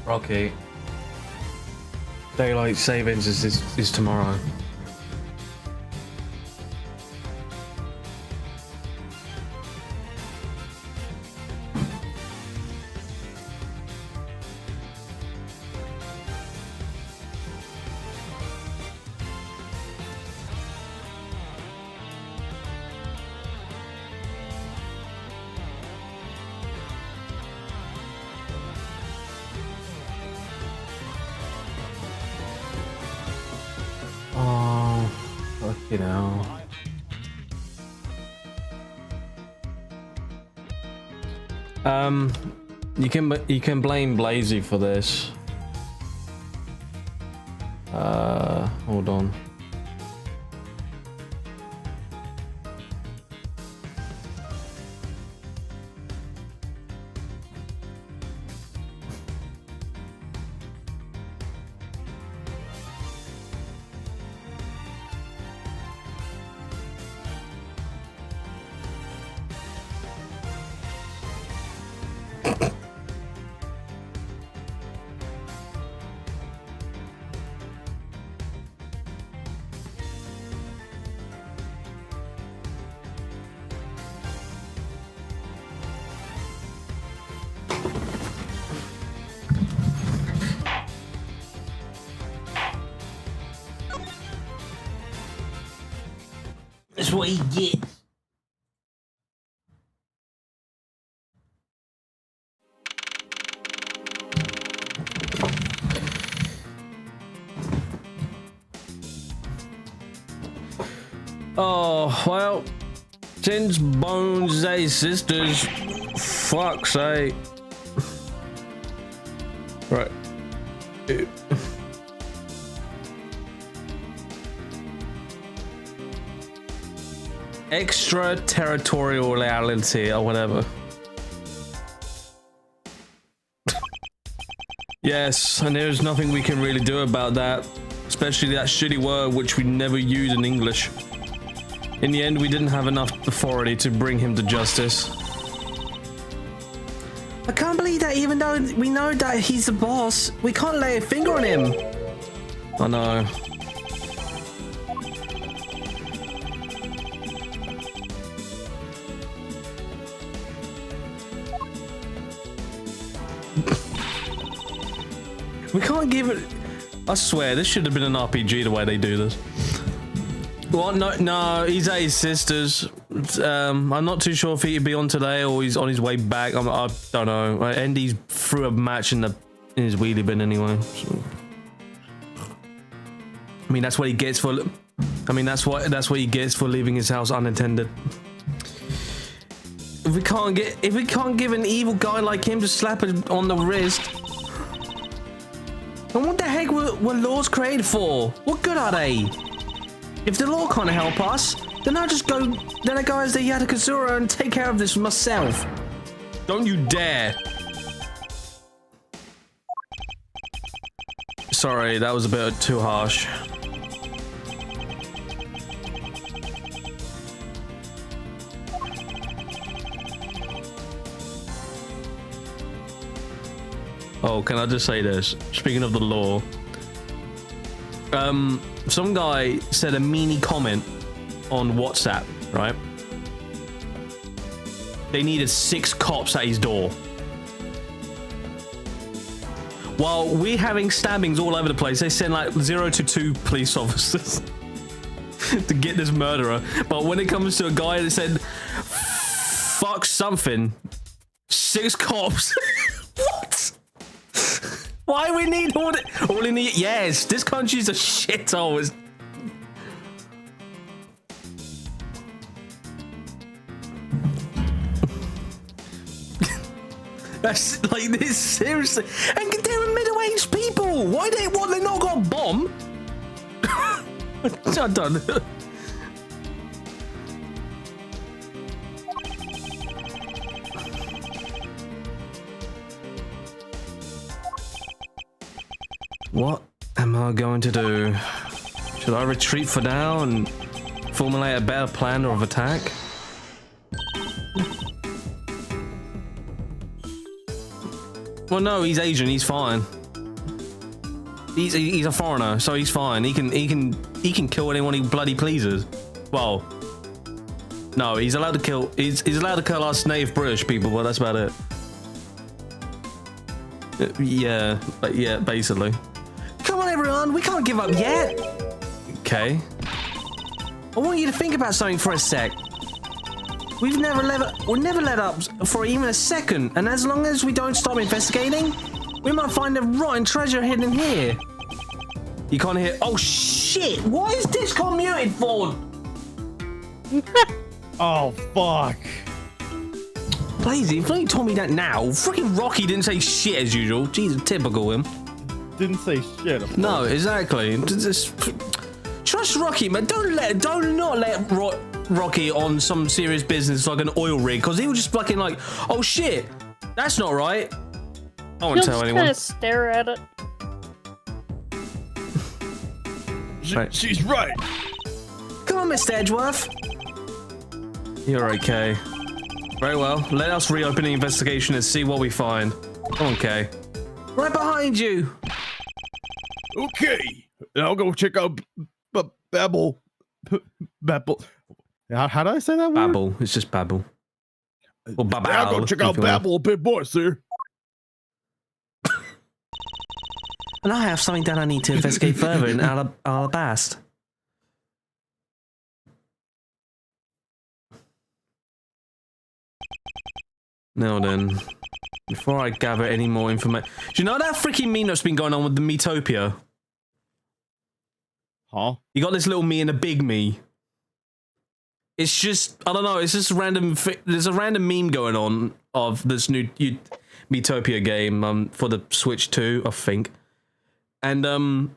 Rocky. Daylight savings is tomorrow. You know. You can blame Blazy for this. Hold on. That's what he gets. Oh, well, since Bones' sisters, fuck's sake. Right. Extraterritoriality or whatever. Yes, and there's nothing we can really do about that, especially that shitty word which we never use in English. In the end, we didn't have enough authority to bring him to justice. I can't believe that even though we know that he's the boss, we can't lay a finger on him. I know. We can't give it. I swear, this should have been an RPG the way they do this. Well, no, he's at his sister's. I'm not too sure if he'd be on today or he's on his way back. I don't know. Andy's threw a match in his wheelie bin anyway. So. I mean, that's what he gets for. I mean, that's what he gets for leaving his house unattended. If we can't give an evil guy like him to slap it on the wrist. And what the heck were laws created for? What good are they? If the law can't help us, then I go as the Yatakazura and take care of this myself. Don't you dare. Sorry, that was a bit too harsh. Oh, can I just say this? Speaking of the law, some guy said a meanie comment on WhatsApp, right? They needed 6 cops at his door. While we're having stabbings all over the place, they send like 0 to 2 police officers to get this murderer. But when it comes to a guy that said, fuck something, 6 cops. What? Why we need all in the... Yes, this country's a shithole. That's like this, seriously. And they're middle-aged people. Why they not got a bomb? I don't know. What am I going to do? Should I retreat for now and formulate a better plan of attack? Well, no, he's Asian. He's fine. He's a foreigner, so he's fine. He can kill anyone he bloody pleases. Well, no, he's allowed to kill. He's allowed to kill us native British people, but that's about it. Yeah, basically. Come on, everyone, we can't give up yet. Okay. I want you to think about something for a sec. We'll never let up for even a second, and as long as we don't stop investigating, we might find a rotten treasure hidden here. You can't hear. Oh shit! Why is Discord muted for? Oh fuck! Lazy, if you told me that now, freaking Rocky didn't say shit as usual. Jesus, typical him. Didn't say shit. No, exactly. Just trust Rocky, man. Do not let Rocky on some serious business like an oil rig, because he will just fucking like, oh shit, that's not right. I won't tell anyone. Just kind of stare at it. She's right. Come on, Mr. Edgeworth. You're okay. Very well. Let us reopen the investigation and see what we find. Okay. Right behind you. Okay. I'll go check out Babble. Babble. How do I say that word? Babble. It's just Babble. Or Babble. I'll go check out Babble a bit more, sir. And I have something that I need to investigate further in Alabast. Now then, before I gather any more information, do you know that freaking meme that's been going on with the Metopia? Huh? You got this little me and a big me. It's just, I don't know, it's just random, there's a random meme going on of this new Metopia game for the Switch 2, I think. And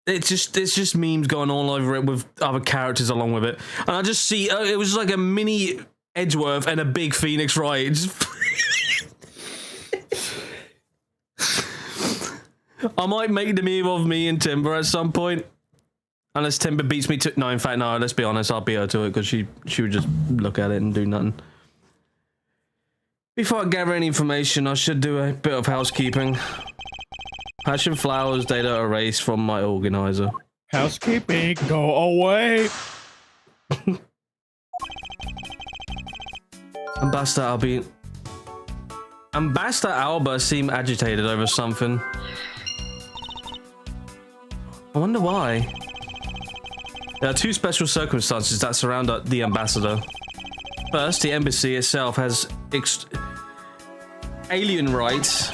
it's just memes going all over it with other characters along with it. And I just see, it was like a mini Edgeworth and a big Phoenix Wright. I might make the meme of me and Timber at some point. Unless Timber beats me to... No, in fact, no, let's be honest. I'll beat her to it because she would just look at it and do nothing. Before I gather any information, I should do a bit of housekeeping. Passion flowers data erased from my organizer. Housekeeping, go away. Ambassador Alba seemed agitated over something. I wonder why. There are two special circumstances that surround the ambassador. First, the embassy itself has alien rights.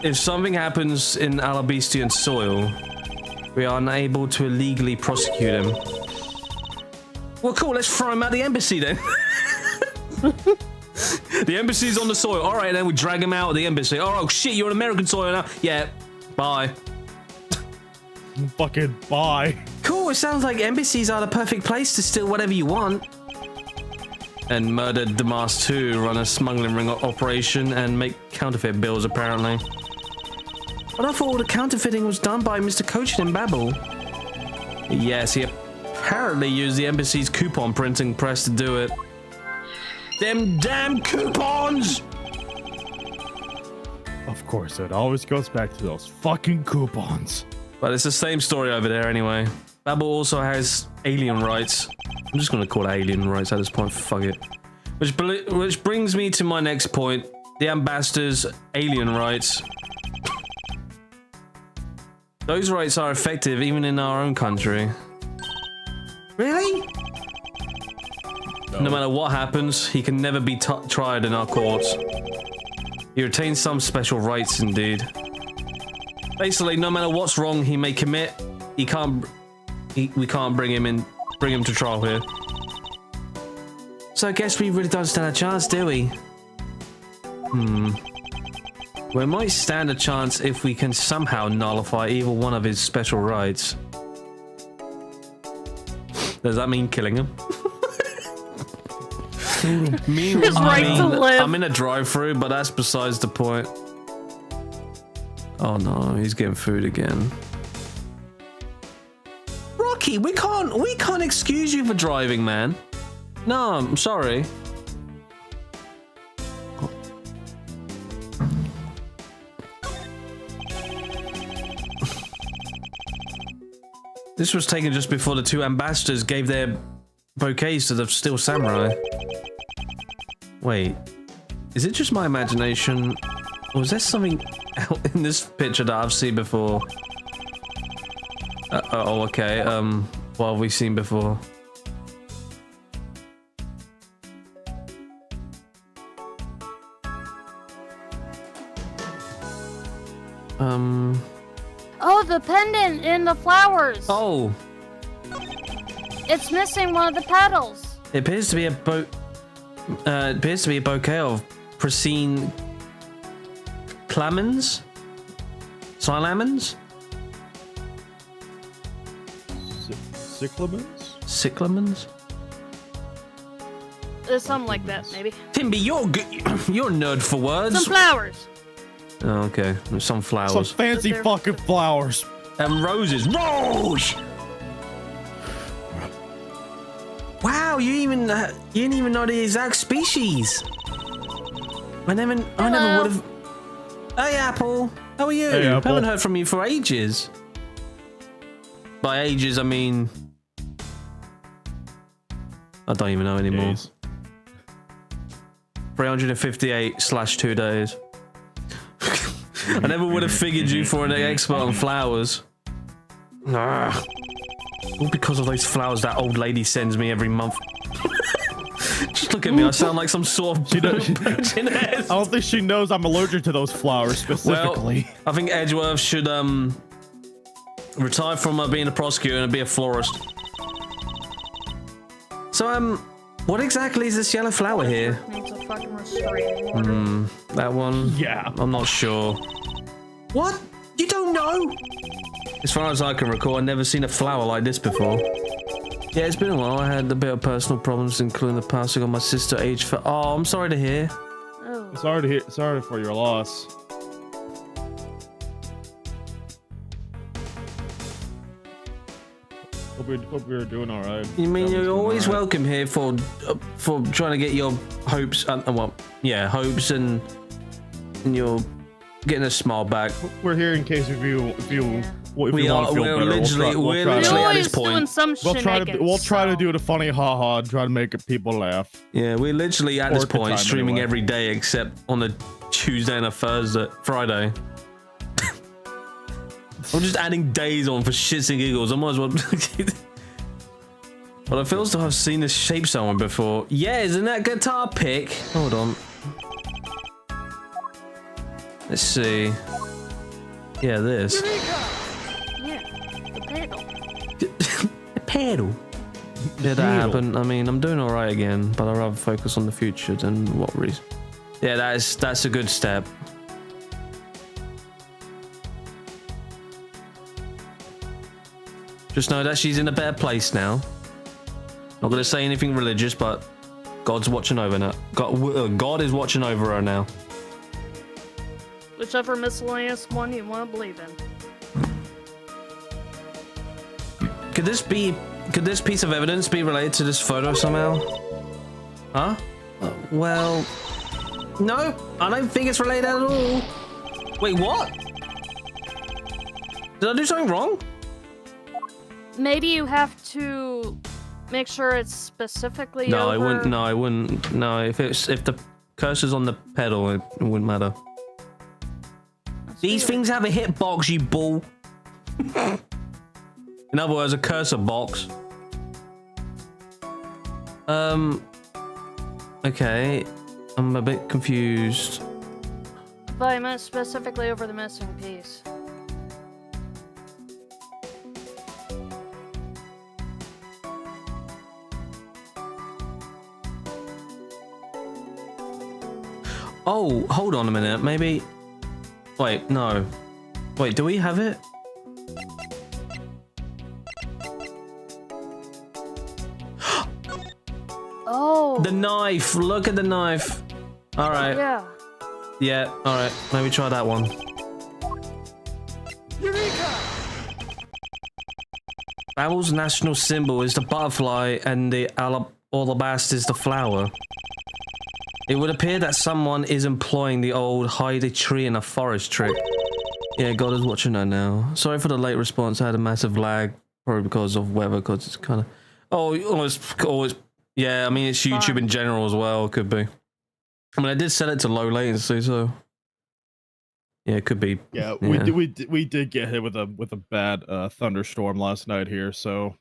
If something happens in Alabistian soil, we are unable to illegally prosecute him. Well, cool, let's throw him out the embassy then. The embassy's on the soil. All right, then we drag him out of the embassy. Oh, shit, you're on American soil now. Yeah, bye. Fucking bye. Cool, it sounds like embassies are the perfect place to steal whatever you want. And murdered Damas 2, run a smuggling ring operation and make counterfeit bills, apparently. But I thought all the counterfeiting was done by Mr. Cochin in Babel. Yes, he apparently used the embassy's coupon printing press to do it. Them damn coupons! Of course, it always goes back to those fucking coupons. But it's the same story over there anyway. Babel also has alien rights. I'm just gonna call it alien rights at this point, fuck it. Which brings me to my next point. The ambassador's alien rights. Those rights are effective even in our own country. Really? No matter what happens, he can never be tried in our courts. He retains some special rights indeed. Basically, no matter what's wrong he may commit, we can't bring him to trial here. So I guess we really don't stand a chance, do we? We might stand a chance if we can somehow nullify either one of his special rights. Does that mean killing him? His right to live. I'm in a drive-through, but that's besides the point. Oh no, he's getting food again. Rocky, we can't excuse you for driving, man. No, I'm sorry. This was taken just before the two ambassadors gave their bouquets to the Steel Samurai. Wait, is it just my imagination? Or is there something out in this picture that I've seen before? Oh, okay. What have we seen before? Oh, the pendant in the flowers. Oh. It's missing one of the petals. It appears to be a bouquet of pristine clamens? Silamens? Cyclamens? Cyclamens? Something like that, maybe. Timby, you're a nerd for words. Some flowers. Oh, okay, some Some flowers. fancy fucking flowers. Roses. Rose! Wow, you didn't even know the exact species. I never would have. Hey, Apple. How are you? Hey, Apple. Haven't heard from you for ages. By ages, I mean, I don't even know anymore. 358/2 days. I never would have figured you for an expert on flowers. All because of those flowers that old lady sends me every month. Just look at me, I sound like some sort of I don't think she knows I'm allergic to those flowers specifically. Well, I think Edgeworth should retire from being a prosecutor and be a florist. So what exactly is this yellow flower here? Needs a fucking restraining order. That one? Yeah. I'm not sure. What? You don't know? As far as I can recall, I've never seen a flower like this before. Yeah, it's been a while. I had a bit of personal problems, including the passing of my sister aged for... Oh, I'm sorry to hear. Oh. Sorry for your loss. Hope we're doing all right. You mean you're always all right. welcome here for trying to get your hopes hopes and you're getting a smile back. We're here in case if you want to feel We're better. literally You're at this always point. doing some shenanigans. We'll try to so- do the funny haha and try to make people laugh. Yeah, we're literally at Or this at the point time, streaming anyway. every day except on a Tuesday and a Friday. I'm just adding days on for shits and giggles. I might as well. Well, it feels to have seen this shape somewhere before. Yeah, isn't that guitar pick? Hold on. Let's see. Yeah, this. Yeah, the pedal. The pedal. Yeah, that happened. I mean, I'm doing all right again, but I'd rather focus on the future than what reason. Yeah, that's a good step. Just know that she's in a better place now. Not gonna say anything religious, but God's watching over her. God is watching over her now. Whichever miscellaneous one you want to believe in. Could this piece of evidence be related to this photo somehow? Huh? Well, no, I don't think it's related at all. Wait, what? Did I do something wrong? Maybe you have to make sure it's specifically No, over... I wouldn't. No, I wouldn't. No, if the cursor's on the pedal, it wouldn't matter. That's These weird. things have a hitbox, you bull. In other words, a cursor box. Okay, I'm a bit confused. But I meant specifically over the missing piece. Oh, hold on a minute. Maybe. Wait, no. Wait, do we have it? Oh. The knife. Look at the knife. All right. Yeah. Yeah. All right. Maybe try that one. Babel's national symbol is the butterfly, and the alabaster is the flower. It would appear that someone is employing the old hide a tree in a forest trick. Yeah, God is watching her now. Sorry for the late response. I had a massive lag, probably because of weather, because it's kind of... always. Yeah, I mean, it's YouTube in general as well. It could be. I mean, I did set it to low latency, so... Yeah, it could be. Yeah, we did get hit with a bad thunderstorm last night here, so...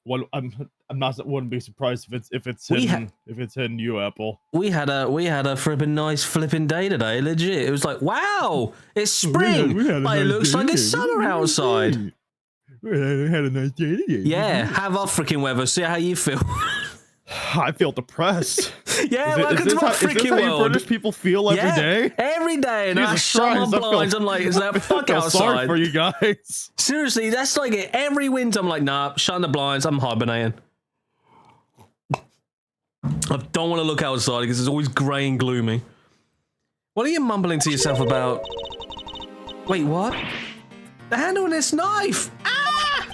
wouldn't be surprised if it's hitting you, Apple. We had a flipping nice flipping day today, legit. It was like, wow, it's spring, but it looks like it's summer outside. We had a nice day today. Yeah, have our freaking weather. See how you feel. I feel depressed. Yeah, welcome to my is this freaking how you world. British people feel every day? Every day, and I Jesus shut my Christ, I blinds. feel- I'm like, is that fuck I feel sorry outside? for you guys. Seriously, that's like it. Every winter, I'm like, nah, shutting the blinds. I'm hibernating. I don't want to look outside because it's always grey and gloomy. What are you mumbling to yourself about? Wait, what? The handle on this knife! Ah!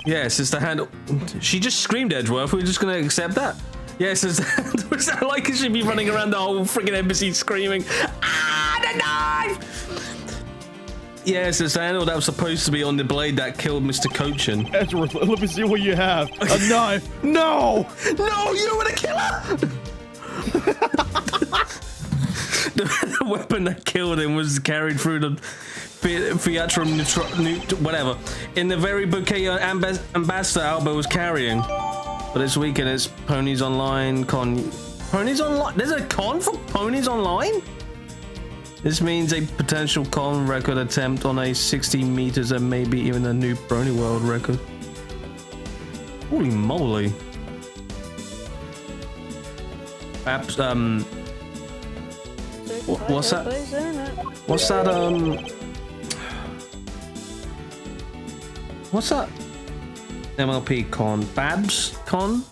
Yes, it's the handle. She just screamed, Edgeworth. We're just gonna accept that. Yes, it's the handle. Is that like it should be running around the whole freaking embassy screaming, ah, the knife! Yes, it's the handle that was supposed to be on the blade that killed Mr. Cochin. Edgeworth, let me see what you have. A knife. No! No, you were the killer! The weapon that killed him was carried through the theatrum whatever in the very bouquet Ambassador Alba was carrying. But this weekend it's Ponies Online con. Ponies Online? There's a con for Ponies Online? This means a potential con record attempt on a 60 meters and maybe even a new Brony World record. Holy moly. Perhaps, what's that? What's that, what's that? MLP con? Babs con?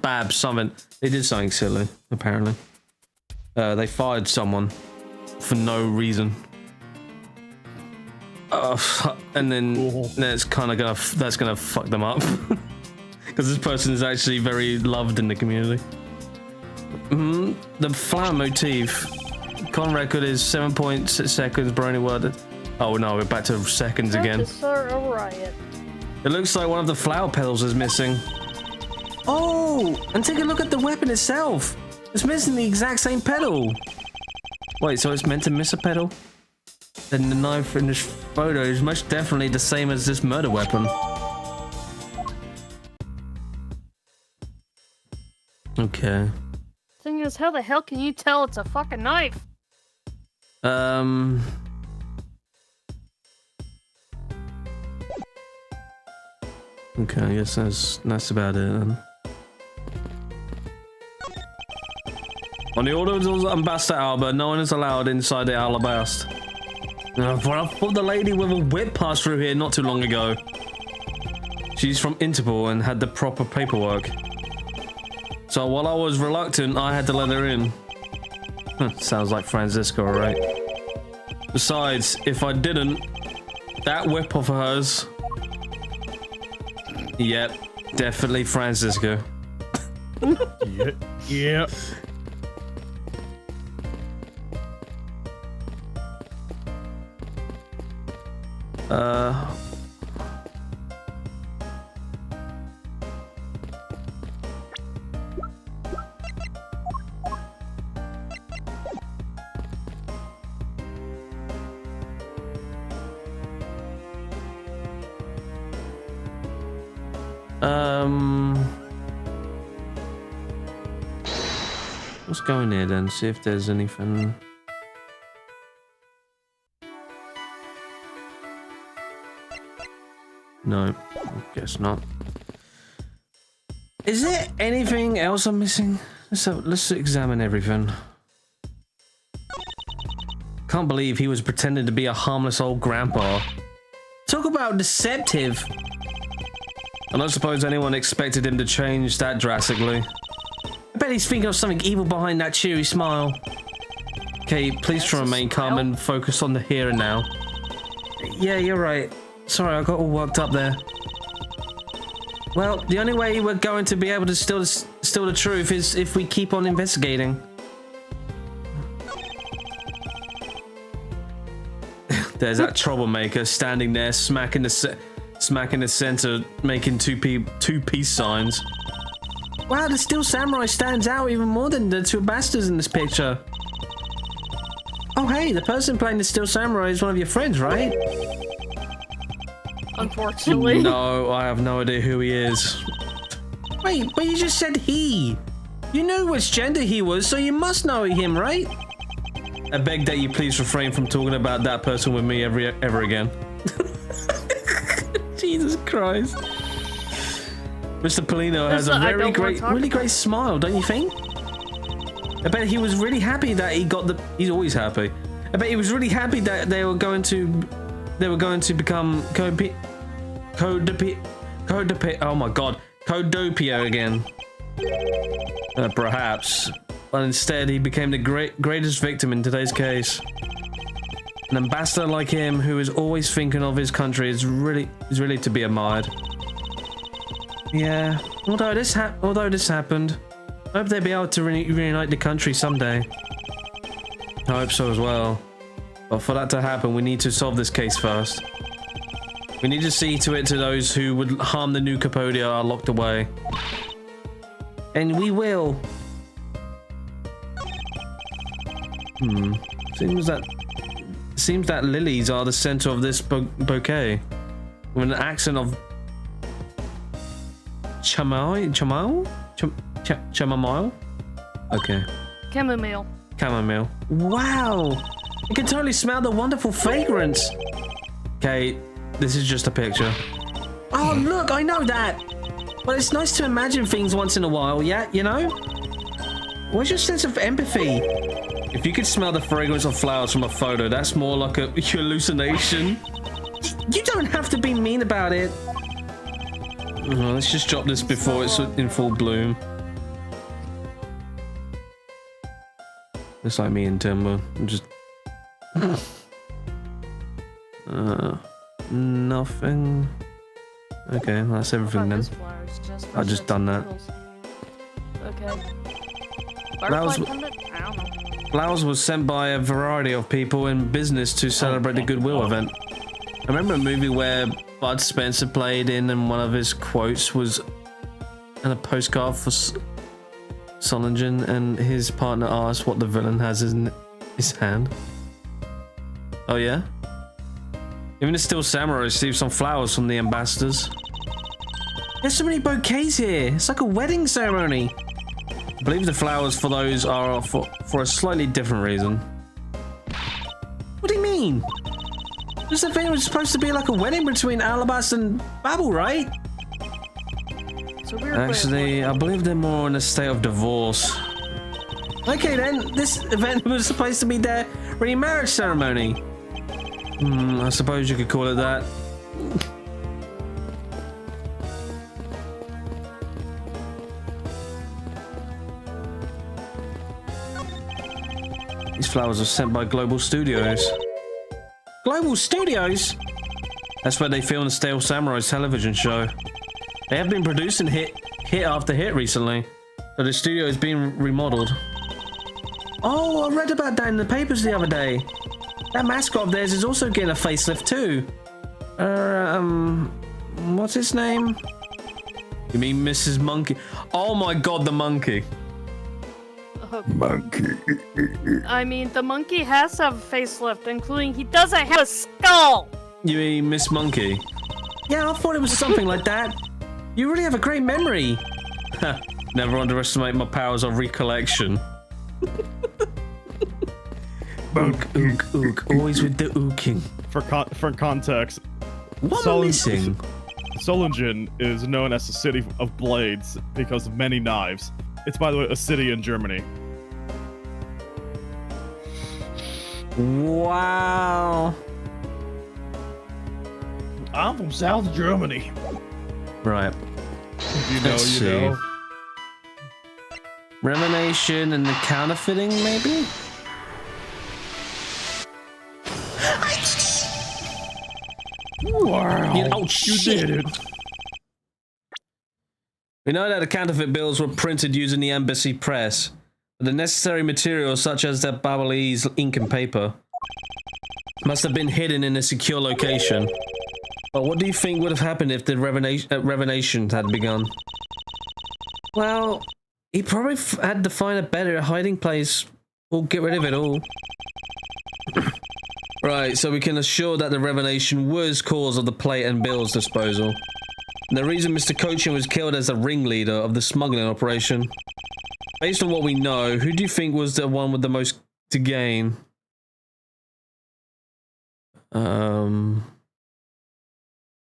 Babs, something. They did something silly, apparently. They fired someone for no reason. And then that's kind of that's gonna fuck them up. Because this person is actually very loved in the community. The flower motif. Con record is 7.6 seconds, Brony word. Oh no, we're back to seconds again. Riot. It looks like one of the flower petals is missing. Oh, and take a look at the weapon itself. It's missing the exact same petal. Wait, so it's meant to miss a petal? Then the knife in this photo is most definitely the same as this murder weapon. Okay. Thing is, how the hell can you tell it's a fucking knife? Okay, I guess that's about it then. On the orders of Ambassador Alba, no one is allowed inside the Alabast. I thought the lady with a whip passed through here not too long ago. She's from Interpol and had the proper paperwork. So while I was reluctant, I had to let her in. Sounds like Francisco, alright. Besides, if I didn't, that whip of hers... Yep, definitely Francisco. Yeah. Let's go in here then, see if there's anything. No, guess not. Is there anything else I'm missing? Let's examine everything. Can't believe he was pretending to be a harmless old grandpa. Talk about deceptive. I don't suppose anyone expected him to change that drastically. I bet he's thinking of something evil behind that cheery smile. Okay, please try and remain calm and focus on the here and now. Yeah, you're right. Sorry, I got all worked up there. Well, the only way we're going to be able to steal the truth is if we keep on investigating. There's that troublemaker standing there, smacking the center, making two peace signs. Wow, the Steel Samurai stands out even more than the two ambassadors in this picture. Oh, hey, the person playing the Steel Samurai is one of your friends, right? Unfortunately. No, I have no idea who he is. Wait, but you just said he. You knew which gender he was, so you must know him, right? I beg that you please refrain from talking about that person with me ever again. Jesus Christ. Mr. Polino has a I very don't wanna talk really about great smile, don't you think? I bet he was really happy that he got the. He's always happy. I bet he was really happy that they were going to become oh my god, Codopio again. Perhaps, but instead he became the greatest victim in today's case. An ambassador like him, who is always thinking of his country, is really to be admired. Yeah, although this happened, I hope they'll be able to reunite the country someday. I hope so as well. But for that to happen, we need to solve this case first. We need to see to it to those who would harm the new Capodia are locked away. And we will. Seems that lilies are the center of this bouquet. With an accent of chamomile? Okay. Chamomile. Wow! You can totally smell the wonderful fragrance. Okay, this is just a picture. Oh, look, I know that. Well, it's nice to imagine things once in a while, yeah? You know? Where's your sense of empathy? If you could smell the fragrance of flowers from a photo, that's more like a hallucination. You don't have to be mean about it. Oh, let's just drop this before it's in full bloom. It's like me and Timber. I'm just... nothing. Okay, that's everything then. I've just done that. Okay. Flowers was sent by a variety of people in business to celebrate the Goodwill event. I remember a movie where Bud Spencer played in, and one of his quotes was in a postcard for Solingen, and his partner asked what the villain has in his hand. Oh yeah? Even the Steel Samurai received some flowers from the ambassadors. There's so many bouquets here. It's like a wedding ceremony. I believe the flowers for those are for a slightly different reason. What do you mean? This event was supposed to be like a wedding between Alabas and Babel, right? Actually, I believe they're more in a state of divorce. Okay then, this event was supposed to be their remarriage ceremony. I suppose you could call it that. These flowers are sent by Global Studios. Global Studios? That's where they filmed the Steel Samurai's television show. They have been producing hit after hit recently, so the studio is being remodeled. Oh, I read about that in the papers the other day. That mascot of theirs is also getting a facelift too. What's his name? You mean Mrs. Monkey? Oh my god, the monkey. Monkey. I mean, the monkey has to have a facelift, including he doesn't have a skull. You mean Miss Monkey? Yeah, I thought it was something like that. You really have a great memory. Never underestimate my powers of recollection. Ook. Always with the ooking. For context, What am I missing? Solingen is known as the city of blades because of many knives. It's, by the way, a city in Germany. Wow. I'm from South Germany. Right. You know, Let's you know. Revelation and the counterfeiting, maybe? Wow. Oh, You shit. did it. We know that the counterfeit bills were printed using the embassy press, but the necessary materials such as the Babalese ink and paper must have been hidden in a secure location. But what do you think would have happened if the revelation had begun? Well, he probably had to find a better hiding place or get rid of it all. Right, so we can assure that the revelation was cause of the plate and bills disposal. And the reason Mr. Cochin was killed as the ringleader of the smuggling operation. Based on what we know, who do you think was the one with the most to gain?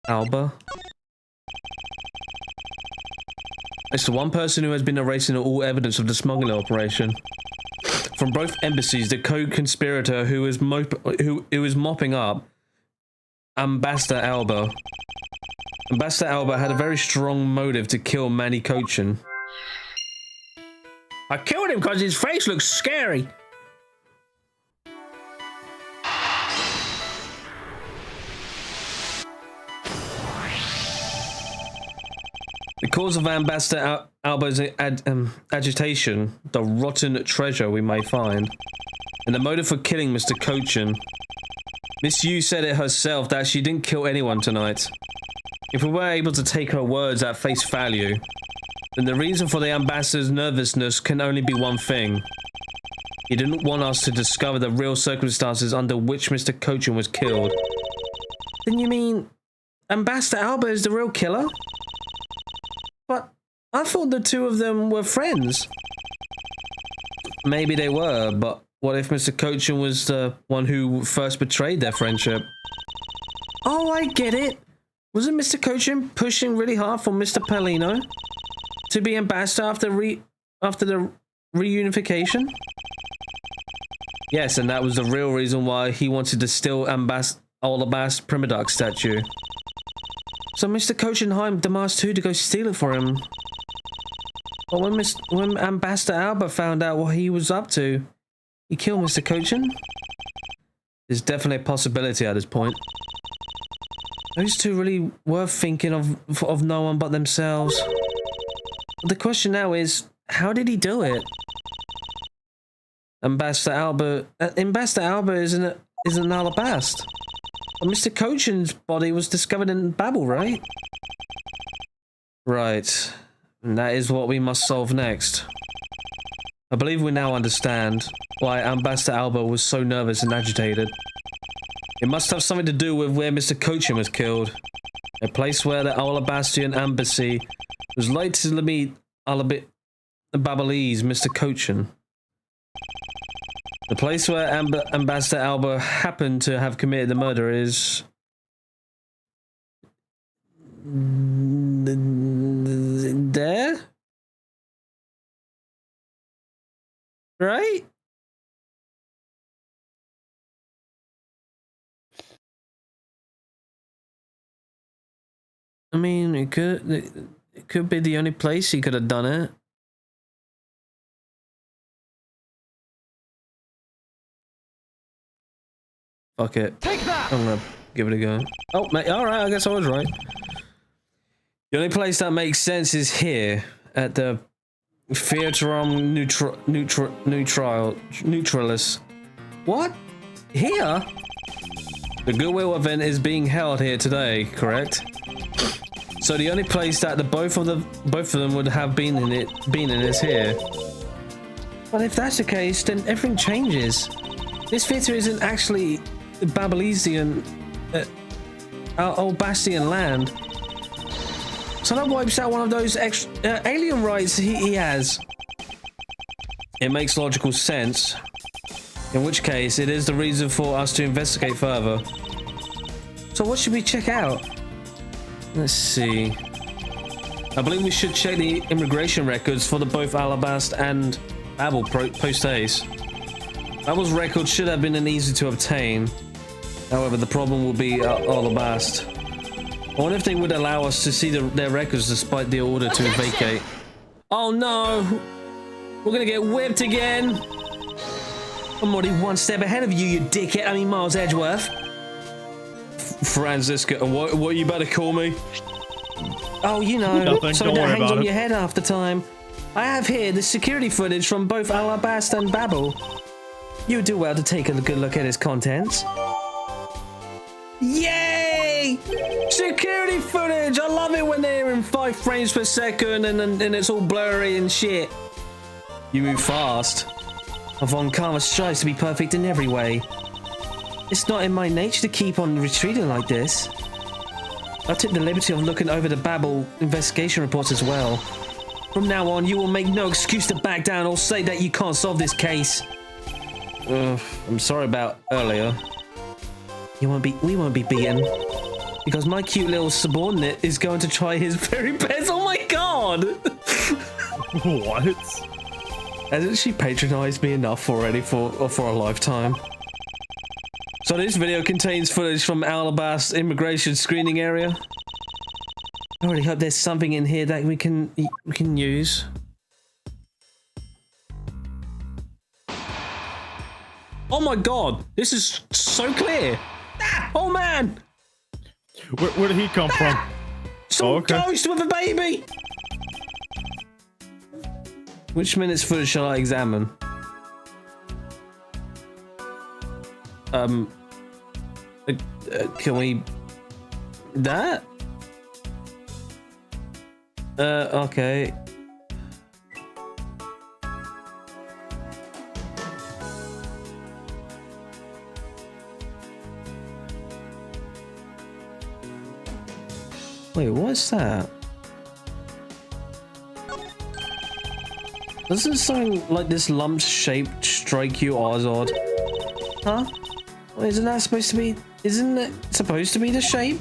Alba? It's the one person who has been erasing all evidence of the smuggling operation. From both embassies, the co-conspirator who is mopping up Ambassador Alba. Ambassador Alba had a very strong motive to kill Manny Cochin. I killed him because his face looks scary. The cause of Ambassador Alba's agitation, the rotten treasure we may find, and the motive for killing Mr. Cochin. Miss Yu said it herself that she didn't kill anyone tonight. If we were able to take her words at face value, then the reason for the ambassador's nervousness can only be one thing. He didn't want us to discover the real circumstances under which Mr. Cochin was killed. Then you mean Ambassador Alba is the real killer? But I thought the two of them were friends. Maybe they were, but what if Mr. Cochin was the one who first betrayed their friendship? Oh, I get it. Wasn't Mr. Cochin pushing really hard for Mr. Paulino to be ambassador after the reunification? Yes, and that was the real reason why he wanted to steal Olabast's Primaduck statue. So Mr. Cochin hired Damas 2 to go steal it for him. But when Ambassador Alba found out what he was up to, he killed Mr. Cochin? There's definitely a possibility at this point. Those two really were thinking of no one but themselves. But the question now is, how did he do it? Ambassador Alba is an Alabast. But Mr. Cochin's body was discovered in Babel, right? Right. And that is what we must solve next. I believe we now understand why Ambassador Alba was so nervous and agitated. It must have something to do with where Mr. Cochin was killed. A place where the Alabastian embassy was likely to meet the Babylese Mr. Cochin. The place where Ambassador Alba happened to have committed the murder is... there? Right? I mean, it could be the only place he could have done it. Fuck it. Take that! I'm gonna give it a go. Oh, mate, alright, I guess I was right. The only place that makes sense is here, at the Theatrum Neutralis. What? Here? The Goodwill event is being held here today, correct? So the only place that both of them would have been in is here. Well, if that's the case, then everything changes. This theater isn't actually the Babylesian, Albastian land. So that wipes out one of those extra alien rights he has. It makes logical sense. In which case, it is the reason for us to investigate further. So what should we check out? Let's see. I believe we should check the immigration records for both Alabast and Babel post-haste. Babel's record should have been easy to obtain. However, the problem will be Alabast. I wonder if they would allow us to see their records despite the order to vacate. Oh no! We're gonna get whipped again! I'm already one step ahead of you, you dickhead. I mean, Miles Edgeworth. Franziska, and what are you about to call me? Oh, you know, Nothing. something Don't that worry hangs about on it. your head half the time. I have here the security footage from both Alabast and Babel. You would do well to take a good look at its contents. Yay! Security footage! I love it when they're in 5 frames per second and it's all blurry and shit. You move fast. Von Karma strives to be perfect in every way. It's not in my nature to keep on retreating like this. I took the liberty of looking over the Babel investigation reports as well. From now on, you will make no excuse to back down or say that you can't solve this case. I'm sorry about earlier. We won't be beaten. Because my cute little subordinate is going to try his very best. Oh my god! What? Hasn't she patronized me enough already for a lifetime? So this video contains footage from Alabast's immigration screening area. I really hope there's something in here that we can use. Oh my god, this is so clear. Ah, oh man. Where did he come from? Some ghost with a baby. Which minute's footage shall I examine? Can we... That? Okay. Wait, what's that? Doesn't something like this lump shape strike you as odd? Huh? Well, isn't that supposed to be... Isn't it supposed to be the shape?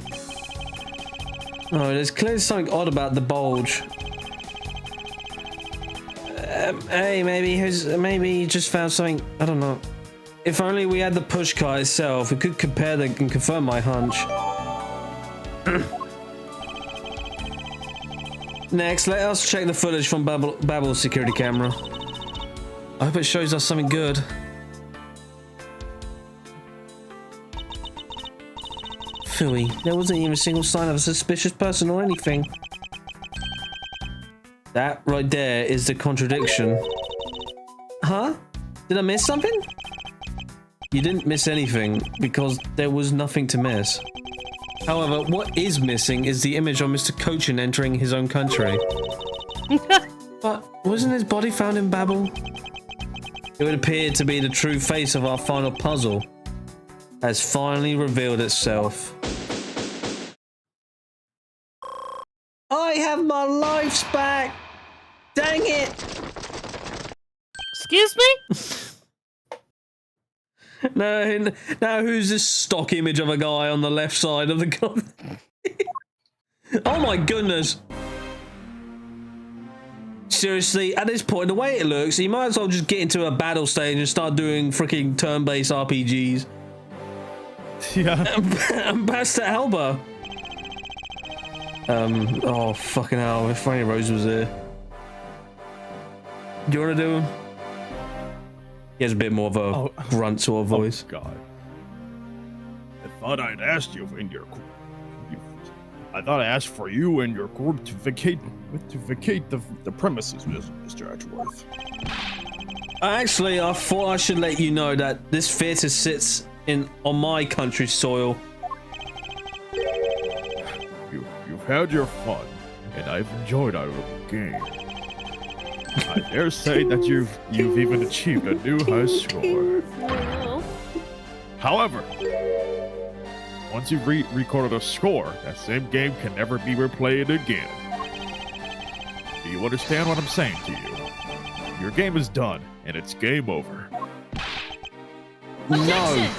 No, there's clearly something odd about the bulge. Hey, maybe he just found something... I don't know. If only we had the push car itself, we could compare and confirm my hunch. Next, let us check the footage from Babble's security camera. I hope it shows us something good. Phooey, there wasn't even a single sign of a suspicious person or anything. That right there is the contradiction. Huh? Did I miss something? You didn't miss anything, because there was nothing to miss. However, what is missing is the image of Mr. Cochin entering his own country. But wasn't his body found in Babel? It would appear to be the true face of our final puzzle has finally revealed itself. I have my lives back! Dang it! Excuse me? Now who's this stock image of a guy on the left side of the gun? Oh my goodness! Seriously, at this point, the way it looks, you might as well just get into a battle stage and start doing freaking turn-based RPGs. Yeah. Ambassador Alba. Oh fucking hell! If only Rose was there. Do you want to do him? He has a bit more of a grunt sort of voice. Oh God! I thought I'd asked you in your. I thought I asked for you and your group to vacate the premises, Mr. Edgeworth. Actually, I thought I should let you know that this theater sits on my country's soil. You've had your fun, and I've enjoyed our game. I dare say that you've even achieved a new high score. However, once you've recorded a score, that same game can never be replayed again. Do you understand what I'm saying to you? Your game is done, and it's game over. No.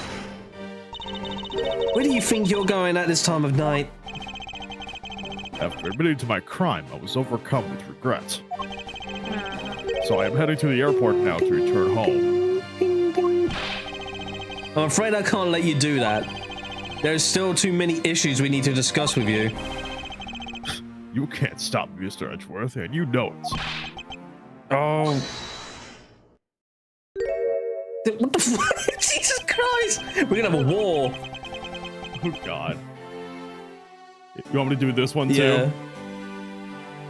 Where do you think you're going at this time of night? After admitting to my crime, I was overcome with regret. So I am heading to the airport now to return home. I'm afraid I can't let you do that. There's still too many issues we need to discuss with you. You can't stop me, Mr. Edgeworth, and you know it. Oh. What the fuck? Jesus Christ! We're gonna have a war. Oh God. You want me to do this one too? Yeah.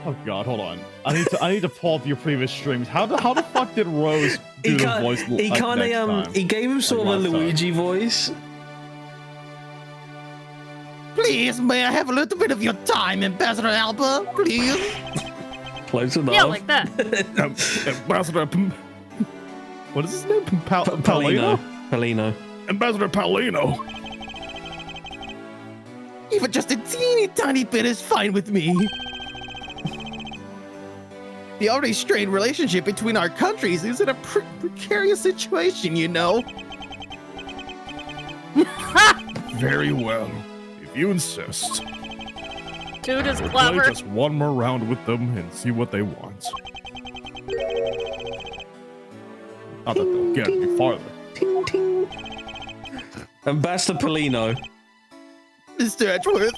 Oh God, hold on. I need to pull up your previous streams. How the fuck did Rose do the voice? He kind of he gave him sort of a Luigi voice. Please, may I have a little bit of your time, Ambassador Alba? Please. Close enough. Yeah, like that. Ambassador. What is his name? Paulino. Paulino. Ambassador Paulino. Even just a teeny tiny bit is fine with me. The already strained relationship between our countries is in a precarious situation, you know. Very well, if you insist. Dude is We'll clever. play just one more round with them and see what they want. Not that they'll get any farther. Ting, ting. Ambassador Polino. Mr. Edgeworth,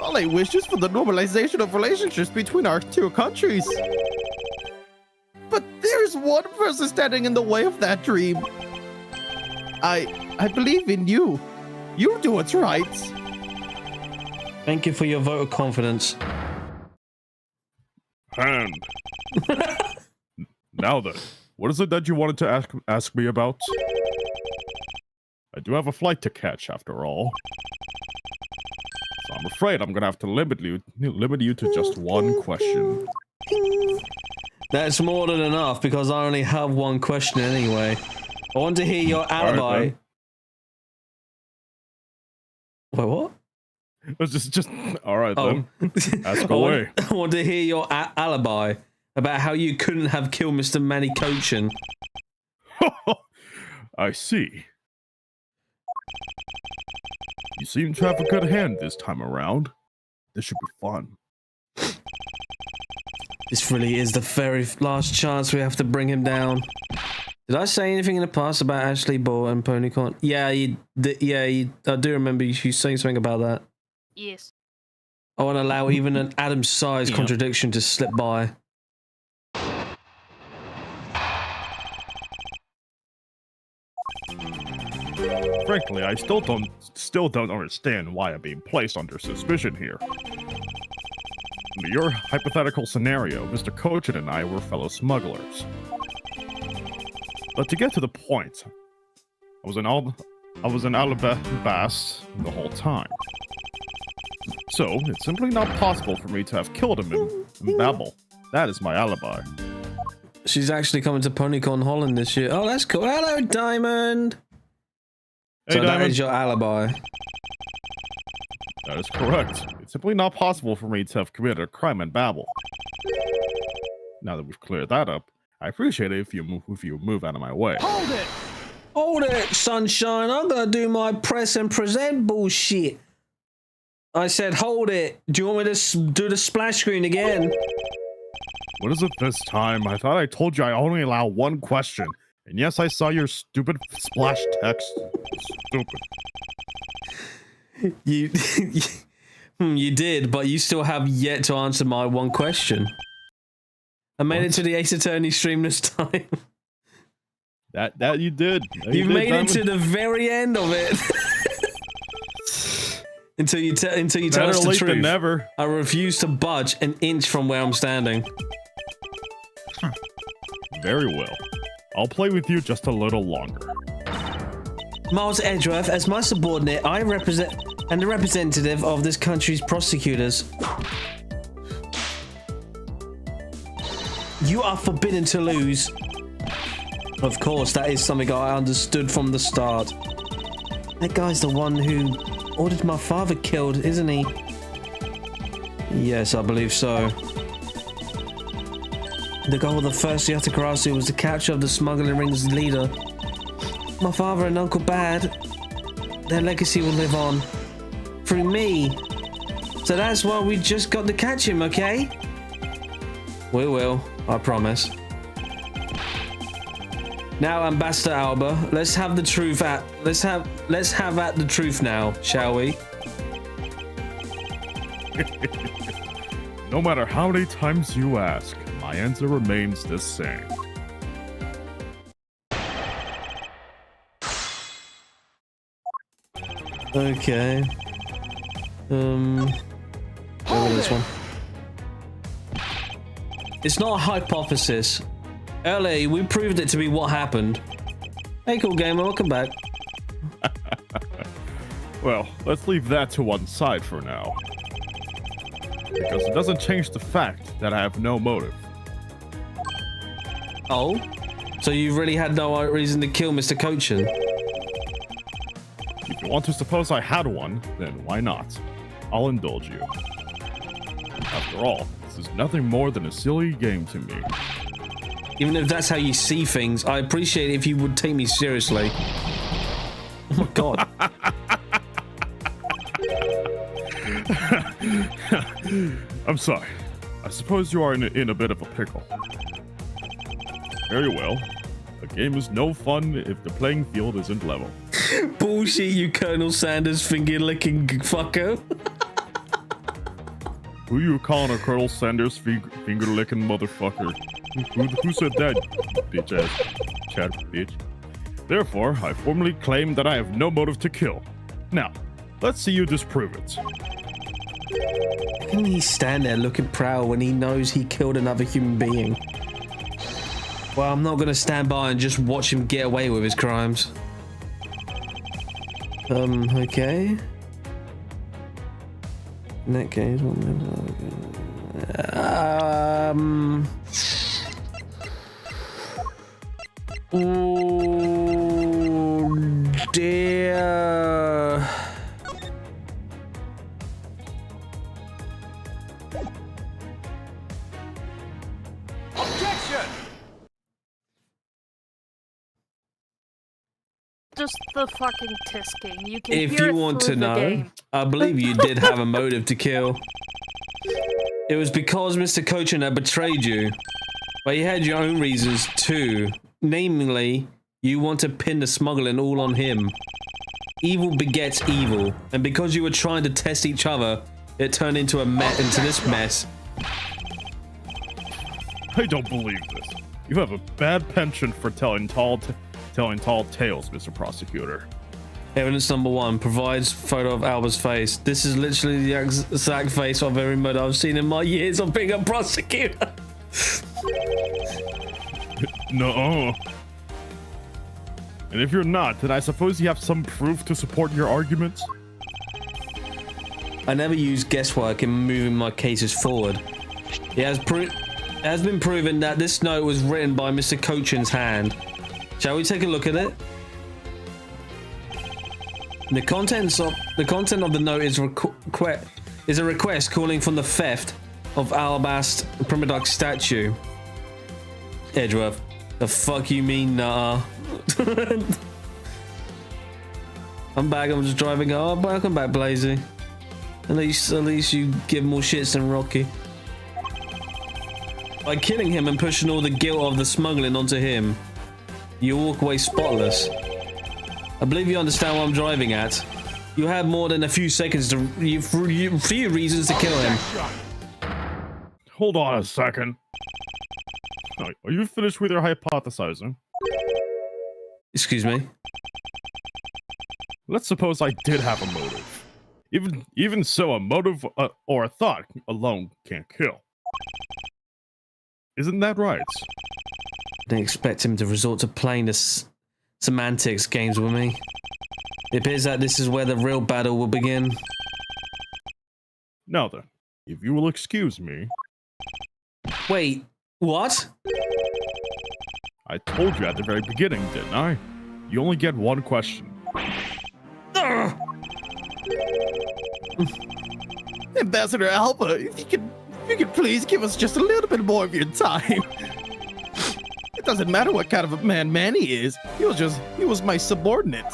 all I wish is for the normalization of relationships between our two countries. But there's one person standing in the way of that dream. I believe in you. You do what's right. Thank you for your vote of confidence. And now then, what is it that you wanted to ask me about? I do have a flight to catch, after all. So I'm afraid I'm gonna have to limit you to just one question. That's more than enough because I only have one question anyway. I want to hear your alibi. Right, Wait, what? It's just all right Oh. then. Ask away. I want to hear your alibi about how you couldn't have killed Mr. Manny Cochin. I see. You seem to have a good hand this time around. This should be fun. This really is the very last chance we have to bring him down. Did I say anything in the past about Ashley Ball and PonyCon? Yeah, I do remember you saying something about that. Yes. I won't allow even an atom-sized contradiction to slip by. Frankly, I still don't understand why I'm being placed under suspicion here. In your hypothetical scenario, Mr. Cochin and I were fellow smugglers. But to get to the point, I was in Alabas the whole time. So, it's simply not possible for me to have killed him in Babel. That is my alibi. She's actually coming to PonyCon Holland this year. Oh, that's cool. Hello, Diamond! Hey, So that Diamond. is your alibi. That is correct. It's simply not possible for me to have committed a crime in Babel. Now that we've cleared that up, I appreciate it if you move out of my way. Hold it! Hold it, sunshine. I'm gonna do my press and present bullshit. I said hold it. Do you want me to do the splash screen again? What is it this time? I thought I told you I only allow one question. And yes, I saw your stupid splash text. Stupid. You you did, but you still have yet to answer my one question. I made it to the Ace Attorney stream this time. That you did. You made it to the very end of it. until you tell us the late than truth. never. I refuse to budge an inch from where I'm standing. Very well. I'll play with you just a little longer. Miles Edgeworth, as my subordinate, I represent and the representative of this country's prosecutors. You are forbidden to lose. Of course, that is something I understood from the start. That guy's the one who ordered my father killed, isn't he? Yes, I believe so. The goal of the first Yattakarasi was the capture of the smuggling ring's leader. My father and Uncle Bad, their legacy will live on. Through me. So that's why we just got to catch him, okay? We will, I promise. Now, Ambassador Alba, let's have the truth at the truth now, shall we? No matter how many times you ask, my answer remains the same. Okay. Go with this one. It's not a hypothesis. Earlier, we proved it to be what happened. Hey, cool gamer, welcome back. Well, let's leave that to one side for now. Because it doesn't change the fact that I have no motive. Oh? So you really had no reason to kill Mr. Cochin? If you want to suppose I had one, then why not? I'll indulge you. After all, this is nothing more than a silly game to me. Even if that's how you see things, I appreciate it if you would take me seriously. Oh my god. I'm sorry. I suppose you are in a bit of a pickle. Very well. A game is no fun if the playing field isn't level. Bullshit, you Colonel Sanders finger-licking fucker. Who you calling a Colonel Sanders finger-licking motherfucker? Who said that, bitch-ass chat bitch? Therefore, I formally claim that I have no motive to kill. Now, let's see you disprove it. How can he stand there looking proud when he knows he killed another human being? Well, I'm not gonna stand by and just watch him get away with his crimes. Okay. In that case, oh dear. Objection! Just the fucking tisking. You can If hear you it want through to the know, game. I believe you did have a motive to kill. It was because Mr. Cochin had betrayed you. But you had your own reasons too. Namely, you want to pin the smuggling all on him. Evil begets evil. And because you were trying to test each other, it turned into this mess. I don't believe this. You have a bad penchant for telling tall tales, Mr. Prosecutor. Evidence number 1 provides photo of Alba's face. This is literally the exact face of every murder I've seen in my years of being a prosecutor. No. And if you're not, then I suppose you have some proof to support your arguments? I never use guesswork in moving my cases forward. It has been proven that this note was written by Mr. Cochin's hand. Shall we take a look at it? The content of the note is a request calling for the theft of Alabaster Primidoc statue. Edgeworth, the fuck you mean, nah? I'm back. I'm just driving. Oh, welcome back, Blazy. At least you give more shits than Rocky. By killing him and pushing all the guilt of the smuggling onto him, you walk away spotless. I believe you understand what I'm driving at. You had more than a few seconds few reasons to kill him. Hold on a second. Are you finished with your hypothesizing? Excuse me? Let's suppose I did have a motive. Even so, a motive or a thought alone can't kill. Isn't that right? I didn't expect him to resort to playing this semantics games with me. It appears that this is where the real battle will begin. Now then, if you will excuse me. Wait, what? I told you at the very beginning, didn't I? You only get one question. Ambassador Alba, if you could please give us just a little bit more of your time. It doesn't matter what kind of a man Manny is. He was my subordinate.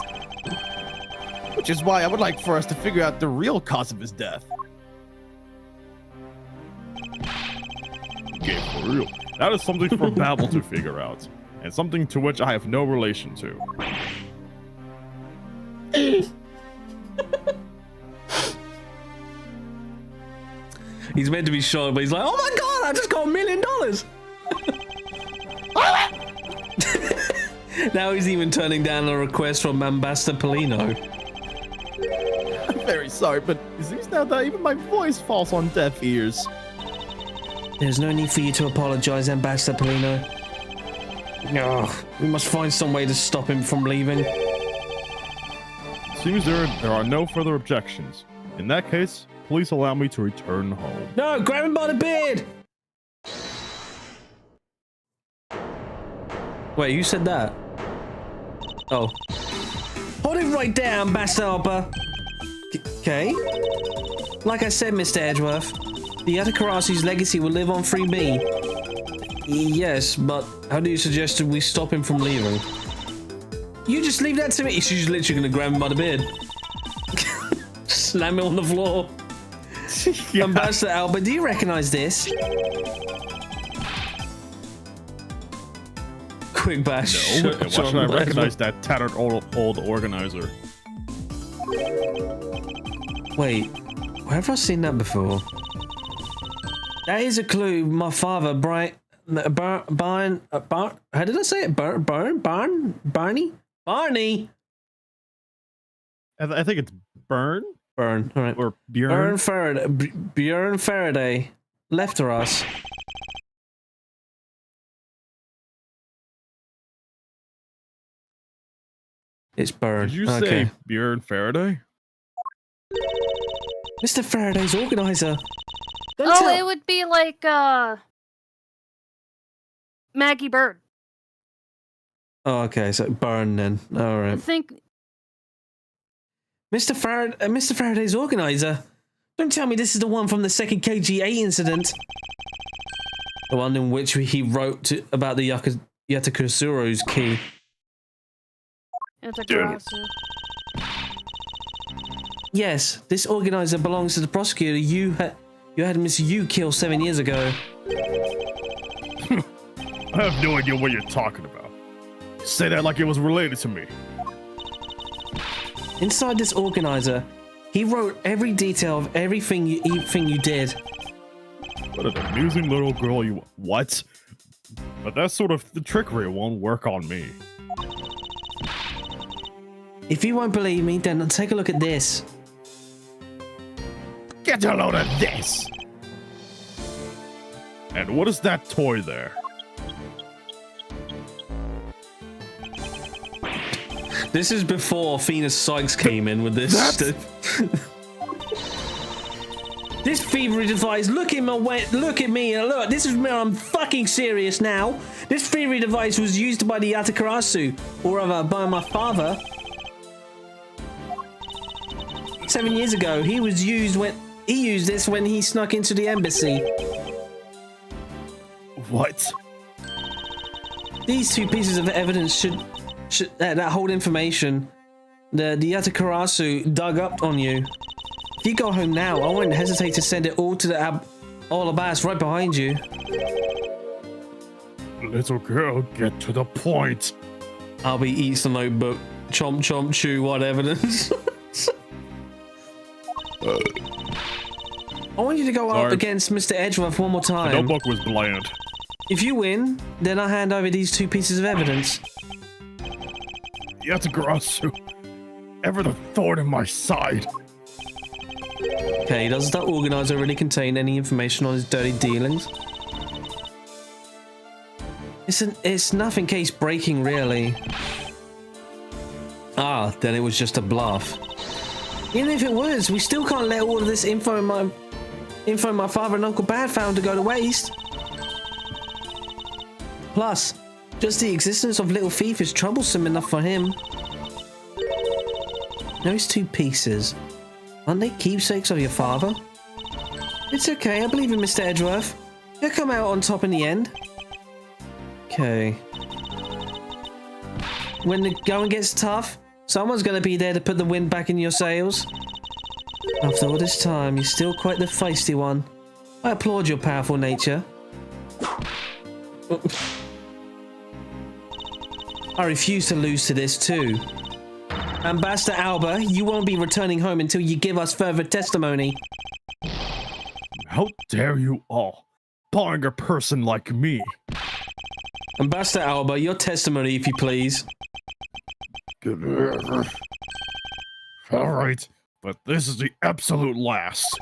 Which is why I would like for us to figure out the real cause of his death. Okay, for real. That is something for Babel to figure out. And something to which I have no relation to. He's meant to be shocked, but he's like, oh my god, I just got $1 million! Now he's even turning down a request from Ambassador Polino. I'm very sorry, but it seems now that even my voice falls on deaf ears. There's no need for you to apologize, Ambassador Polino. No, we must find some way to stop him from leaving. Seems there are no further objections. In that case, please allow me to return home. No, grab him by the beard! Wait, who said that? Oh. Hold it right there, Ambassador Alba. Okay. Like I said, Mr. Edgeworth, the Atakarasu's legacy will live on through me. Yes, but how do you suggest we stop him from leaving? You just leave that to me. She's literally gonna grab him by the beard. Slam him on the floor. Yeah. Ambassador Alba, do you recognize this? quick bash. No, and why should I recognize that tattered old organizer? Wait, where have I seen that before? That is a clue. My father, Brian, how did I say it? Barney? I think it's Burn All right. or Bjorn. Bjorn Faraday left to us. It's Burn. Did you say Bjorn Faraday? Mr. Faraday's organizer. It would be like Maggie Bird. Oh, okay, so Burn then. All I right. think Mr. Faraday's organizer. Don't tell me this is the one from the second KG8 incident. The one in which he wrote about the Yatakusuro's key. it's a Karasu. Yes, this organizer belongs to the prosecutor you had Miss Yu kill 7 years ago. I have no idea what you're talking about. Say that like it was related to me. Inside this organizer, he wrote every detail of everything you did. What an amusing little girl you... What? But that sort of trickery won't work on me. If you won't believe me, then take a look at this. Get a load of this! And what is that toy there? This is before Venus Sykes came in with this stuff. This thievery device, look at me, and look, this is me, I'm fucking serious now. This thievery device was used by the Yatakarasu, or rather by my father. 7 years ago, he used this when he snuck into the embassy. What? These two pieces of evidence should that hold information. The Yatakarasu dug up on you. If you go home now, I won't hesitate to send it all to the Alabas right behind you. Little girl, get to the point. Albie eats the notebook. Chomp chomp chew, what evidence? I want you to go up against Mr. Edgeworth one more time. The notebook was bland. If you win, then I'll hand over these two pieces of evidence. Yatagarasu, ever the thorn in my side. Okay, does that organizer really contain any information on his dirty dealings? It's nothing case breaking, really. Ah, then it was just a bluff. Even if it was, we still can't let all of this info my father and Uncle Bad found to go to waste. Plus, just the existence of Little Thief is troublesome enough for him. Those two pieces, aren't they keepsakes of your father? It's okay, I believe in Mr. Edgeworth. He'll come out on top in the end. Okay. When the going gets tough, someone's gonna be there to put the wind back in your sails. After all this time, you're still quite the feisty one. I applaud your powerful nature. I refuse to lose to this too. Ambassador Alba, you won't be returning home until you give us further testimony. How dare you all, barring a person like me. Ambassador Alba, your testimony, if you please. All right, but this is the absolute last.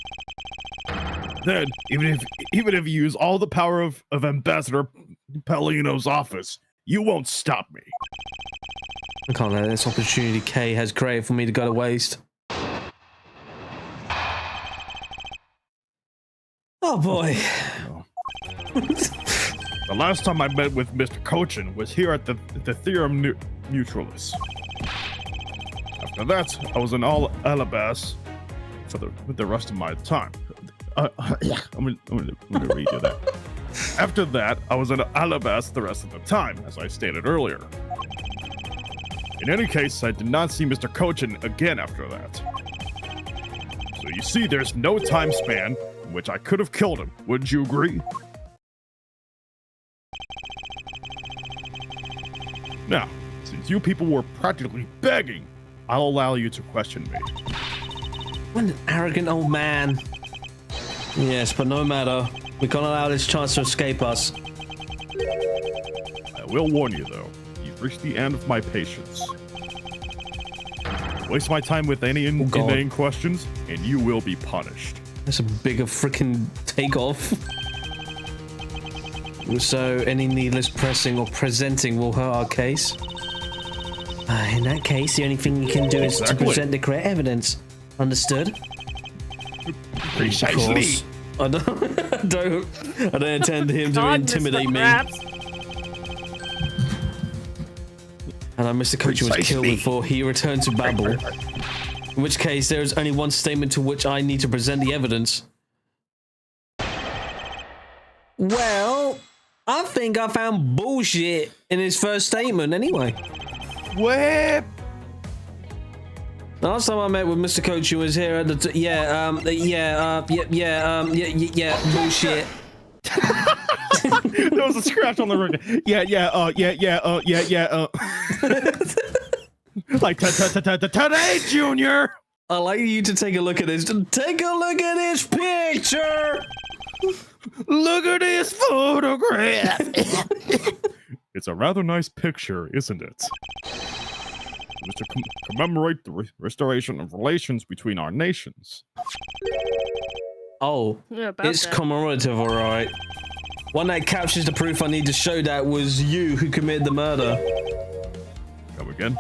Then, even if you use all the power of Ambassador Palino's office, you won't stop me. I can't let this opportunity Kay has created for me to go to waste. Oh boy. The last time I met with Mr. Cochin was here at the Theorem Neutralis. After that, I was in all Alabas for the rest of my time. I'm gonna redo that. After that, I was in Alabas the rest of the time, as I stated earlier. In any case, I did not see Mr. Cochin again after that. So you see, there's no time span in which I could have killed him. Wouldn't you agree? Now, since you people were practically begging, I'll allow you to question me. What an arrogant old man. Yes, but no matter. We can't allow this chance to escape us. I will warn you, though. You've reached the end of my patience. Waste my time with any inane questions, and you will be punished. That's a bigger freaking takeoff. So, any needless pressing or presenting will hurt our case? In that case, the only thing you can do is to present the correct evidence. Understood? Precisely. I don't intend him to intimidate me. And Mr. Coach was killed before he returned to Babel. In which case, there is only one statement to which I need to present the evidence. Well, I think I found bullshit in his first statement anyway. What? Last time I met with Mr. Coach, was here at the bullshit. There was a scratch on the record. Like today, Junior. I'd like you to take a look at this. Take a look at this picture. Look at this photograph. It's a rather nice picture, isn't it? To commemorate the restoration of relations between our nations. Oh, Yeah, it's that. commemorative, all right. One that captures the proof I need to show that was you who committed the murder. Come again?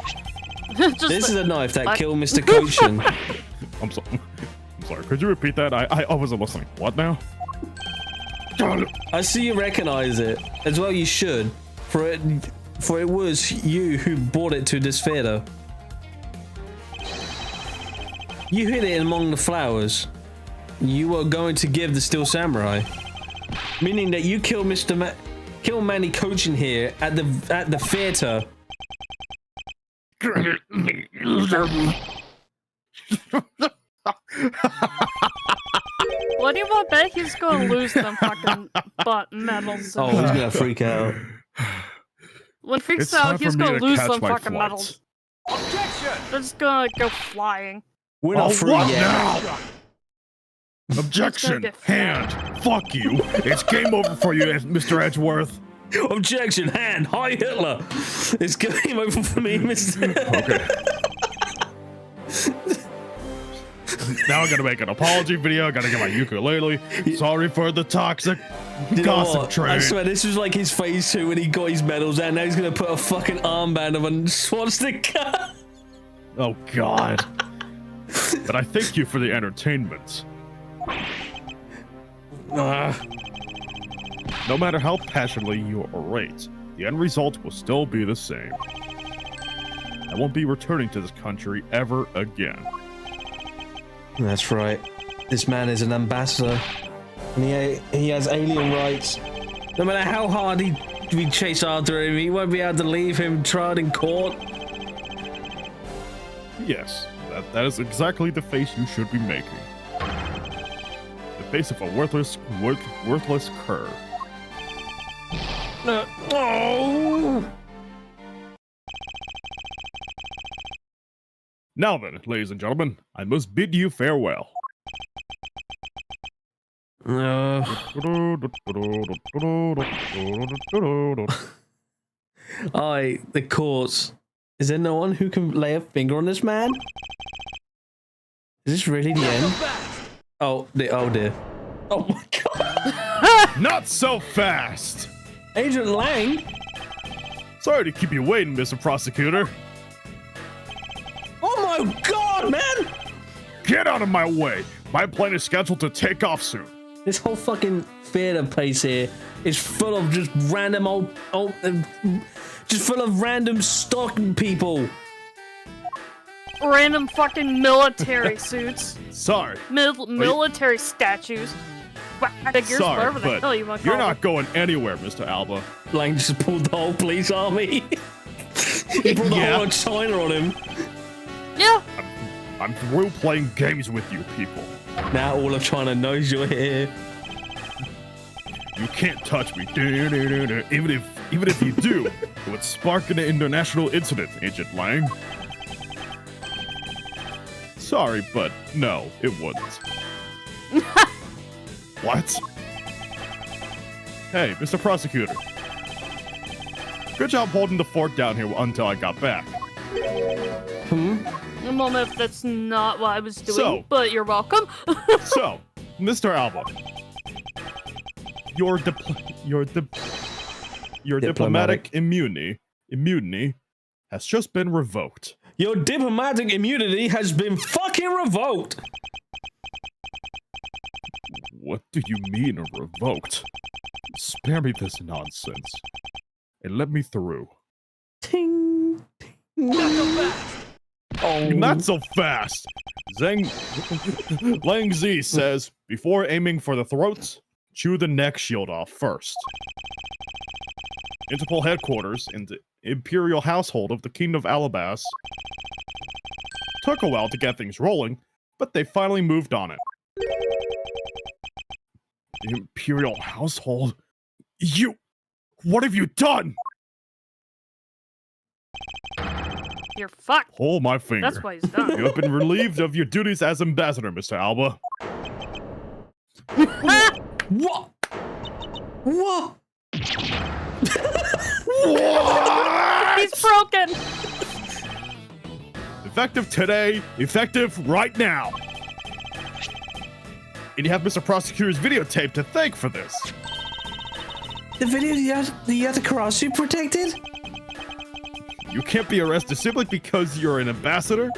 This is a knife that killed Mr. Cochin. I'm sorry. Could you repeat that? I wasn't listening. What now? I see you recognize it. As well you should. For it was you who brought it to this theater. You hid it among the flowers. You were going to give the Steel Samurai. Meaning that you killed killed Manny Cochin here at the theater. What do you want, bet he's gonna lose them fucking butt medals. Oh, he's gonna freak out. When he freaks It's time out, he's for me gonna to lose catch them my fucking flight. medals. Objection! They're just gonna go flying. We're not free what yet. now? Objection! get Hand! Fuck you! It's game over for you, Mr. Edgeworth. Objection! Hand! Hi Hitler! It's game over for me, Mr. Okay. Now I gotta make an apology video. I gotta get my ukulele. Sorry for the toxic You know gossip what? train. I swear this was like his phase 2 when he got his medals and now he's gonna put a fucking armband of a swastika. Oh God. But I thank you for the entertainment. No matter how passionately you orate, the end result will still be the same. I won't be returning to this country ever again. That's right. This man is an ambassador. And he has alien rights. No matter how hard we chase after him, he won't be able to leave him tried in court. Yes, that is exactly the face you should be making. The face of a worthless cur. Oh! Now then, ladies and gentlemen, I must bid you farewell. Aye, the courts. Is there no one who can lay a finger on this man? Is this really the end? Oh dear. Oh my god. Not so fast! Agent Lang? Sorry to keep you waiting, Mr. Prosecutor. Oh my god, man! Get out of my way! My plane is scheduled to take off soon. This whole fucking theater place here is full of just random just full of random stock people. Random fucking military suits. Sorry. Military statues. Figures, Sorry, whatever the hell but you want to you're call not going anywhere, Mr. Alba. Lang just pulled the whole police army. He pulled the whole of China on him. them. Yeah. I'm through playing games with you people. Now all of China knows you're here. You can't touch me. Even if you do, it would spark an international incident, Agent Lang. Sorry, but no, it wouldn't. What? Hey, Mr. Prosecutor. Good job holding the fort down here until I got back. Well, if that's not what I was doing, So- but you're welcome. So, Mr. Alba, your diplomatic immunity has just been revoked. Your diplomatic immunity has been fucking revoked. What do you mean revoked? Spare me this nonsense and let me through. Ting. Oh. Not so fast. Lang Zi says, before aiming for the throats, chew the neck shield off first. Interpol headquarters in the Imperial household of the Kingdom of Alabas took a while to get things rolling, but they finally moved on it. The Imperial household? What have you done? You're fucked. Hold my finger. That's why he's done. You have been relieved of your duties as ambassador, Mr. Alba. What? What? He's broken. Effective today, effective right now. And you have Mr. Prosecutor's videotape to thank for this. The video you had the Karasu protected? You can't be arrested simply because you're an ambassador?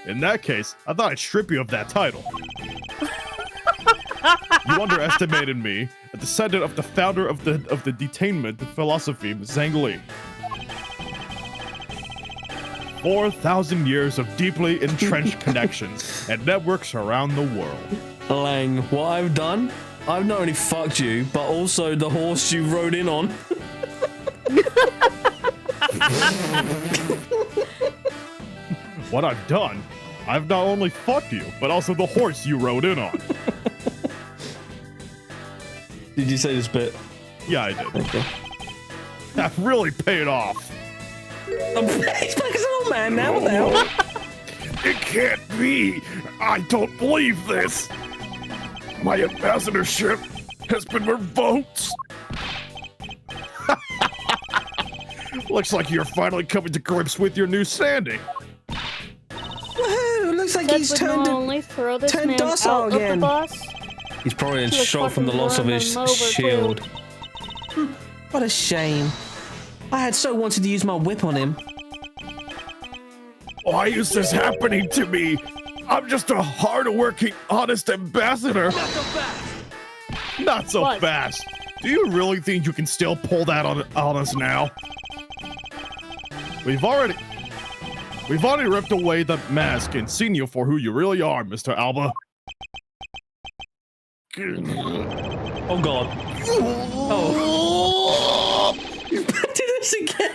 In that case, I thought I'd strip you of that title. You underestimated me, a descendant of the founder of the detainment philosophy, Zhang Li. 4,000 years of deeply entrenched connections and networks around the world. Lang, what I've done, I've not only fucked you, but also the horse you rode in on. What I've done, I've not only fucked you, but also the horse you rode in on. Did you say this bit? Yeah, I did. Okay. That really paid off. He's back as an old man now, what the hell? It can't be! I don't believe this! My ambassadorship has been revoked! Looks like you're finally coming to grips with your new standing. Woohoo! Looks like he's Would turned only throw this turned man docile out of the again. bus. He's probably in He was shock from the fucking loss of running his him over, shield. What a shame. I had so wanted to use my whip on him. Why is this happening to me? I'm just a hard-working, honest ambassador. Not so What? fast. Do you really think you can still pull that on us now? We've already ripped away the mask and seen you for who you really are, Mr. Alba. Oh god. Oh. He's back to this again.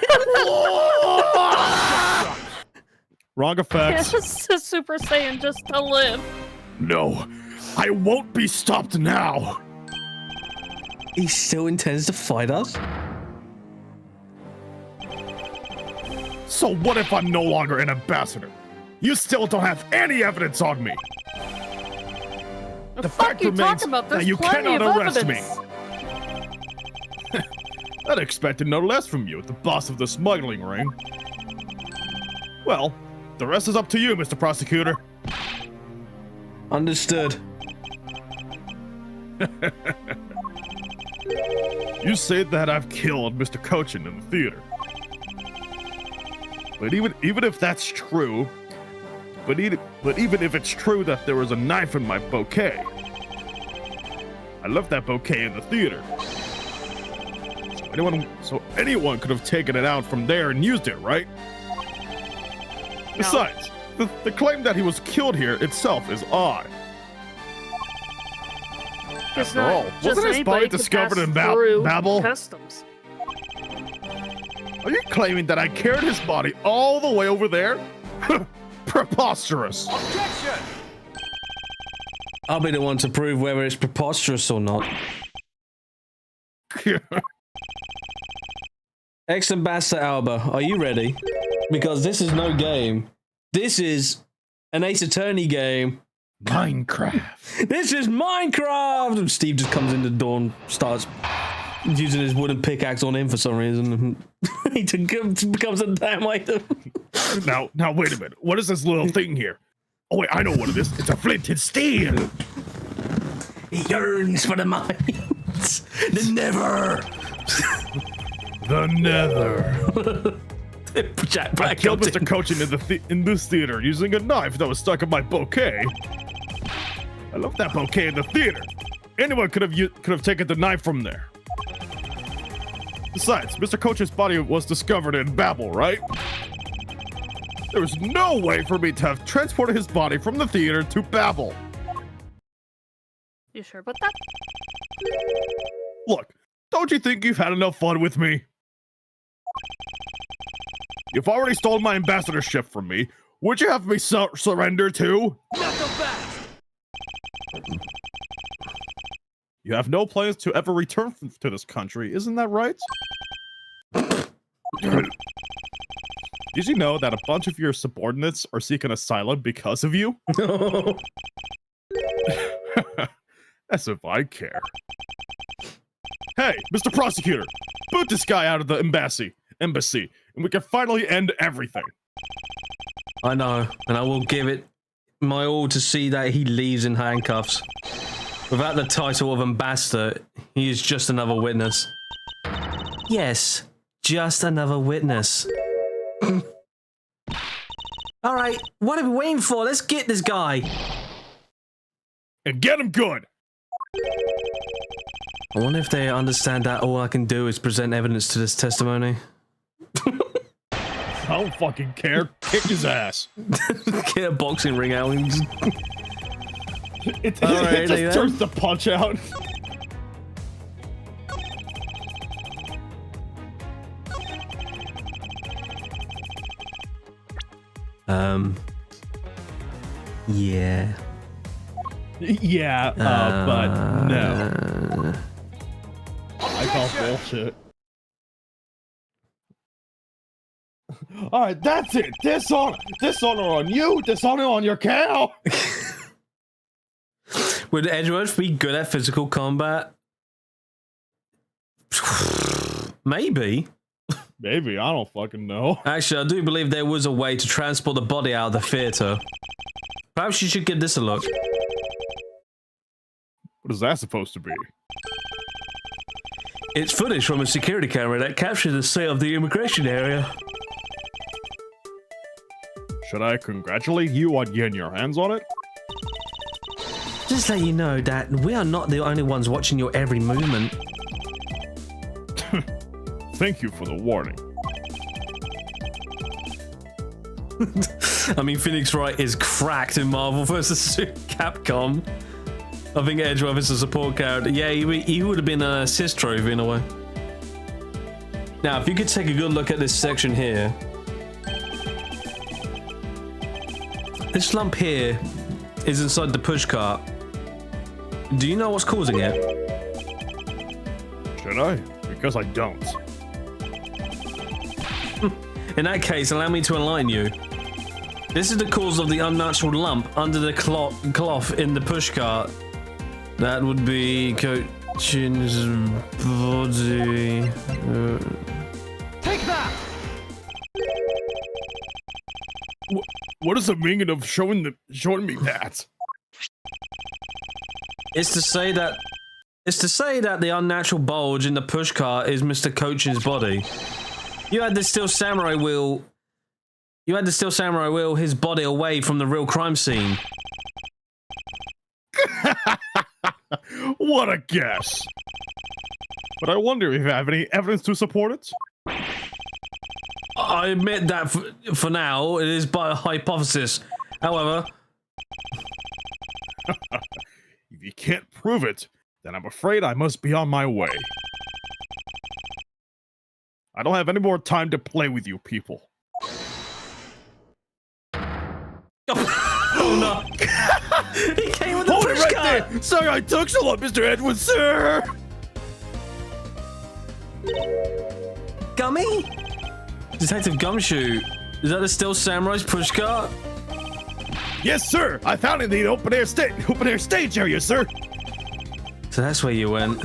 Wrong effects. Yes, a Super Saiyan just to live. No, I won't be stopped now. He still intends to fight us? So what if I'm no longer an ambassador? You still don't have any evidence on me. The fact you remains talking about? that There's you plenty cannot of arrest me. evidence. I'd expected no less from you, the boss of the smuggling ring. Well, the rest is up to you, Mr. Prosecutor. Understood. You say that I've killed Mr. Cochin in the theater. But even if that's true, but even if it's true that there was a knife in my bouquet, I left that bouquet in the theater. So anyone could have taken it out from there and used it, right? No. Besides, the claim that he was killed here itself is odd. It's After not all, just wasn't his anybody body could discovered pass in through Babel? Customs. Are you claiming that I carried his body all the way over there? Preposterous. Objection! I'll be the one to prove whether it's preposterous or not. Ex-Ambassador Alba, are you ready? Because this is no game. This is an Ace Attorney game. Minecraft. This is Minecraft! And Steve just comes in the door and starts using his wooden pickaxe on him for some reason. He becomes a damn item. Now, wait a minute. What is this little thing here? Oh, wait, I know what it is. It's a flint and steel. He yearns for the mines. The Nether. The Nether. Jack I Black killed comes Mr. in. Coachin in this theater using a knife that was stuck in my bouquet. I left that bouquet in the theater. Anyone could have taken the knife from there. Besides, Mr. Coach's body was discovered in Babel, right? There was no way for me to have transported his body from the theater to Babel. You sure about that? Look, don't you think you've had enough fun with me? You've already stolen my ambassadorship from me. Would you have me surrender too? You have no plans to ever return to this country, isn't that right? Did you know that a bunch of your subordinates are seeking asylum because of you? As if I care. Hey, Mr. Prosecutor, boot this guy out of the embassy, and we can finally end everything. I know, and I will give it my all to see that he leaves in handcuffs. Without the title of ambassador, he is just another witness. Yes, just another witness. Alright, what are we waiting for? Let's get this guy. And get him good. I wonder if they understand that all I can do is present evidence to this testimony. I don't fucking care. Kick his ass. Get a boxing ring out and just... It Alright, just turns the punch out. Yeah. Yeah, but no. I call bullshit. Alright, that's it. Dishonor on you, dishonor on your cow. Would Edgeworth be good at physical combat? Maybe. Maybe, I don't fucking know. Actually, I do believe there was a way to transport the body out of the theater. Perhaps you should give this a look. What is that supposed to be? It's footage from a security camera that captured the sale of the immigration area. Should I congratulate you on getting your hands on it? Just let you know that we are not the only ones watching your every movement. Thank you for the warning. I mean, Phoenix Wright is cracked in Marvel vs. Capcom. I think Edgeworth is a support character. Yeah, he would have been an assist trophy in a way. Now, if you could take a good look at this section here. This lump here is inside the pushcart. Do you know what's causing it? Should I? Because I don't. In that case, allow me to enlighten you. This is the cause of the unnatural lump under the cloth in the pushcart. That would be Coachin's body. Take that! What is the meaning of showing me that? It's to say that the unnatural bulge in the pushcart is Mr. Coachin's body. You had the steel samurai wheel his body away from the real crime scene. What a guess. But I wonder if you have any evidence to support it? I admit that for now, it is by a hypothesis. However... If you can't prove it, then I'm afraid I must be on my way. I don't have any more time to play with you people. Oh no! He came with the pushcart! Sorry I took so long, Mr. Edwards, sir! Gummy? Detective Gumshoe, is that the Still Samurai's pushcart? Yes, sir! I found it in the open air stage area, sir! So that's where you went.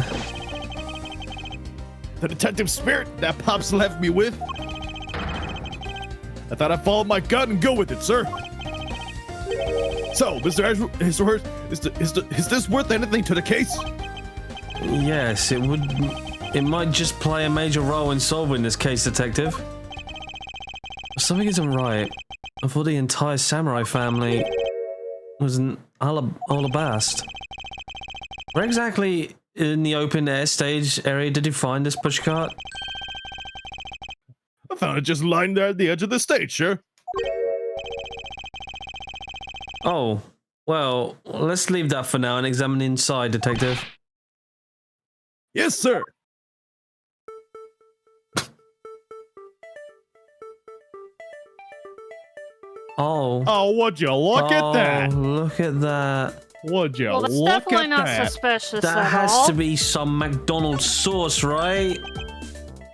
The detective spirit that Pops left me with. I thought I'd follow my gut and go with it, sir. So, Mr. Edwards, is this worth anything to the case? Yes, it would. It might just play a major role in solving this case, Detective. Something isn't right. I thought the entire samurai family was an alabast. Where exactly in the open air stage area did you find this pushcart? I found it just lying there at the edge of the stage, sir. Oh, well, let's leave that for now and examine inside, Detective. Yes, sir. Oh. Oh, would you look at that? Look at that. Would you Well, that's look definitely at not that? suspicious That at has all. to be some McDonald's sauce, right?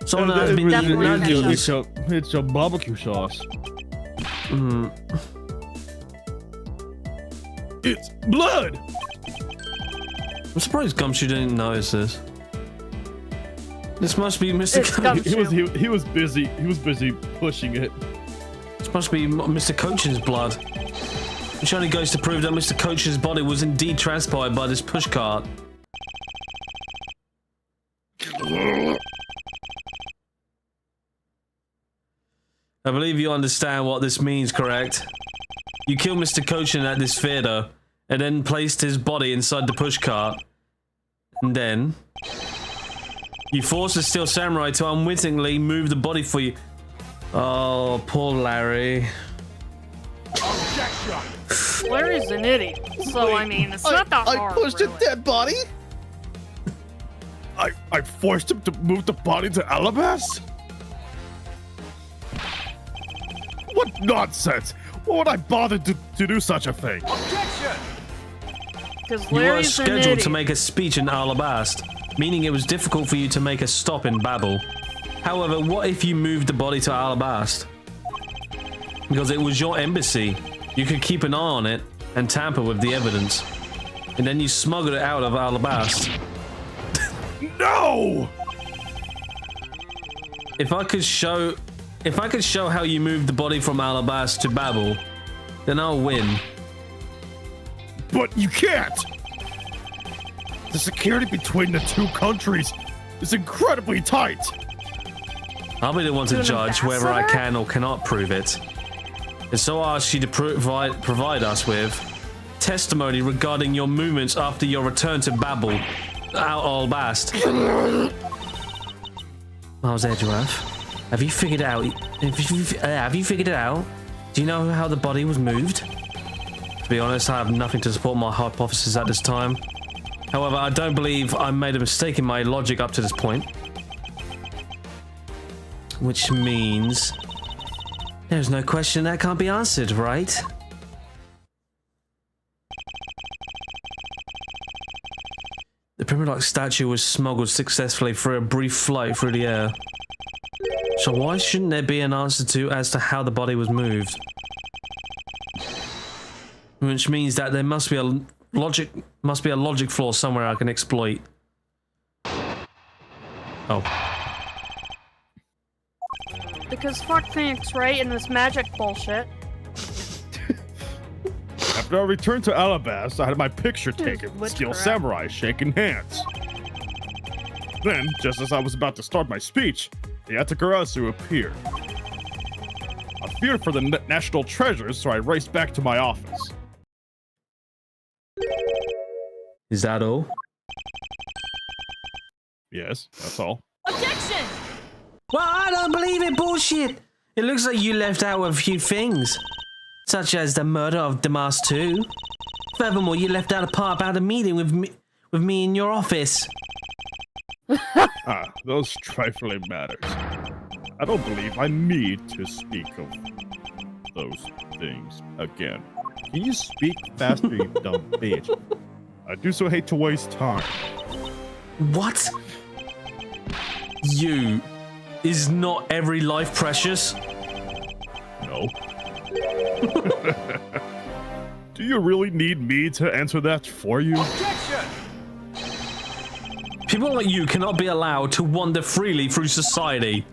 Someone Uh, has been eating definitely nuggies. It's a barbecue sauce. Mm. It's blood. I'm surprised Gumshoe didn't notice this. This must be Mr. It's Gumshoe. He was busy. He was busy pushing it. This must be Mr. Coachen's blood. Which only goes to prove that Mr. Coachen's body was indeed transpired by this pushcart. I believe you understand what this means, correct? You killed Mr. Coachen at this theater, and then placed his body inside the pushcart. And then you forced the Steel Samurai to unwittingly move the body for you. Oh, poor Larry. Larry's an idiot, so I mean, it's not that hard. I pushed really. a dead body? I forced him to move the body to Alabas? What nonsense! Why would I bother to do such a thing? Because You were Larry's an scheduled idiot. to make a speech in Alabast, meaning it was difficult for you to make a stop in Babel. However, what if you moved the body to Alabast? Because it was your embassy. You could keep an eye on it and tamper with the evidence. And then you smuggled it out of Alabast. No! If I could show how you moved the body from Alabast to Babel, then I'll win. But you can't! The security between the two countries is incredibly tight! I'll be the one to To an judge whether I ambassador? can or cannot prove it. And so I ask you to provide us with testimony regarding your movements after your return to Babel, Alabast. Miles Edgeworth, have you figured it out? Have you figured it out? Do you know how the body was moved? To be honest, I have nothing to support my hypothesis at this time. However, I don't believe I made a mistake in my logic up to this point. Which means there's no question that can't be answered, right? The Primalock statue was smuggled successfully for a brief flight through the air. So why shouldn't there be an answer as to how the body was moved? Which means that there must be a logic flaw somewhere I can exploit. Oh. Because fuck Phoenix, right? And this magic bullshit. After I returned to Alabas, I had my picture taken with Steel witchcraft. Samurai shaking hands. Then, just as I was about to start my speech, the Atakarasu appeared. I feared for the national treasures, so I raced back to my office. Is that all? Yes, that's all. Objection! Well, I don't believe it, bullshit! It looks like you left out a few things, such as the murder of Damas 2. Furthermore, you left out a part about a meeting with me in your office. Those trifling matters. I don't believe I need to speak of those things again. Can you speak faster, you dumb bitch? I do so hate to waste time. What? You. Is not every life precious? No. Do you really need me to answer that for you? People like you cannot be allowed to wander freely through society.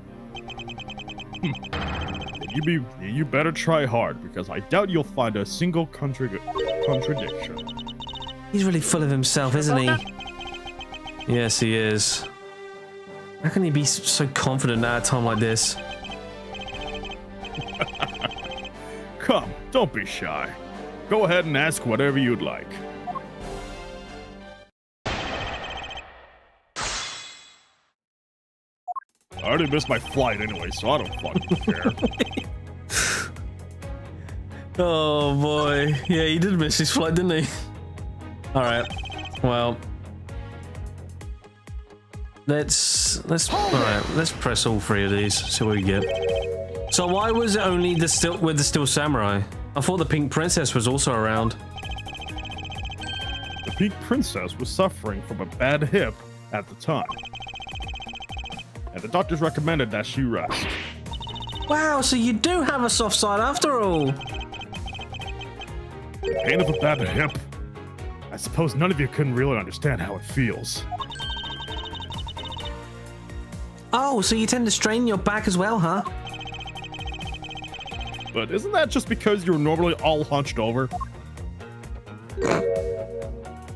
You better try hard, because I doubt you'll find a single contradiction. He's really full of himself, isn't he? Yes, he is. How can he be so confident at a time like this? Come, don't be shy. Go ahead and ask whatever you'd like. I already missed my flight anyway, so I don't fucking care. Oh boy. Yeah, he did miss his flight, didn't he? Alright. Well. Let's press all three of these, see what we get. So why was it only the Still Samurai? I thought the Pink Princess was also around. The Pink Princess was suffering from a bad hip at the time, and the doctors recommended that she rest. Wow, so you do have a soft side after all. The pain of a bad hip? I suppose none of you couldn't really understand how it feels. Oh, so you tend to strain your back as well, huh? But isn't that just because you're normally all hunched over?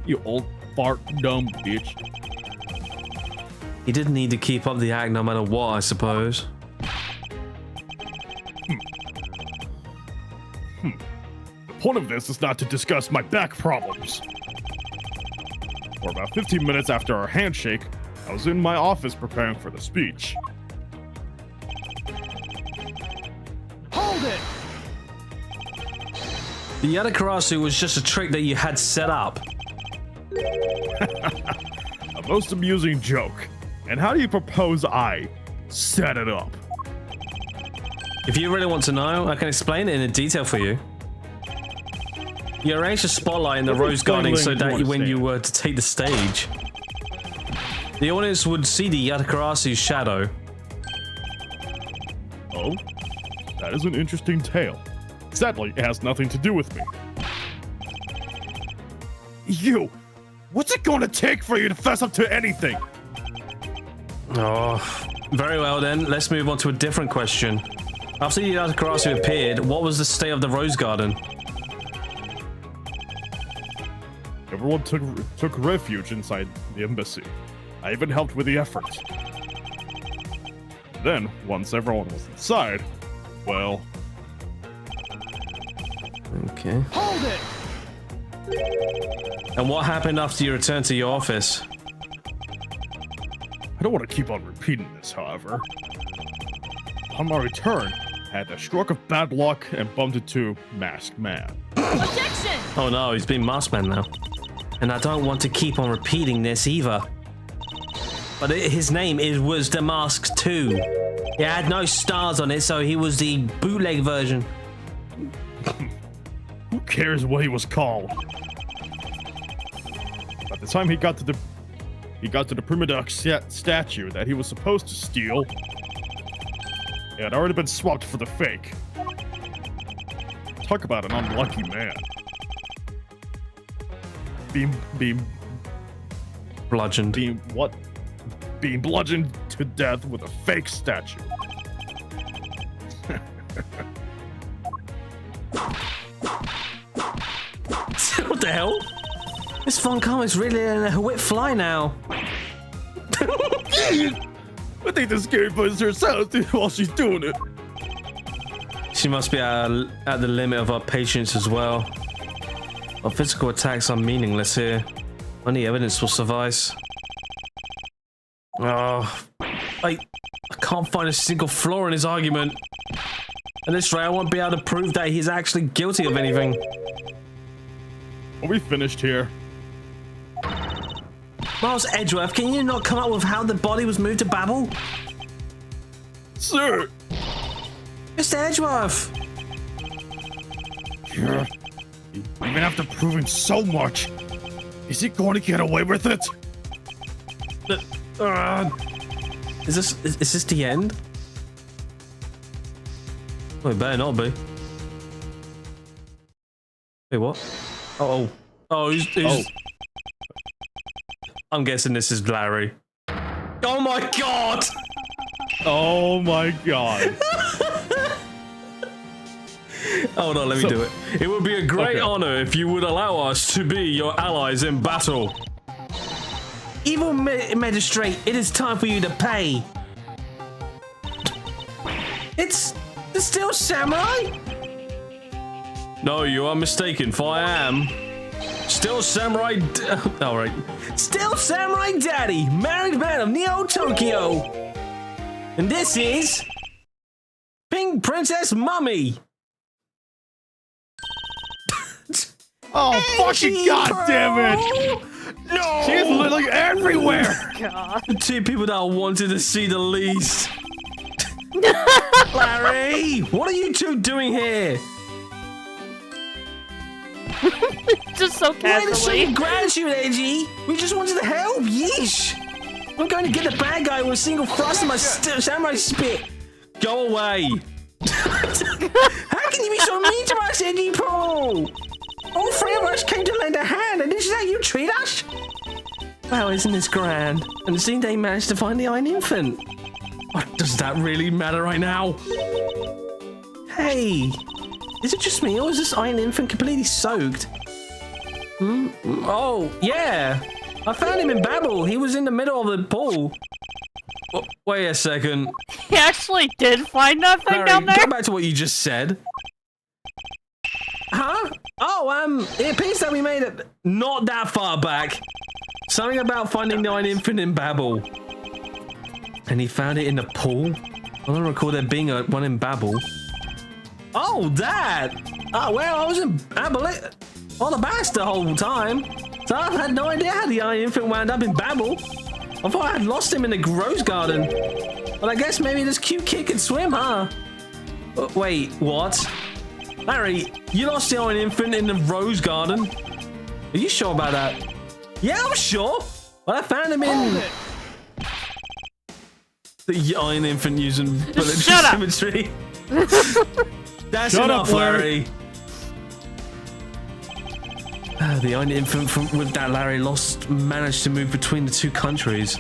You old fart dumb bitch. You did need to keep up the act no matter what, I suppose. The point of this is not to discuss my back problems. For about 15 minutes after our handshake, I was in my office preparing for the speech. Hold it! The Yadakarasu was just a trick that you had set up. A most amusing joke. And how do you propose I set it up? If you really want to know, I can explain it in detail for you. You arranged a spotlight in the rose garden so that when you were to take the stage, the audience would see the Yatakarasu's shadow. Oh, that is an interesting tale. Sadly, it has nothing to do with me. You! What's it gonna take for you to fess up to anything? Oh, very well then. Let's move on to a different question. After the Yatakarasu appeared, what was the state of the rose garden? Everyone took refuge inside the embassy. I even helped with the effort. Then, once everyone was inside, well... Okay. Hold it! And what happened after you returned to your office? I don't want to keep on repeating this, however. Upon my return, I had a stroke of bad luck and bumped into Masked Man. Objection! Oh no, he's been Masked Man now. And I don't want to keep on repeating this either. But his name was The Mask 2. It had no stars on it, so he was the bootleg version. Who cares what he was called? By the time he got to the prima duck statue that he was supposed to steal, it had already been swapped for the fake. Talk about an unlucky man. Being Bludgeoned. Being bludgeoned to death with a fake statue. What the hell? This fun is really in a whip fly now. I think the scary voice herself while she's doing it. She must be at the limit of her patience as well. Our physical attacks are meaningless here. Only evidence will suffice. Oh, I can't find a single flaw in his argument. At this rate, I won't be able to prove that he's actually guilty of anything. Are we finished here? Miles Edgeworth, can you not come up with how the body was moved to Babel? Sir! Mr. Edgeworth! Even after proving so much, Is he going to get away with it? Is this the end? Well, it better not be. Wait, what? Oh, who's... Oh. I'm guessing this is Larry. Oh my god! Oh my god. Hold on, let me do it. It would be a great honor if you would allow us to be your allies in battle. Evil magistrate, it is time for you to pay. It's the Steel Samurai? No, you are mistaken, for I am Steel Samurai. All right, Steel Samurai Daddy, married man of Neo Tokyo, and this is Pink Princess Mummy. Oh, fucking goddamn it! No! She's literally everywhere! God. The two people that I wanted to see the least. Larry! What are you two doing here? Just so Why did casually. you gratitude, Edgy? We just wanted to help, yeesh! I'm going to get the bad guy with a single thrust in my samurai spit. Go away. How can you be so mean to us, Edgy Pro? All three of us came to lend a hand, and this is how you treat us? Wow, isn't this grand? And it seemed they managed to find the Iron Infant. What does that really matter right now? Hey, is it just me, or is this Iron Infant completely soaked? Oh, yeah. I found him in Babel. He was in the middle of the pool. Wait a second. He actually did find that thing Larry, down there? go back to what you just said. Huh? Oh, it appears that we made it not that far back. Something about finding the Iron Infant in Babel. And he found it in the pool? I don't recall there being one in Babel. Oh, that! Oh, well, I was in Babel on the bass the whole time. So I had no idea how the Iron Infant wound up in Babel. I thought I had lost him in the Rose Garden. But I guess maybe this cute kid can swim, huh? Wait, what? Larry, you lost the Iron Infant in the Rose Garden? Are you sure about that? Yeah, I'm sure. But I found him in the Iron Infant using bullet symmetry. That's Shut enough, up, Larry. The Iron Infant with that Larry lost managed to move between the two countries.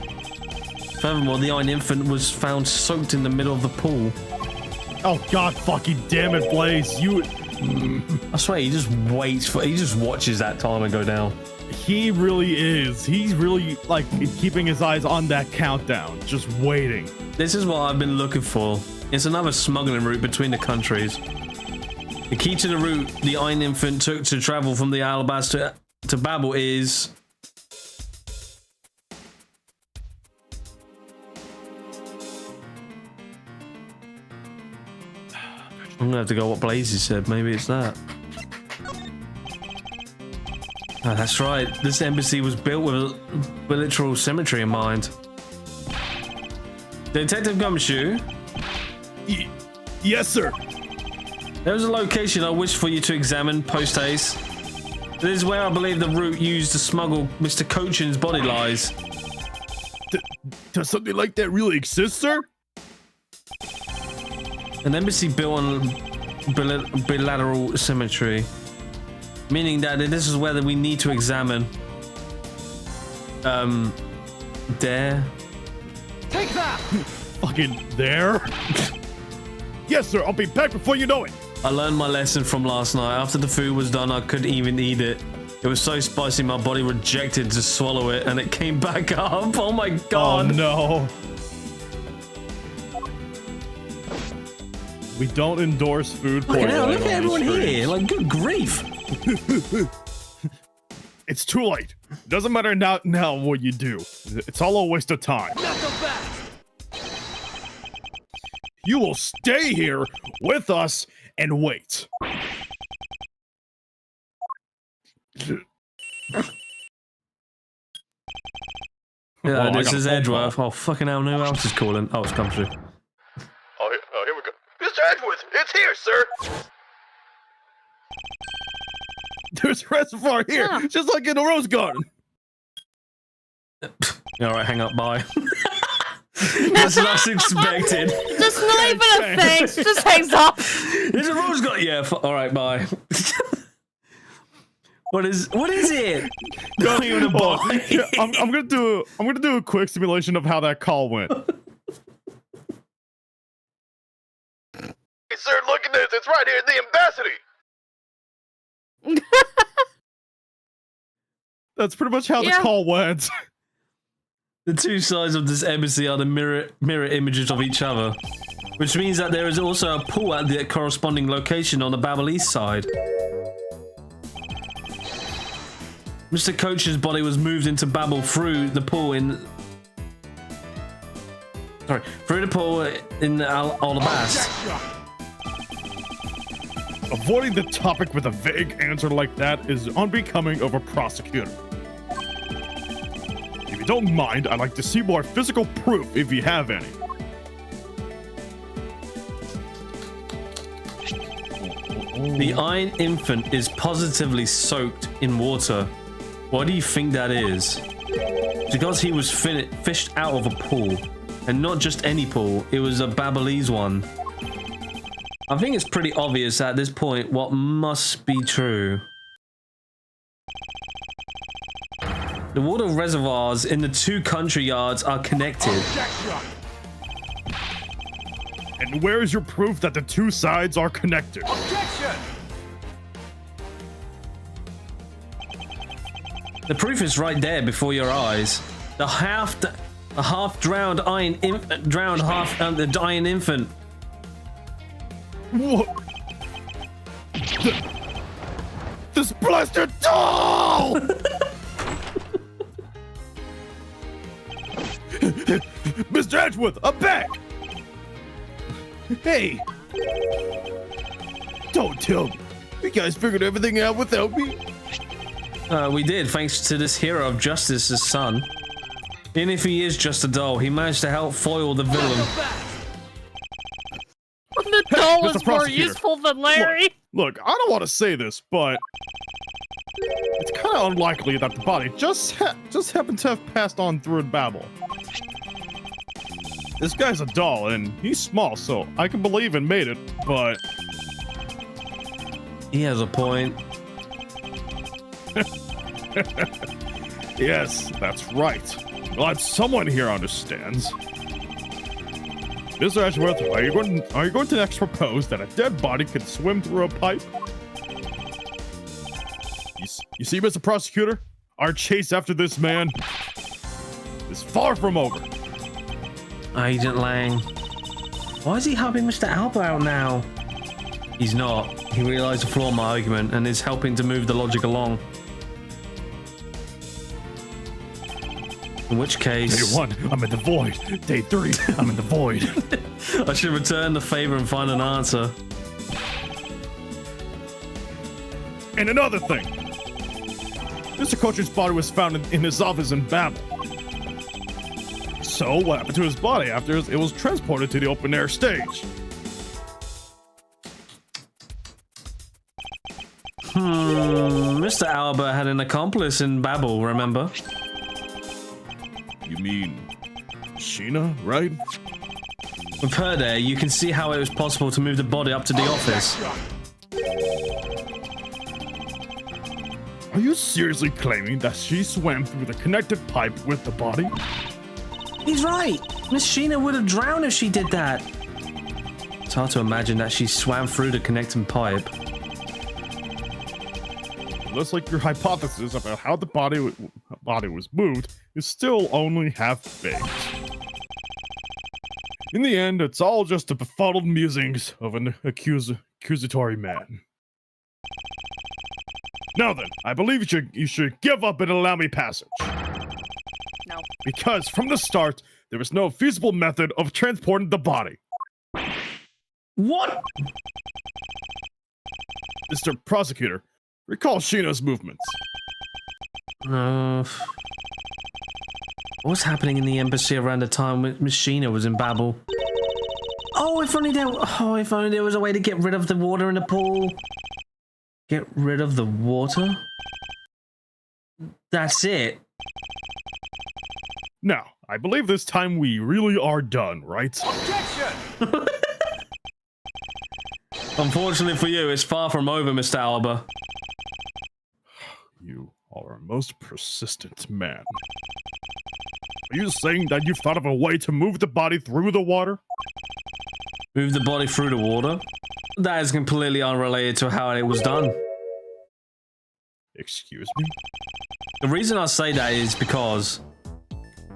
Furthermore, the Iron Infant was found soaked in the middle of the pool. Oh god fucking damn it, Blaze. You I swear, he just watches that timer go down. He really is. He's really like keeping his eyes on that countdown, just waiting. This is what I've been looking for. It's another smuggling route between the countries. The key to the route the Iron Infant took to travel from the Alabaster to Babel is... I'm gonna have to go what Blazy said. Maybe it's that. Oh, that's right. This embassy was built with literal symmetry in mind. Detective Gumshoe? Yes, sir. There's a location I wish for you to examine post-haste. This is where I believe the route used to smuggle Mr. Cochin's body lies. Does something like that really exist, sir? An embassy built on bilateral symmetry. Meaning that this is where we need to examine. There. Take that! Fucking there? Yes, sir. I'll be back before you know it. I learned my lesson from last night. After the food was done, I couldn't even eat it. It was so spicy, my body rejected to swallow it, and it came back up. Oh my god. Oh no. We don't endorse food Fucking poisoning. hell, look at on everyone these here. streams. Like, good grief. It's too late. Doesn't matter now what you do. It's all a waste of time. You will stay here with us and wait. Yeah, I this got a is phone Edgeworth. Oh, fucking hell, no one else is calling. Oh, it's come through. Oh, here we go. Mr. Edgeworth, it's here, sir. There's a reservoir here, Yeah. just like in the Rose Garden. All right, hang up. Bye. That's not expected. Just not even a thanks. Just hangs up. There's a rose got. Yeah. All right. Bye. What is it? Not even a bye. Yeah, I'm gonna do a quick simulation of how that call went. Hey, sir, look at this. It's right here in the embassy. That's pretty much how the call went. The two sides of this embassy are the mirror images of each other, which means that there is also a pool at the corresponding location on the Babel East side. Mr. Coach's body was moved into Babel through the pool in Alabas. Avoiding the topic with a vague answer like that is unbecoming of a prosecutor. If you don't mind, I'd like to see more physical proof if you have any. The Iron Infant is positively soaked in water. Why do you think that is? Because he was fished out of a pool. And not just any pool, it was a Babelese one. I think it's pretty obvious at this point what must be true. The water reservoirs in the two country yards are connected. And where is your proof that the two sides are connected? The proof is right there before your eyes. The half-drowned Iron Infant drowned the Iron Infant. What? This blasted doll! Mr. Edgeworth, I'm back! Hey! Don't tell me. You guys figured everything out without me? We did, thanks to this hero of justice's son. Even if he is just a doll, he managed to help foil the villain. The doll Mr. is more Prosecutor, useful than Larry. Look, I don't want to say this, but it's kind of unlikely that the body just happened to have passed on through Babel. This guy's a doll, and he's small, so I can believe and made it, but... He has a point. Yes, that's right. Glad someone here understands. Mr. Edgeworth, are you going to next propose that a dead body can swim through a pipe? You see, Mr. Prosecutor, our chase after this man is far from over. Agent Lang. Why is he helping Mr. Alba out now? He's not. He realized the flaw in my argument and is helping to move the logic along. In which case... Day 1, I'm in the void. Day 3, I'm in the void. I should return the favor and find an answer. And another thing. Mr. Coach's body was found in his office in Babel. So, what happened to his body after it was transported to the open-air stage? Mr. Alba had an accomplice in Babel, remember? You mean Sheena, right? With her there, you can see how it was possible to move the body up to the office. Are you seriously claiming that she swam through the connected pipe with the body? He's right. Miss Sheena would have drowned if she did that. It's hard to imagine that she swam through the connecting pipe. Looks like your hypothesis about how the body was moved is still only half-baked. In the end, it's all just the befuddled musings of an accusatory man. Now then, I believe you should give up and allow me passage. No. Because from the start, there was no feasible method of transporting the body. What? Mr. Prosecutor, recall Sheena's movements. What was happening in the embassy around the time when Miss Sheena was in Babel? Oh, if only there was a way to get rid of the water in the pool. Get rid of the water? That's it. Now, I believe this time we really are done, right? Unfortunately for you, it's far from over, Mr. Alba. You are a most persistent man. Are you saying that you've thought of a way to move the body through the water? Move the body through the water? That is completely unrelated to how it was done. Excuse me? The reason I say that is because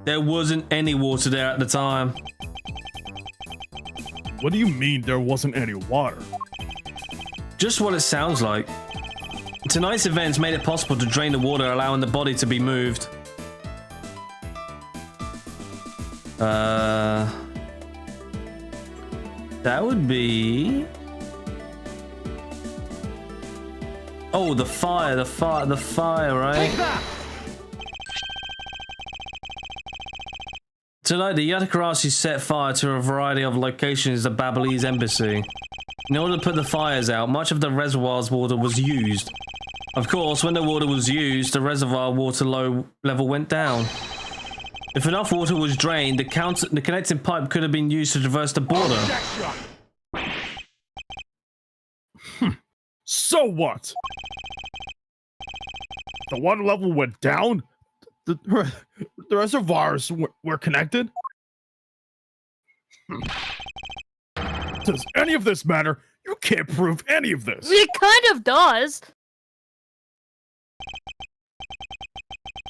there wasn't any water there at the time. What do you mean there wasn't any water? Just what it sounds like. Tonight's events made it possible to drain the water, allowing the body to be moved. That would be... Oh, the fire, right? Tonight, the Yatakarasi set fire to a variety of locations at Babalese embassy. In order to put the fires out, much of the reservoir's water was used. Of course, when the water was used, the reservoir water level went down. If enough water was drained, the connecting pipe could have been used to traverse the border. So what? The water level went down? The reservoirs were connected? Does any of this matter? You can't prove any of this. It kind of does.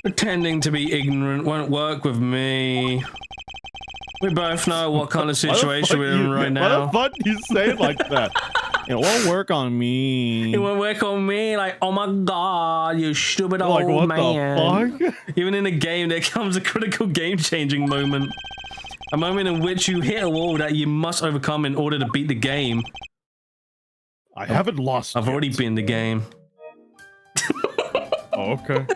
Pretending to be ignorant won't work with me. We both know what kind of situation we're in right now. What the fuck do you say it like that? It won't work on me. It won't work on me. Like, oh my god, you stupid Like, old what man. the fuck? Even in a game, there comes a critical game-changing moment. A moment in which you hit a wall that you must overcome in order to beat the game. I haven't lost I've yet. already beaten the game. Oh, okay.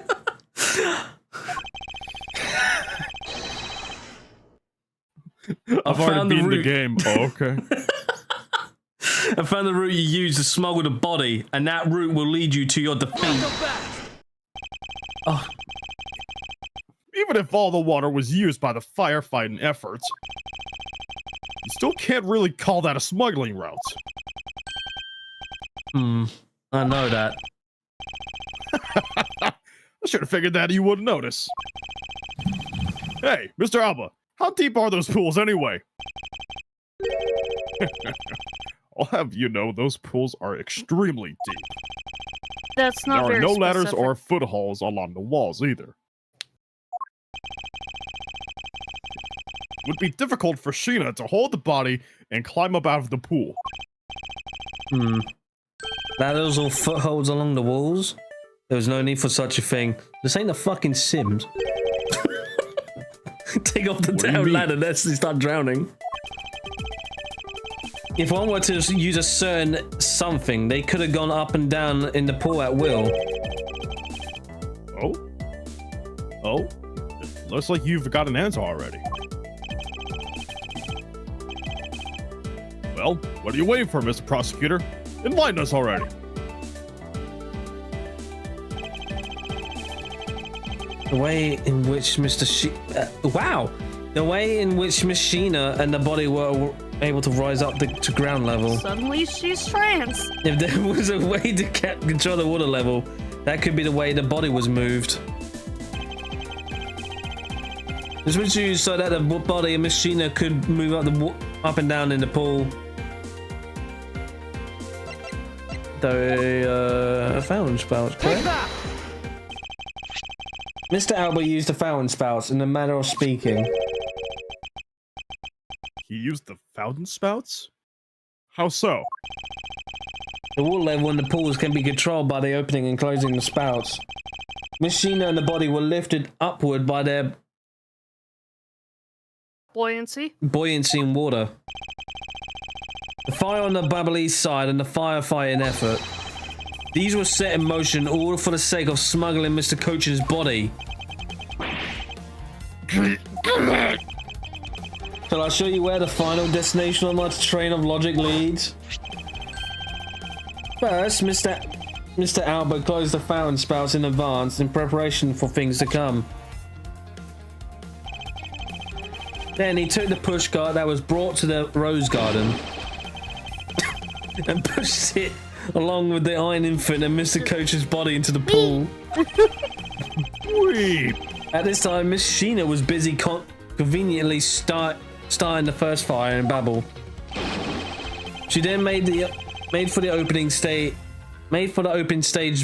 I've already beaten the game. Oh, okay. I found the route you use to smuggle the body, and that route will lead you to your defeat. Oh, Even if all the water was used by the firefighting efforts, you still can't really call that a smuggling route. I know that. I should have figured that you wouldn't notice. Hey, Mr. Alba, how deep are those pools anyway? I'll have you know those pools are extremely deep. That's not There are very no ladders specific. or footholds along the walls either. It would be difficult for Sheena to hold the body and climb up out of the pool. Ladders or footholds along the walls? There was no need for such a thing. This ain't the fucking Sims. Take off the do you damn mean? ladder, let's start drowning. If one were to use a certain something, they could have gone up and down in the pool at will. Oh? Oh? It looks like you've got an answer already. Well, what are you waiting for, Mr. Prosecutor? Enlighten us already. The way in which the way in which Miss Sheena and the body were able to rise up to ground level. Suddenly she's trans. If there was a way to control the water level, that could be the way the body was moved. This was used so that the body of Miss Sheena could move up and down in the pool. The fountain spouts, correct? Mr. Alba used the fountain spouts in a manner of speaking. He used the fountain spouts? How so? The water level in the pools can be controlled by the opening and closing the spouts. Miss Sheena and the body were lifted upward by their Buoyancy. buoyancy in water. The fire on the Babalese side and the firefighting effort. These were set in motion all for the sake of smuggling Mr. Coach's body. Shall I show you where the final destination on my train of logic leads? First, Mr. Albert closed the fountain spouts in advance in preparation for things to come. Then he took the pushcart that was brought to the rose garden and pushed it along with the Iron Infant and Mr. Coach's body into the pool. Wait. At this time, Miss Sheena was busy conveniently starting the first fire in Babel. She then made for the open stage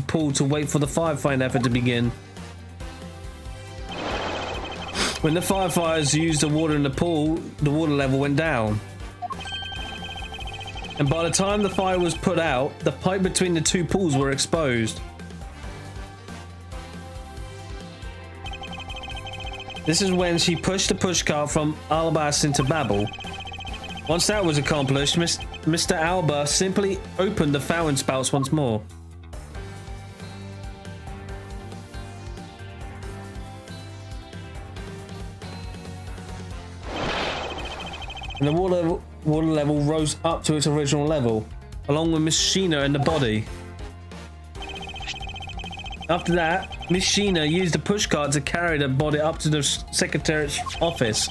pool to wait for the firefighting effort to begin. When the firefighters used the water in the pool, the water level went down. And by the time the fire was put out, the pipe between the two pools were exposed. This is when she pushed the pushcart from Albus into Babel. Once that was accomplished, Mr. Alba simply opened the fountain spouts once more. And the water level rose up to its original level, along with Miss Sheena and the body. After that, Miss Sheena used the pushcart to carry the body up to the secretary's office.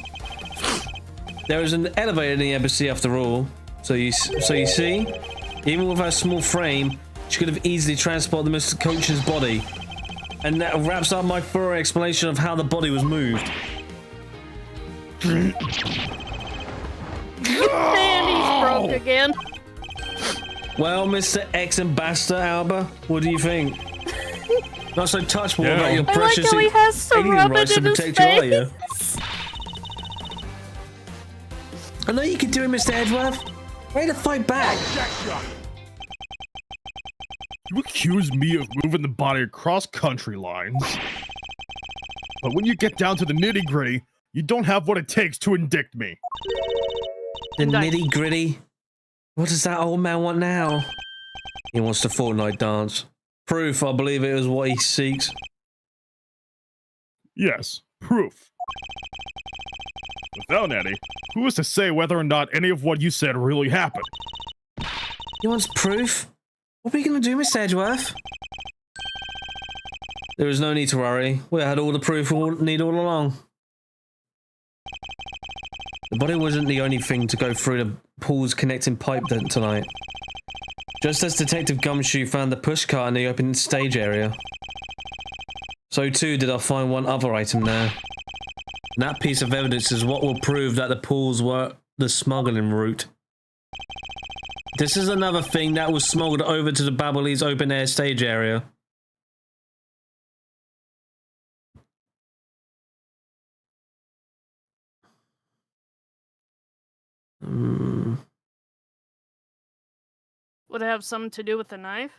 There was an elevator in the embassy after all, so you see, even with her small frame, she could have easily transported Mr. Coach's body. And that wraps up my thorough explanation of how the body was moved. And he's broke again. Well, Mr. Ex-Ambassador Alba, what do you think? Not so touchable about your I like precious how he has to alien rub rights it to in his protect you, are you? face. I know you can do it, Mr. Edgeworth. Ready to fight back. You accuse me of moving the body across country lines. But when you get down to the nitty-gritty, you don't have what it takes to indict me. The nitty-gritty? What does that old man want now? He wants the fortnight dance. Proof, I believe it is what he seeks. Yes, proof. Without any, who is to say whether or not any of what you said really happened? He wants proof? What are we going to do, Mr. Edgeworth? There is no need to worry. We had all the proof we need all along. The body wasn't the only thing to go through the pool's connecting pipe tonight. Just as Detective Gumshoe found the pushcart in the open stage area, so too did I find one other item there. And that piece of evidence is what will prove that the pools were the smuggling route. This is another thing that was smuggled over to the Babelese open air stage area. Would it have something to do with the knife?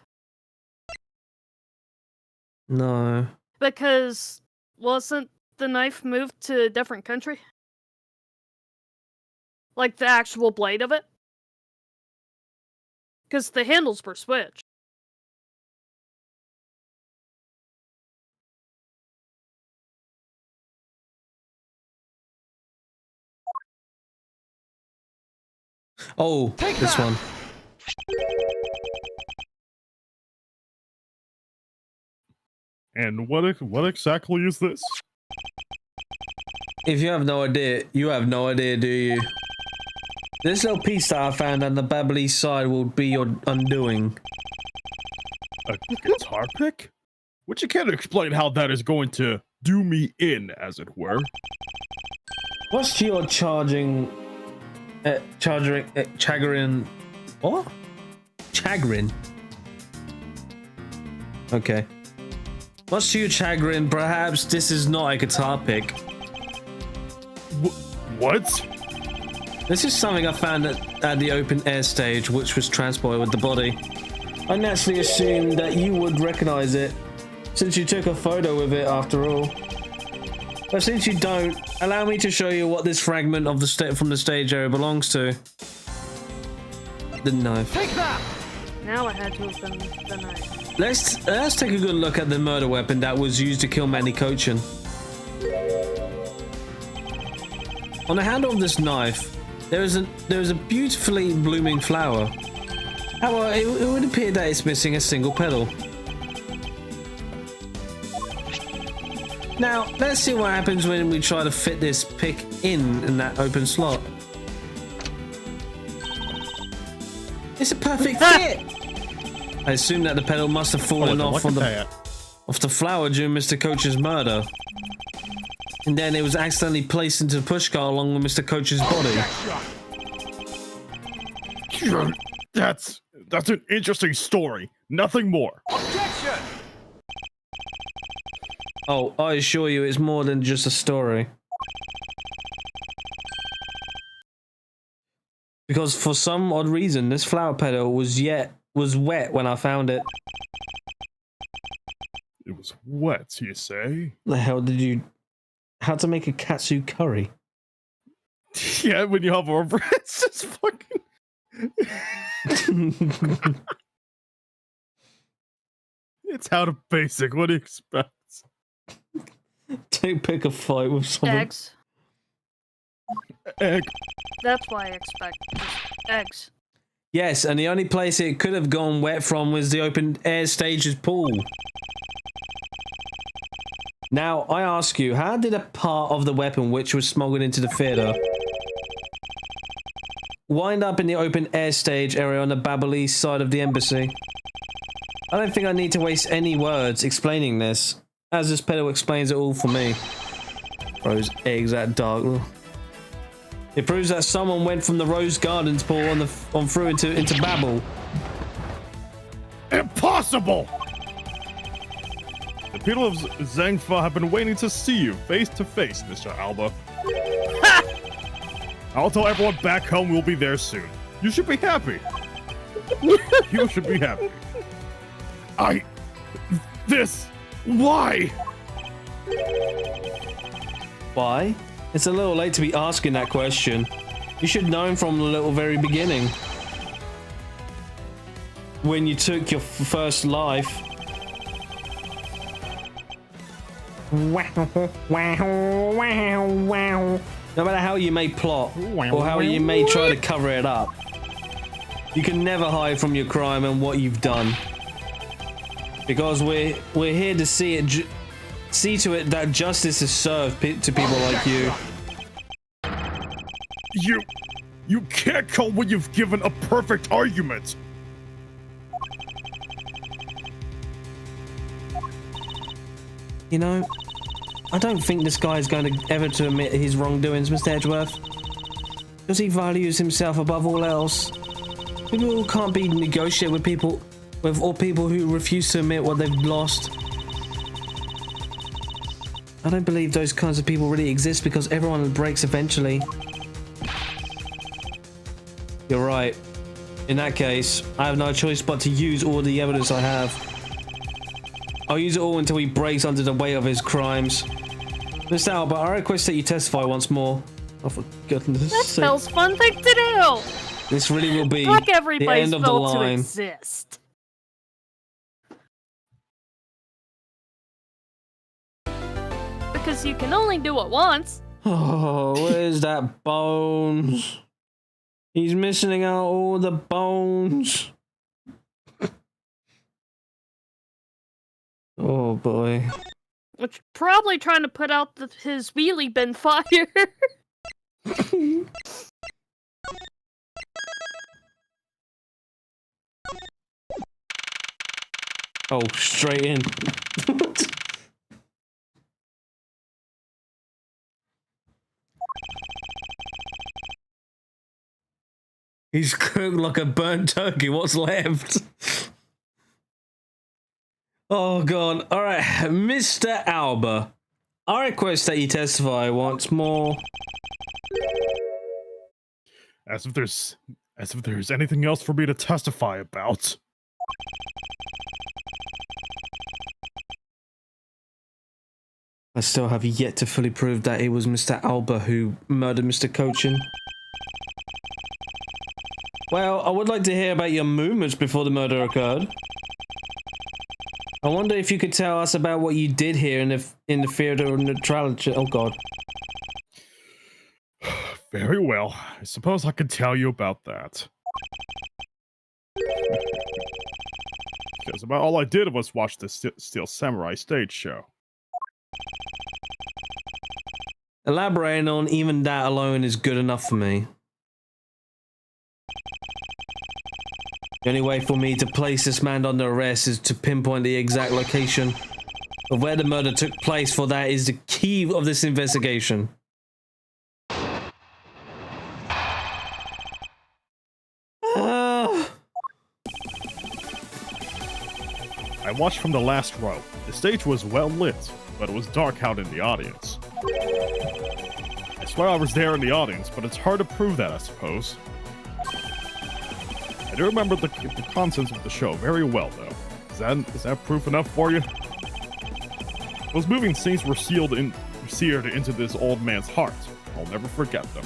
No. Because wasn't the knife moved to a different country? Like the actual blade of it? Because the handles were switched. Oh, this one. And what exactly is this? If you have no idea, you have no idea, do you? This little piece that I found on the Babelese side will be your undoing. A guitar pick? Which you can't explain how that is going to do me in, as it were. What's your chagrin? What? Chagrin? Okay. What's to your chagrin? Perhaps this is not a guitar pick. What? This is something I found at the open air stage, which was transported with the body. I naturally assumed that you would recognize it, since you took a photo with it after all. But since you don't, allow me to show you what this fragment of the from the stage area belongs to. The knife. Take that! Now I had to open the knife. Let's take a good look at the murder weapon that was used to kill Manny Cochin. On the handle of this knife, there is a beautifully blooming flower. However, it would appear that it's missing a single petal. Now, let's see what happens when we try to fit this pick in that open slot. It's a perfect fit! I assume that the pedal must have fallen off the flower during Mr. Coach's murder. And then it was accidentally placed into the pushcart along with Mr. Coach's body. That's an interesting story. Nothing more. Objection! Oh, I assure you it's more than just a story. Because for some odd reason, this flower petal was wet when I found it. It was wet, you say? The hell did you... How to make a katsu curry? Yeah, when you hover over it, it's just fucking... It's how to basic. What do you expect? Don't pick a fight with someone. Eggs. Egg. That's why I expect just eggs. Yes, and the only place it could have gone wet from was the open air stage's pool. Now, I ask you, how did a part of the weapon which was smuggled into the theater wind up in the open air stage area on the Babel East side of the embassy? I don't think I need to waste any words explaining this, as this pedal explains it all for me. Those eggs that dark. It proves that someone went from the Rose Gardens pool on through into Babel. Impossible! The people of Zangfa have been waiting to see you face to face, Mr. Alba. I'll tell everyone back home we'll be there soon. You should be happy. You should be happy. Why? Why? It's a little late to be asking that question. You should know him from the little very beginning. When you took your first life. Wow, wow, wow, wow. No matter how you may plot, or how you may try to cover it up, you can never hide from your crime and what you've done. Because we're here to see to it that justice is served to people like you. You can't call what you've given a perfect argument. You know, I don't think this guy is going to ever to admit his wrongdoings, Mr. Edgeworth. Because he values himself above all else. People can't be negotiated with people who refuse to admit what they've lost. I don't believe those kinds of people really exist because everyone breaks eventually. You're right. In that case, I have no choice but to use all the evidence I have. I'll use it all until he breaks under the weight of his crimes. Mr. Albert, I request that you testify once more. Oh, for goodness That sake. spells fun thing to do. This really will be Like the everybody's end of the built to line. exist. Because you can only do it once. Oh, where's that bones? He's missing out all the bones. Oh boy. Which probably trying to put out his wheelie bin fire. Oh, straight in. He's cooked like a burnt turkey. What's left? Oh god. Alright, Mr. Alba. I request that you testify once more. As if there's anything else for me to testify about. I still have yet to fully prove that it was Mr. Alba who murdered Mr. Cochin. Well, I would like to hear about your movements before the murder occurred. I wonder if you could tell us about what you did here in the theater of neutrality. Oh god. Very well. I suppose I can tell you about that. Because about all I did was watch the Steel Samurai stage show. Elaborating on even that alone is good enough for me. The only way for me to place this man under arrest is to pinpoint the exact location of where the murder took place, for that is the key of this investigation. I watched from the last row. The stage was well lit, but it was dark out in the audience. I swear I was there in the audience, but it's hard to prove that, I suppose. I do remember the contents of the show very well, though. Is that proof enough for you? Those moving scenes were seared into this old man's heart. I'll never forget them.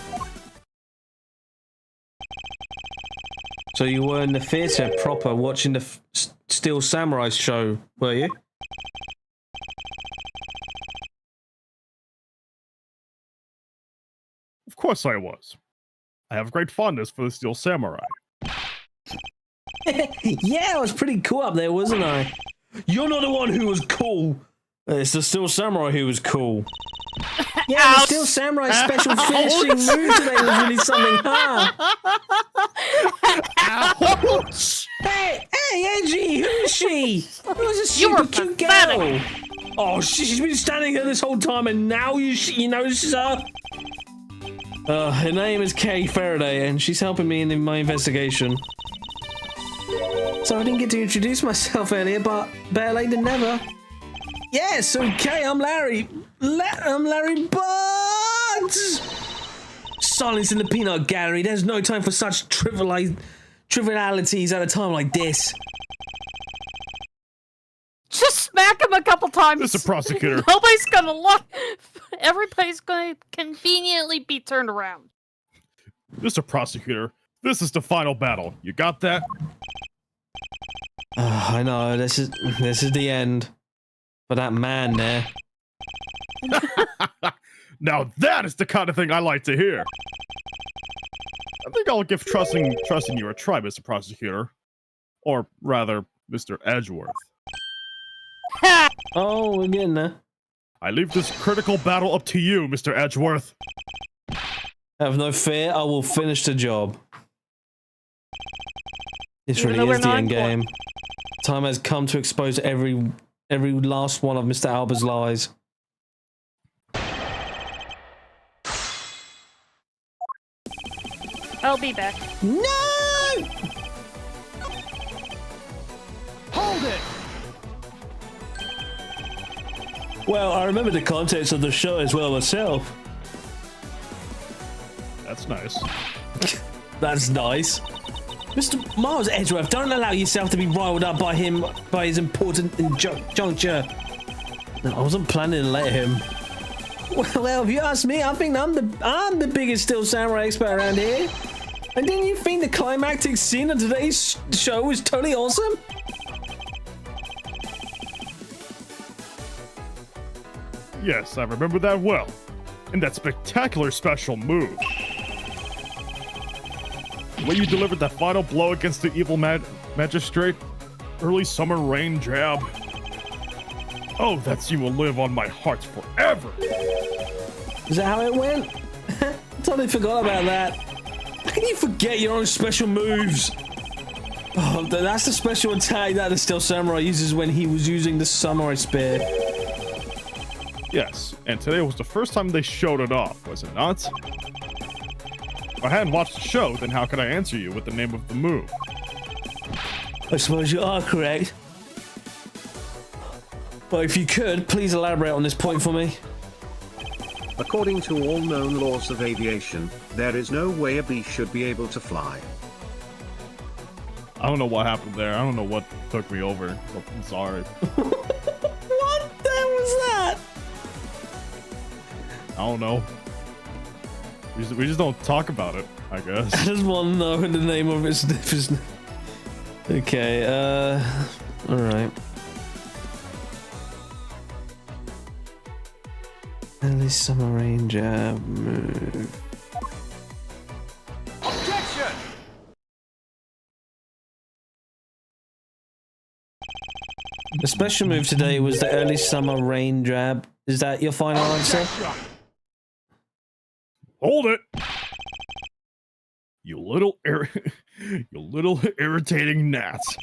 So you were in the theatre proper watching the Steel Samurai show, were you? Of course I was. I have great fondness for the Steel Samurai. Yeah, I was pretty cool up there, wasn't I? You're not the one who was cool. It's the Steel Samurai who was cool. Yeah, the Steel Samurai special finishing move today was really something, huh? Ouch! Hey, Angie, who is she? Who's a You were super cute pathetic. girl? Oh, she's been standing here this whole time, and now you notice her? Her name is Kay Faraday, and she's helping me in my investigation. So I didn't get to introduce myself earlier, but better late than never. Yes, okay, I'm Larry. I'm Larry Buds! Silence in the peanut gallery. There's no time for such trivialities at a time like this. Just smack him a couple times. Mr. Prosecutor. Nobody's gonna look. Everybody's gonna conveniently be turned around. Mr. Prosecutor, this is the final battle. You got that? I know, this is the end. For that man there. Now that is the kind of thing I like to hear. I think I'll give trusting you a try, Mr. Prosecutor. Or rather, Mr. Edgeworth. Ha! Oh, we're getting there. I leave this critical battle up to you, Mr. Edgeworth. Have no fear, I will finish the job. This Even though really we're is the not end in court. game. Time has come to expose every last one of Mr. Alba's lies. I'll be back. No! Hold it! Well, I remember the contents of the show as well myself. That's nice. That's nice. Mr. Miles Edgeworth, don't allow yourself to be riled up by his important juncture. No, I wasn't planning to let him. Well, if you ask me, I think I'm the biggest Steel Samurai expert around here. And didn't you think the climactic scene of today's show was totally awesome? Yes, I remember that well. And that spectacular special move. The way you delivered that final blow against the evil magistrate. Early summer rain jab. Oh, that scene will live on my heart forever. Is that how it went? Totally forgot about that. How can you forget your own special moves? Oh, that's the special attack that the Steel Samurai uses when he was using the samurai spear. Yes, and today was the first time they showed it off, was it not? If I hadn't watched the show, then how could I answer you with the name of the move? I suppose you are correct. But if you could, please elaborate on this point for me. According to all known laws of aviation, there is no way a bee should be able to fly. I don't know what happened there. I don't know what took me over. I'm sorry. What the hell was that? I don't know. We just don't talk about it, I guess. I just want to know the name of its. Okay, alright. Early summer rain jab move. Objection! The special move today was the early summer rain jab. Is that your final answer? Hold it! You little irritating gnats.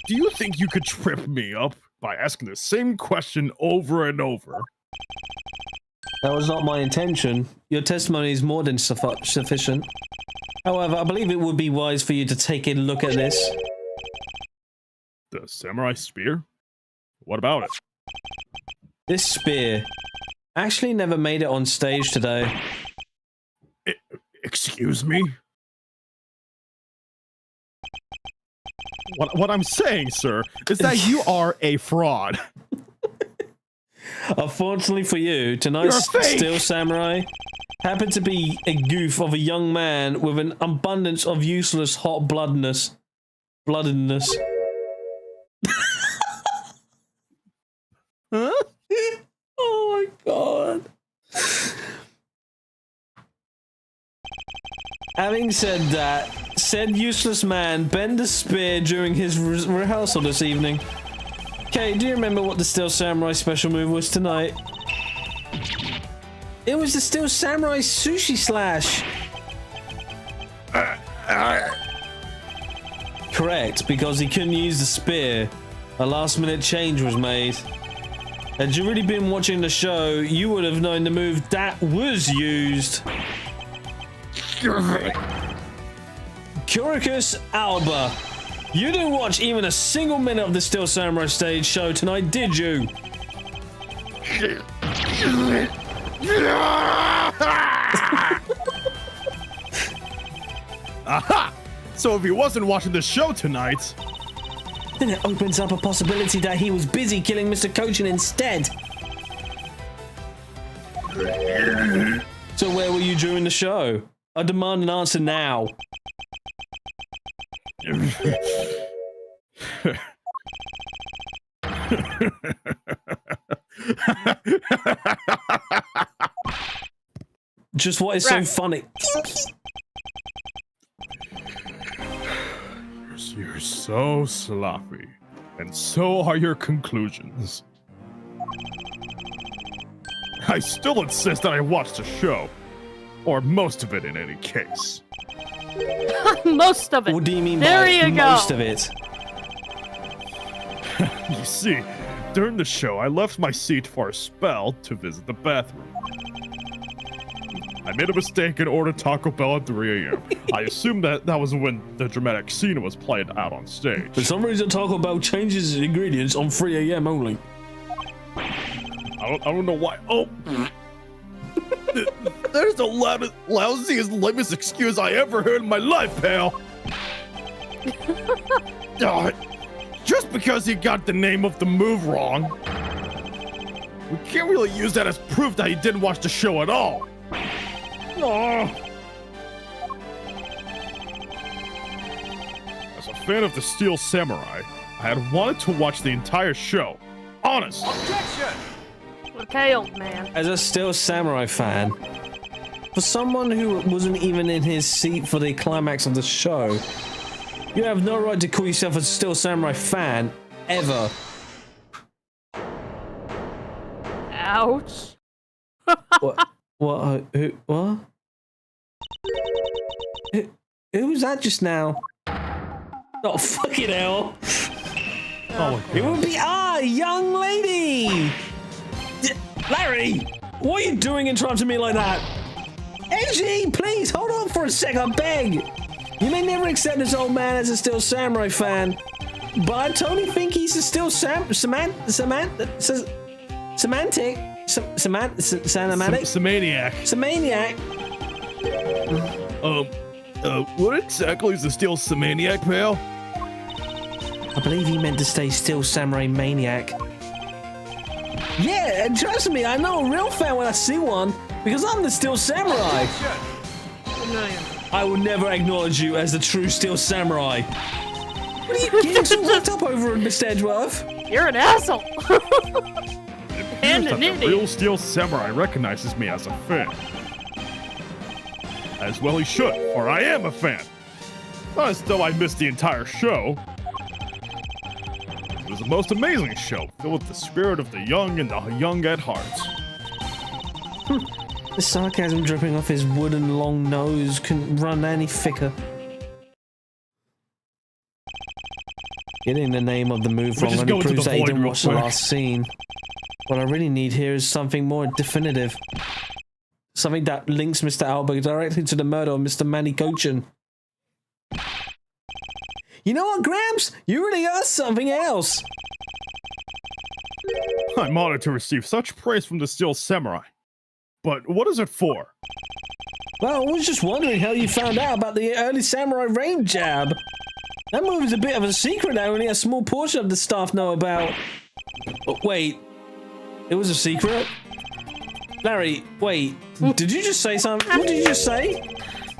Do you think you could trip me up by asking the same question over and over? That was not my intention. Your testimony is more than sufficient. However, I believe it would be wise for you to take a look at this. The samurai spear? What about it? This spear actually never made it on stage today. Excuse me? What I'm saying, sir, is that you are a fraud. Unfortunately for you, tonight's Steel Samurai happened to be a goof of a young man with an abundance of useless hot bloodedness. Huh? Oh my god. Having said that, said useless man bent the spear during his rehearsal this evening. Okay, do you remember what the Steel Samurai special move was tonight? It was the Steel Samurai Sushi Slash. Correct, because he couldn't use the spear. A last minute change was made. Had you really been watching the show, you would have known the move that was used. Curicus Alba. You didn't watch even a single minute of the Steel Samurai stage show tonight, did you? Aha! So if he wasn't watching the show tonight... Then it opens up a possibility that he was busy killing Mr. Cochin instead. So where were you during the show? I demand an answer now. Just what is so funny? You're so sloppy, and so are your conclusions. I still insist that I watched the show, or most of it in any case. Most of it. What do you mean there by you most go. of it? You see, during the show, I left my seat for a spell to visit the bathroom. I made a mistake and ordered Taco Bell at 3 a.m. I assumed that was when the dramatic scene was played out on stage. For some reason, Taco Bell changes its ingredients on 3 a.m. only. I don't know why. Oh! There's the lousiest, lamest excuse I ever heard in my life, pal! Just because he got the name of the move wrong, we can't really use that as proof that he didn't watch the show at all. Oh. As a fan of the Steel Samurai, I had wanted to watch the entire show. Honest. Objection! Okay, old man. As a Steel Samurai fan, for someone who wasn't even in his seat for the climax of the show, you have no right to call yourself a Steel Samurai fan, ever. Ouch. What? What? Who? What? Who was that just now? Oh, fucking hell. Oh, It would be young lady! Larry! What are you doing interrupting me like that? Edgy, please, hold on for a sec, I beg! You may never accept this old man as a Steel Samurai fan, but I totally think he's a Steel Samaniac. What exactly is a Steel Samaniac, pal? I believe he meant to say Steel Samurai Maniac. Yeah, and trust me, I know a real fan when I see one, because I'm the Steel Samurai. I will never acknowledge you as the true Steel Samurai. What are you getting so worked up over, Mr. Edgeworth? You're an asshole. And That an the idiot. real Steel Samurai recognizes me as a fan. As well he should, for I am a fan. Not as though I missed the entire show. It was the most amazing show, filled with the spirit of the young and the young at heart. The sarcasm dripping off his wooden long nose couldn't run any thicker. Getting the name of the move wrong only proves that he didn't watch the last scene. What I really need here is something more definitive. Something that links Mr. Alba directly to the murder of Mr. Manny Gochin. You know what, Gramps? You really are something else. I'm honored to receive such praise from the Steel Samurai. But what is it for? Well, I was just wondering how you found out about the early samurai rain jab. That move is a bit of a secret that only a small portion of the staff know about. Oh, wait, it was a secret? Larry, wait, did you just say something? What did you just say?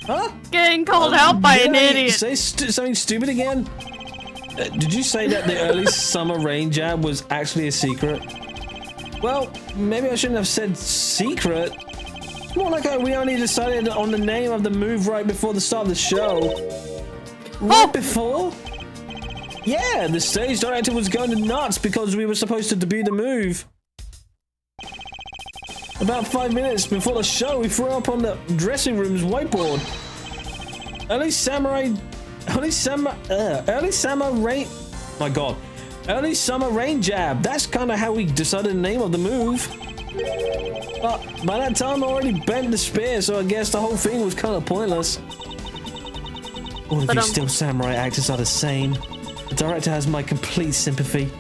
Huh? Getting called out by an idiot. Say something stupid again? Did you say that the early summer rain jab was actually a secret? Well, maybe I shouldn't have said secret. It's more like we only decided on the name of the move right before the start of the show. Right before? Yeah, the stage director was going nuts because we were supposed to debut the move. About 5 minutes before the show, we threw up on the dressing room's whiteboard. Early summer rain jab. That's kind of how we decided the name of the move. But by that time, I already bent the spear, so I guess the whole thing was kind of pointless. All of you Steel Samurai actors are the same. The director has my complete sympathy.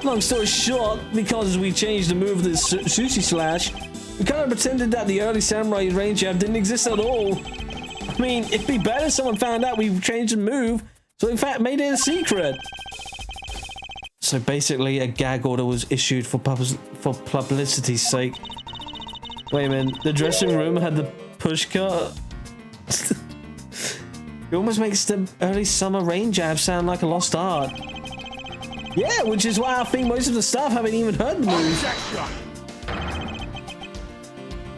Long story short, because we changed the move of the sushi slash, we kind of pretended that the early samurai rain jab didn't exist at all. I mean, it'd be better if someone found out we changed the move, so in fact made it a secret. So basically, a gag order was issued for publicity's sake. Wait a minute, the dressing room had the push cart? It almost makes the early summer rain jab sound like a lost art. Yeah, which is why I think most of the staff haven't even heard the move.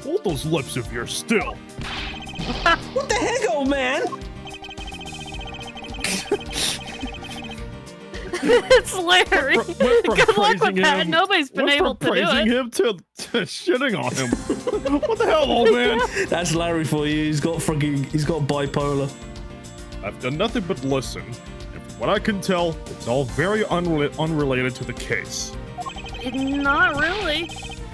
Hold those lips of yours still. What the heck, old man? It's Larry. Good luck with that. Nobody's been able to do it. Praising him to shitting on him. What the hell, old man? That's Larry for you. He's got bipolar. I've done nothing but listen. And from what I can tell, it's all very unrelated to the case. Not really.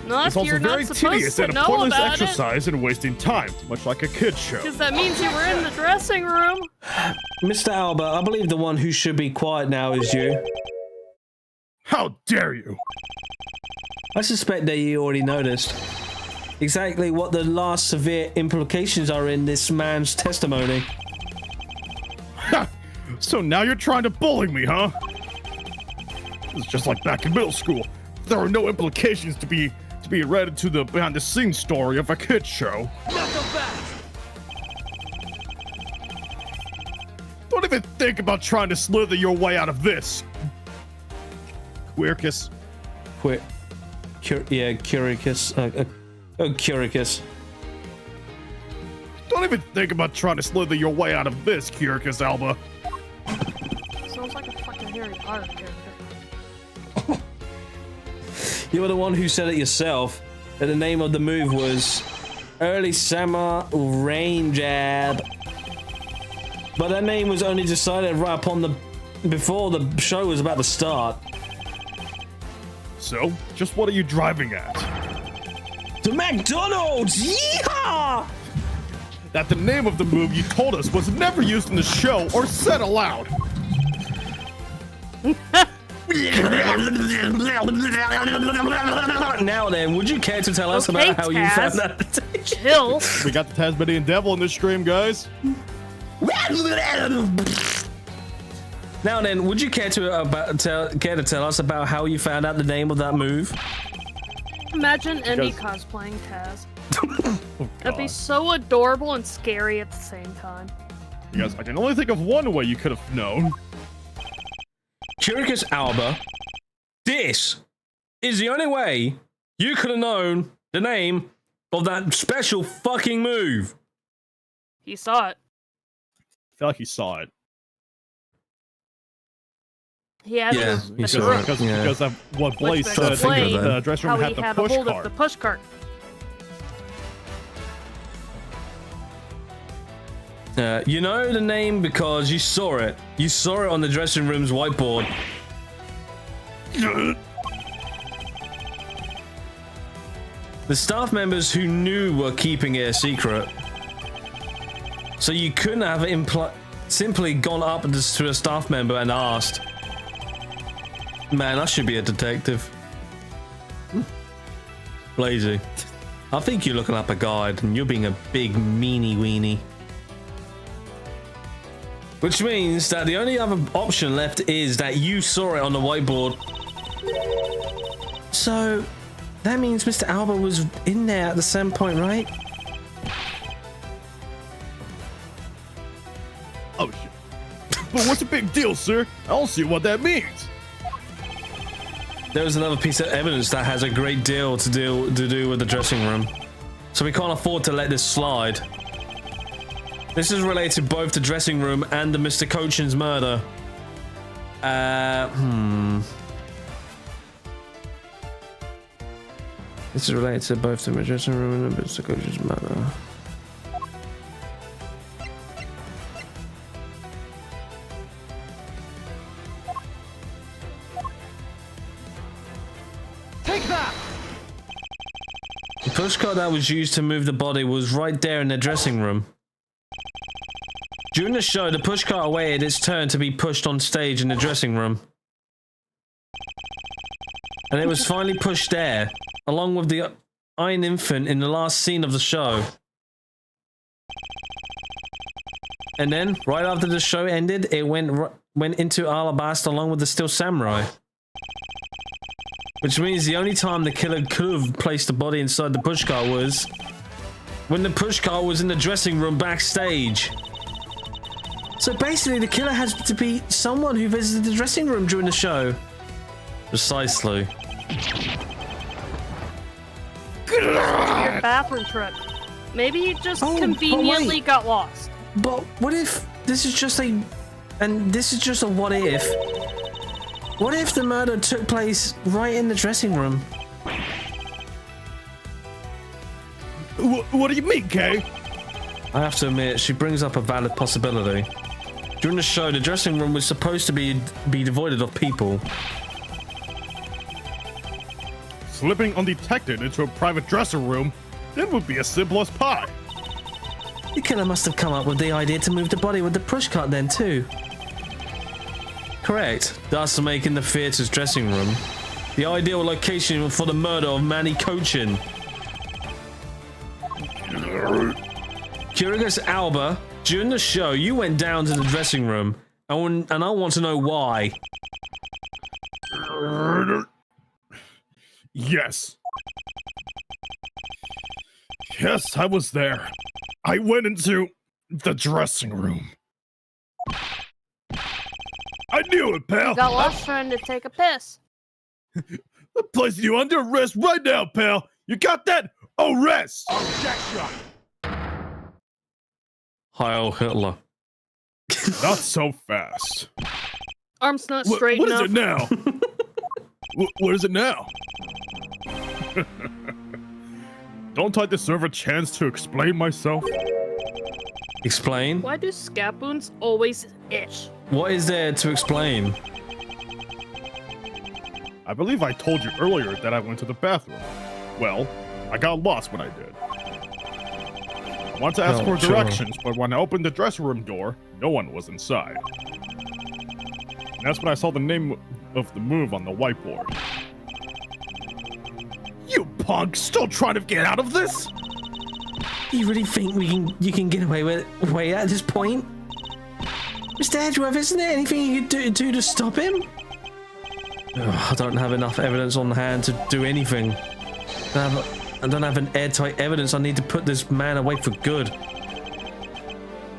Not It's if also you're very not supposed tedious to and a know pointless about exercise and wasting time, much like a kid's show. Because that means you were in the dressing room. Mr. Albert, I believe the one who should be quiet now is you. How dare you? I suspect that you already noticed exactly what the last severe implications are in this man's testimony. So now you're trying to bully me, huh? It's just like back in middle school. There are no implications to be read into the behind-the-scenes story of a kid's show. Don't even think about trying to slither your way out of this. Quirkus. Curicus. Curicus. Don't even think about trying to slither your way out of this, Quirkus Alba. Sounds like a fucking Harry Potter character. You were the one who said it yourself, that the name of the move was Early Summer Rain Jab. But that name was only decided right before the show was about to start. So, just what are you driving at? To McDonald's! Yeehaw! That the name of the move you told us was never used in the show or said aloud. Now then, would you care to tell us about how you found that? Chill. We got the Tasmanian Devil in this stream, guys. Now then, would you care to tell us about how you found out the name of that move? Imagine Andy cosplaying Taz. That'd be so adorable and scary at the same time. You guys, I can only think of one way you could have known. Curicus Alba, this is the only way you could have known the name of that special fucking move. He saw it. I feel like he saw it. He had Because of what Blaze Let's said, explain the dressing room how had he the had a push hold cart. of the push cart. You know the name because you saw it. You saw it on the dressing room's whiteboard. The staff members who knew were keeping it a secret. So you couldn't have simply gone up to a staff member and asked. Man, I should be a detective. Lazy. I think you're looking up a guide and you're being a big meanie weenie. Which means that the only other option left is that you saw it on the whiteboard. So that means Mr. Albert was in there at the same point, right? Oh shit. But what's the big deal, sir? I don't see what that means. There was another piece of evidence that has a great deal to do with the dressing room. So we can't afford to let this slide. This is related both to dressing room and the Mr. Cochin's murder. This is related to both the dressing room and the Mr. Cochin's murder. Take that! The pushcart that was used to move the body was right there in the dressing room. During the show, the pushcart awaited its turn to be pushed on stage in the dressing room. And it was finally pushed there, along with the Iron Infant in the last scene of the show. And then, right after the show ended, it went into Alabasta along with the Steel Samurai. Which means the only time the killer could have placed the body inside the pushcart was when the pushcart was in the dressing room backstage. So basically, the killer has to be someone who visited the dressing room during the show. Precisely. Your bathroom trip. Maybe you just conveniently got lost. But what if this is just a... And this is just a what if. What if the murder took place right in the dressing room? What do you mean, Kay? I have to admit, she brings up a valid possibility. During the show, the dressing room was supposed to be devoid of people. Slipping undetected into a private dressing room, that would be as simple as pie. The killer must have come up with the idea to move the body with the pushcart then too. Correct, thus making the theatre's dressing room the ideal location for the murder of Manny Cochin. Curious Alba, during the show, you went down to the dressing room, and I want to know why. Yes. Yes, I was there. I went into the dressing room. I knew it, pal. You got lost trying to take a piss. I'm placing you under arrest right now, pal. You got that? Arrest! Heil Hitler. Not so fast. Arm's not straight what enough. is it now? What is it now? Don't I deserve a chance to explain myself? Explain? Why do scaboons always itch? What is there to explain? I believe I told you earlier that I went to the bathroom. Well, I got lost when I did. I wanted to ask for directions, but when I opened the dressing room door, no one was inside. And that's when I saw the name of the move on the whiteboard. You punk, still trying to get out of this? You really think you can get away at this point? Mr. Edgeworth, isn't there anything you could do to stop him? I don't have enough evidence on hand to do anything. I don't have an airtight evidence. I need to put this man away for good.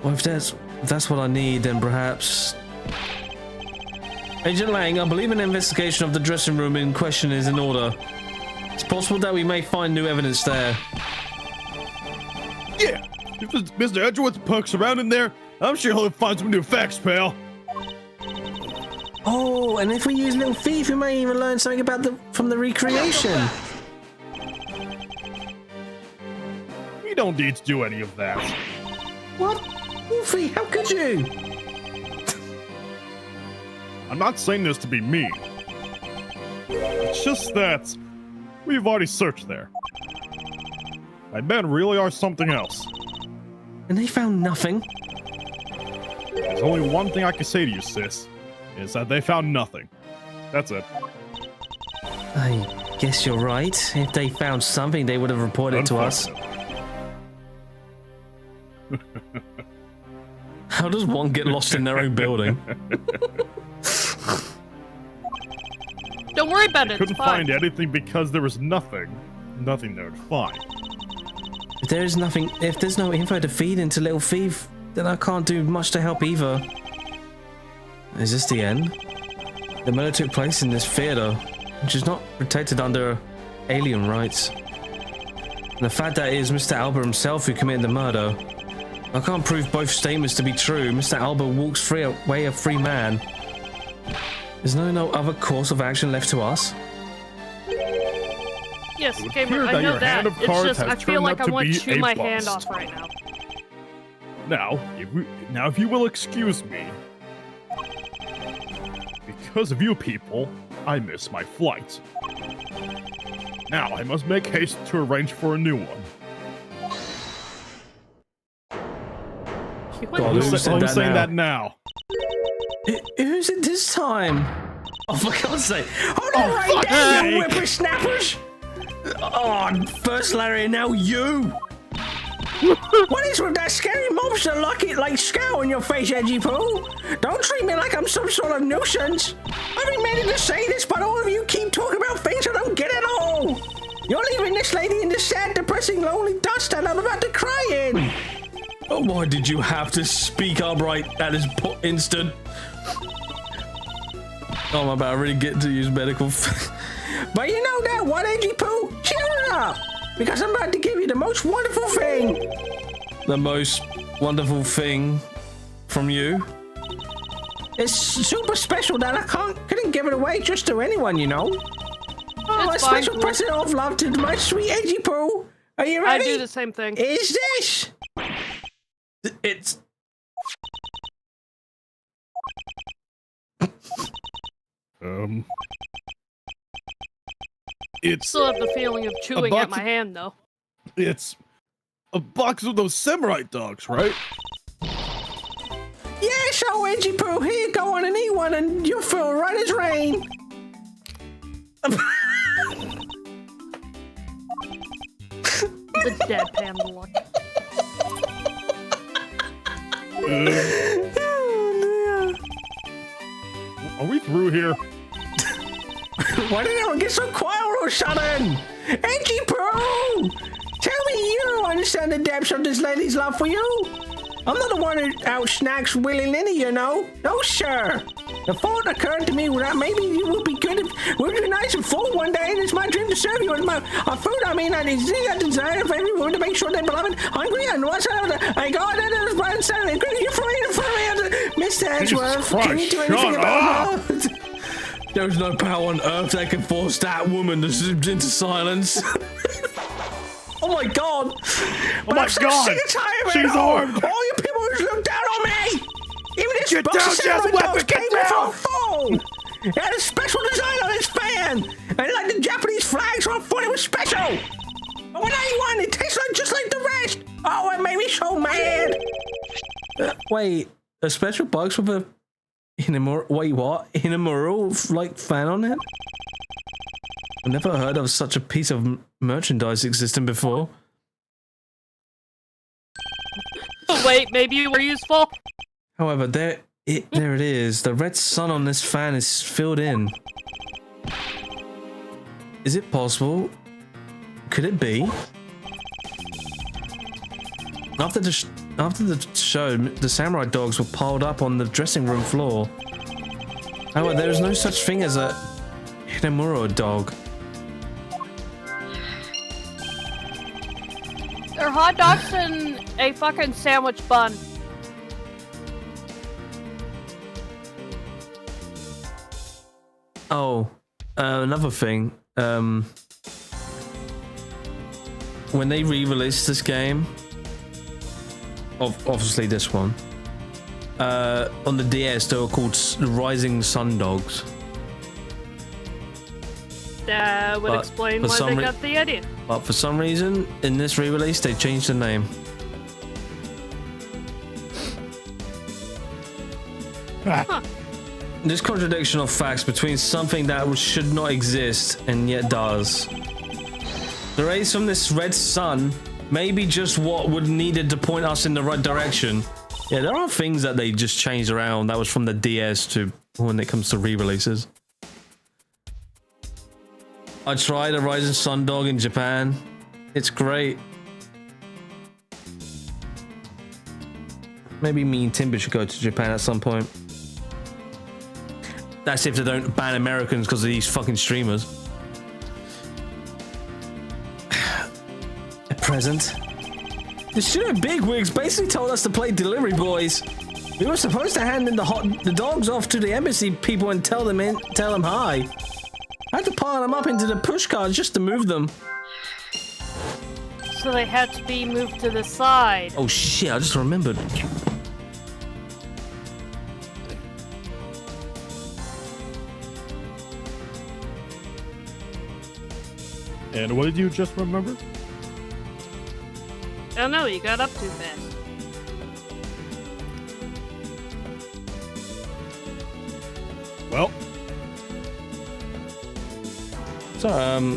Well, if that's what I need, then perhaps... Agent Lang, I believe an investigation of the dressing room in question is in order. It's possible that we may find new evidence there. Yeah, if Mr. Edgeworth pokes around in there, I'm sure he'll find some new facts, pal. Oh, and if we use Little Thief, we may even learn something about from the recreation. We don't need to do any of that. What? Wolfie, how could you? I'm not saying this to be mean. It's just that we've already searched there. My men really are something else. And they found nothing? There's only one thing I can say to you, sis, is that they found nothing. That's it. I guess you're right. If they found something, they would have reported to us. How does one get lost in their own building? Don't worry about it. Couldn't It's fine. find anything because there was nothing there to find. If there's no info to feed into Little Thief, then I can't do much to help either. Is this the end? The murder took place in this theater, which is not protected under alien rights. And the fact that it is Mr. Alba himself who committed the murder, I can't prove both statements to be true. Mr. Alba walks free away a free man. Is there no other course of action left to us? Yes, It would gamer, appear I that know your that. hand of It's cards just has I feel turned like out I to want be to chew a my hand bust. off right now. Now, if you will excuse me, because of you people, I missed my flight. Now, I must make haste to arrange for a new one. You God, went- who said I'm that saying now? that now. Who's it this time? Oh, for God's sake. Hold on right fuck's there, you sake. whippersnappers! Oh, first Larry, and now you! What is with that scary monster like scowl on your face, Edgy Poo? Don't treat me like I'm some sort of nuisance. I've been meaning to say this, but all of you keep talking about things I don't get at all. You're leaving this lady in this sad, depressing, lonely dust, and I'm about to cry in. Oh, why did you have to speak up right at this instant? Oh, my bad, I really get to use medical. But you know that, what, Edgy Poo? Cheer up! Because I'm about to give you the most wonderful thing. The most wonderful thing from you? It's super special that I couldn't give it away just to anyone, you know? Oh, It's a fine, special cool. present of love to my sweet Edgy Poo. Are you I ready? do the same thing. Is this? It's... It's Still have the feeling of chewing box at my of- hand, though. it's a box of those samurai dogs, right? Yeah, so Edgy Poo, here you go on and eat one and you'll feel right as rain. The deadpan look. Are we through here? Why did everyone get so quiet all of a sudden? Edgy Poo! Tell me you don't understand the depths of this lady's love for you. I'm not the one who out snacks willy-nilly, you know. No, sir. The thought occurred to me that maybe you would be good if would be nice and full one day, and it's my dream to serve you with my food. I mean, I desire for everyone to make sure they're beloved, hungry, and whatsoever. I go out there to the Saturday. You're for me, Mr. Edgeworth. Can you do Christ, anything shut about her? There's no power on earth that can force that woman to slip into silence. Oh my god! Oh my god! She's armed! All you people who look down on me! Even this Get box down, of she has a samurai weapon, dogs get came with down! a phone! It had a special design on its fan! And like the Japanese flags, so I thought it was special! But when I won, it tastes like just like the rest! Oh, it made me so mad! Wait, a special box with a wait, what? Hinamura, like, fan on it? I've never heard of such a piece of merchandise existing before. Oh, wait, maybe you were useful? However, there it is. The red sun on this fan is filled in. Is it possible? Could it be? After the show, the samurai dogs were piled up on the dressing room floor. However, there is no such thing as a Hinamura dog. They're hot dogs and a fucking sandwich bun. Oh, another thing. When they re-released this game, obviously this one. On the DS, they were called Rising Sun Dogs. That would explain why they got the idea. But for some reason, in this re-release, they changed the name. Huh. This contradiction of facts between something that should not exist and yet does. The rays from this red sun may be just what would needed to point us in the right direction. Yeah, there are things that they just changed around. That was from the DS to when it comes to re-releases. I tried a Rising Sun Dog in Japan. It's great. Maybe me and Timber should go to Japan at some point. That's if they don't ban Americans because of these fucking streamers. At present, the studio bigwigs basically told us to play delivery boys. We were supposed to hand in the dogs off to the embassy people and tell them hi. I had to pile them up into the push carts just to move them. So they had to be moved to the side. Oh shit, I just remembered. And what did you just remember? Oh no, you got up too fast. Well,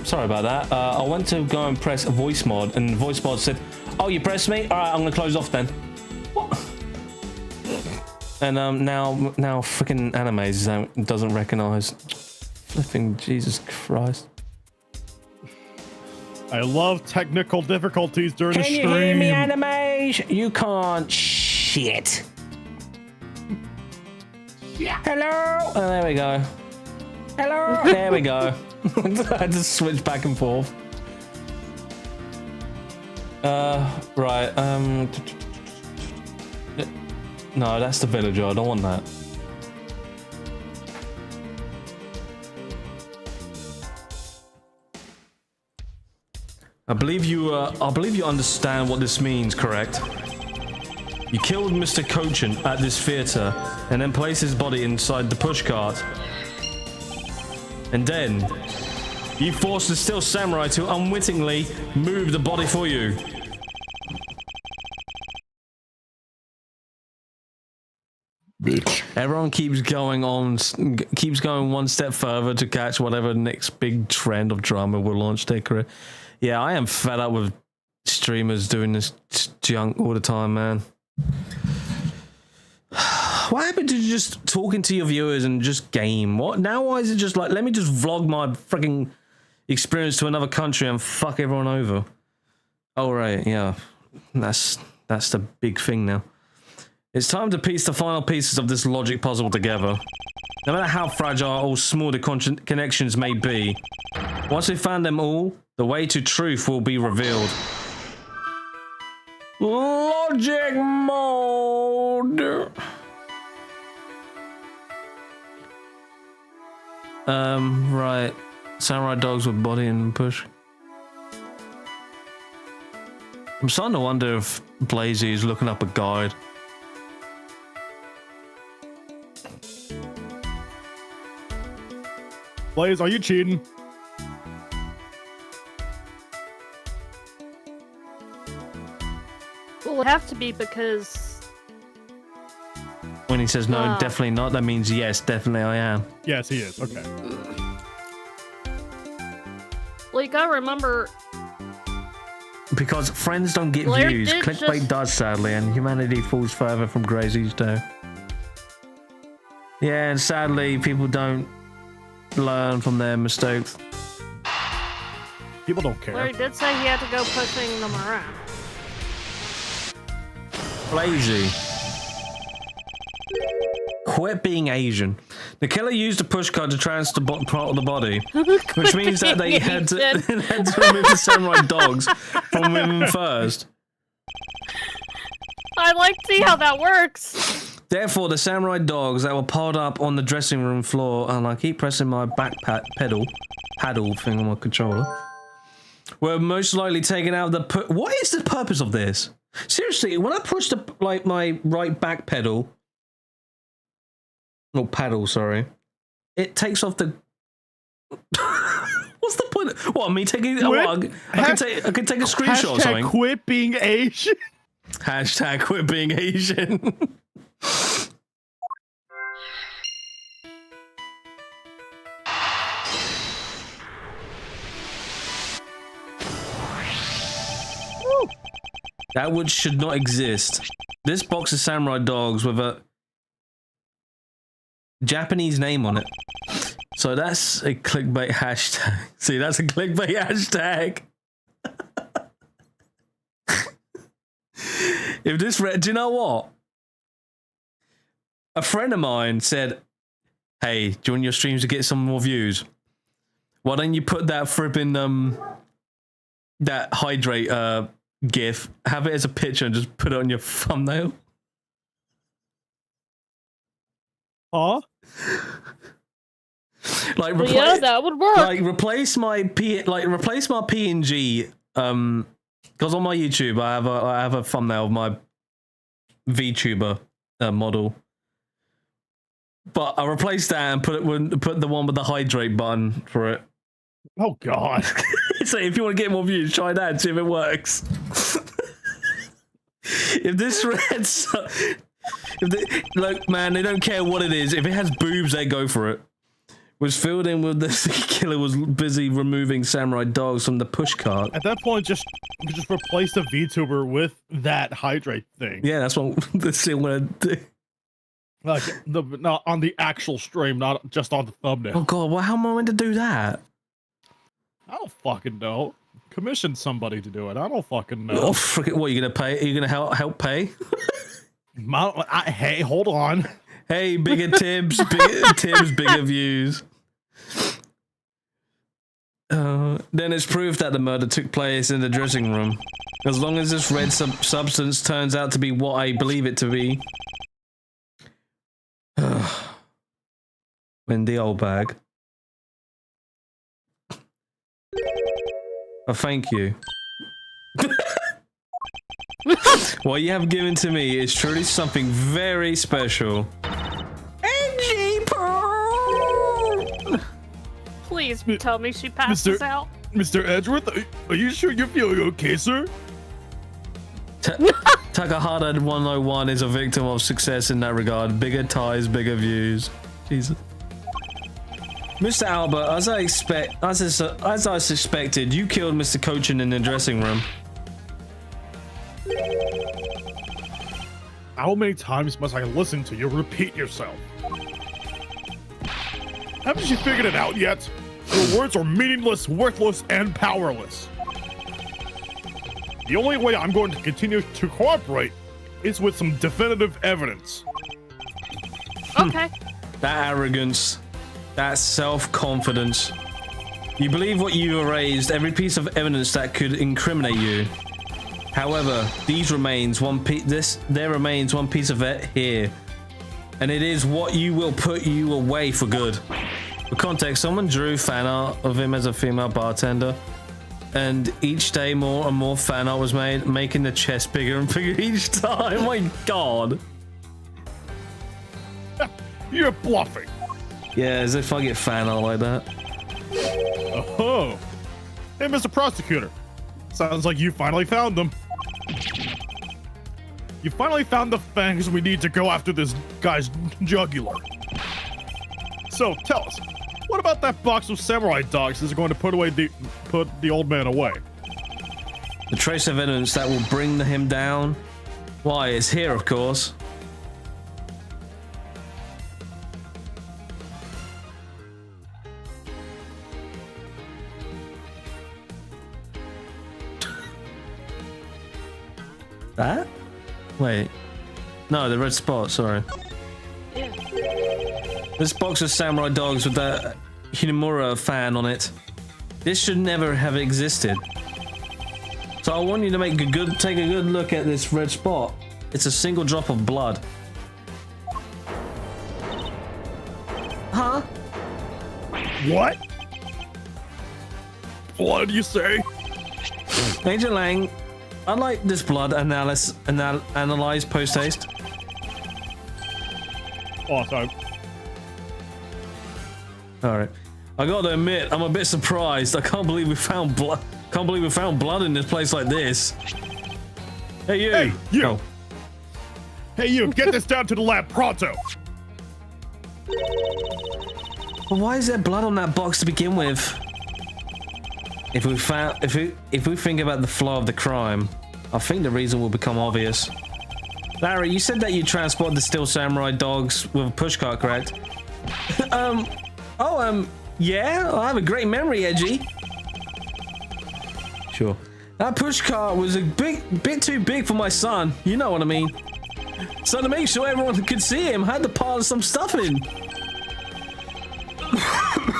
sorry about that. I went to go and press a voice mod, and voice mod said, "Oh, you pressed me? All right, I'm gonna close off then." What? And now freaking animes doesn't recognize. Flipping Jesus Christ! I love technical difficulties during the stream. Can you hear me, animes? You can't. Shit. Yeah. Hello. Oh, there we go. Hello. There we go. I had to switch back and forth. Right. No, that's the villager. I don't want that. I believe you understand what this means, correct? You killed Mr. Cochin at this theater and then placed his body inside the pushcart. And then you forced the still samurai to unwittingly move the body for you. Bitch. Everyone keeps going one step further to catch whatever next big trend of drama will launch their career. Yeah, I am fed up with streamers doing this junk all the time, man. What happened to just talking to your viewers and just game? What now? Why is it just like, let me just vlog my freaking experience to another country and fuck everyone over? Oh right, yeah, that's the big thing now. It's time to piece the final pieces of this logic puzzle together. No matter how fragile or small the connections may be, once we found them all, the way to truth will be revealed. Logic mode. Right. Samurai dogs with body and push. I'm starting to wonder if Blazy is looking up a guide. Blaze, are you cheating? Well, it have to be because When he says no, definitely not, that means yes, definitely I am. Yes, he is. Okay. well, you gotta remember. Because friends don't get Blair views, did clickbait just- does sadly, and humanity falls further from grace each day. Yeah, and sadly, people don't learn from their mistakes. People don't care. Larry did say he had to go pushing them around. Lazy. Quit being Asian. The killer used a pushcart to transport part of the body, which means that they had to remove the samurai dogs from women first. I'd like to see how that works. Therefore, the samurai dogs that were piled up on the dressing room floor, and I keep pressing my back paddle thing on my controller, were most likely taken out of the what is the purpose of this? Seriously, when I push the my right back pedal, or paddle, sorry, it takes off the. What's the point? What, me taking? I can take a screenshot or something. Quit being Asian. Hashtag quit being Asian. That wood should not exist. This box of samurai dogs with a Japanese name on it. So that's a clickbait hashtag. See, that's a clickbait hashtag. If this do you know what? A friend of mine said, "Hey, do you want your streams to get some more views? Why don't you put that frippin' that hydrate GIF, have it as a picture and just put it on your thumbnail?" Huh? Like yeah, that would work. Like replace my PNG because on my YouTube I have a thumbnail of my VTuber model, but I replaced that and put the one with the hydrate button for it. Oh God! So if you want to get more views, try that and see if it works. If this look, man, they don't care what it is. If it has boobs, they go for it. Was filled in with the killer was busy removing samurai dogs from the push cart. At that point, just replace the VTuber with that hydrate thing. Yeah, that's what I'm gonna do. Like not on the actual stream, not just on the thumbnail. Oh God, well, how am I meant to do that? I don't fucking know. Commission somebody to do it. I don't fucking know. Oh, frick, what are you gonna pay? Are you gonna help pay? Hey, hold on. Hey, bigger Tibbs, bigger views. Then it's proof that the murder took place in the dressing room. As long as this red substance turns out to be what I believe it to be. In the old bag. Oh, thank you. What you have given to me is truly something very special. Please tell me she passes out. Mr. Edgeworth, are you sure you're feeling okay, sir? Takahata 101 is a victim of success in that regard. Bigger ties, bigger views. Jesus. Mr. Albert, as I suspected, you killed Mr. Cochin in the dressing room. How many times must I listen to you repeat yourself? Haven't you figured it out yet? Your words are meaningless, worthless, and powerless. The only way I'm going to continue to cooperate is with some definitive evidence. Okay. That arrogance, that self-confidence. You believe what you erased, every piece of evidence that could incriminate you. However, there remains one piece of it here, and it is what you will put you away for good. For context, someone drew fan art of him as a female bartender, and each day more and more fan art was made, making the chest bigger and bigger each time. Oh my God. You're bluffing. Yeah, as if I get fan art like that. Oh. Hey, Mr. Prosecutor. Sounds like you finally found them. You finally found the fangs we need to go after this guy's jugular. So, tell us, what about that box of samurai dogs is going to put the old man away? The trace of evidence that will bring him down? Why, it's here, of course. That? Wait. No, the red spot, sorry. Yeah. This box of samurai dogs with that Hinamura fan on it. This should never have existed. So I want you to take a good look at this red spot. It's a single drop of blood. Huh? What? What did you say? Major Lang, I'd like this blood analyzed post-haste. Oh, sorry. Alright. I gotta admit, I'm a bit surprised. I can't believe we found blood. Can't believe we found blood in this place like this. Hey, you! Hey, you! Oh. Hey, you! Get this down to the lab pronto! Well, why is there blood on that box to begin with? If we think about the flow of the crime, I think the reason will become obvious. Larry, you said that you transported the Steel Samurai dogs with a pushcart, correct? Yeah, I have a great memory, Edgy. Sure. That pushcart was a bit too big for my son. You know what I mean. So to make sure everyone could see him, I had to pile some stuff in.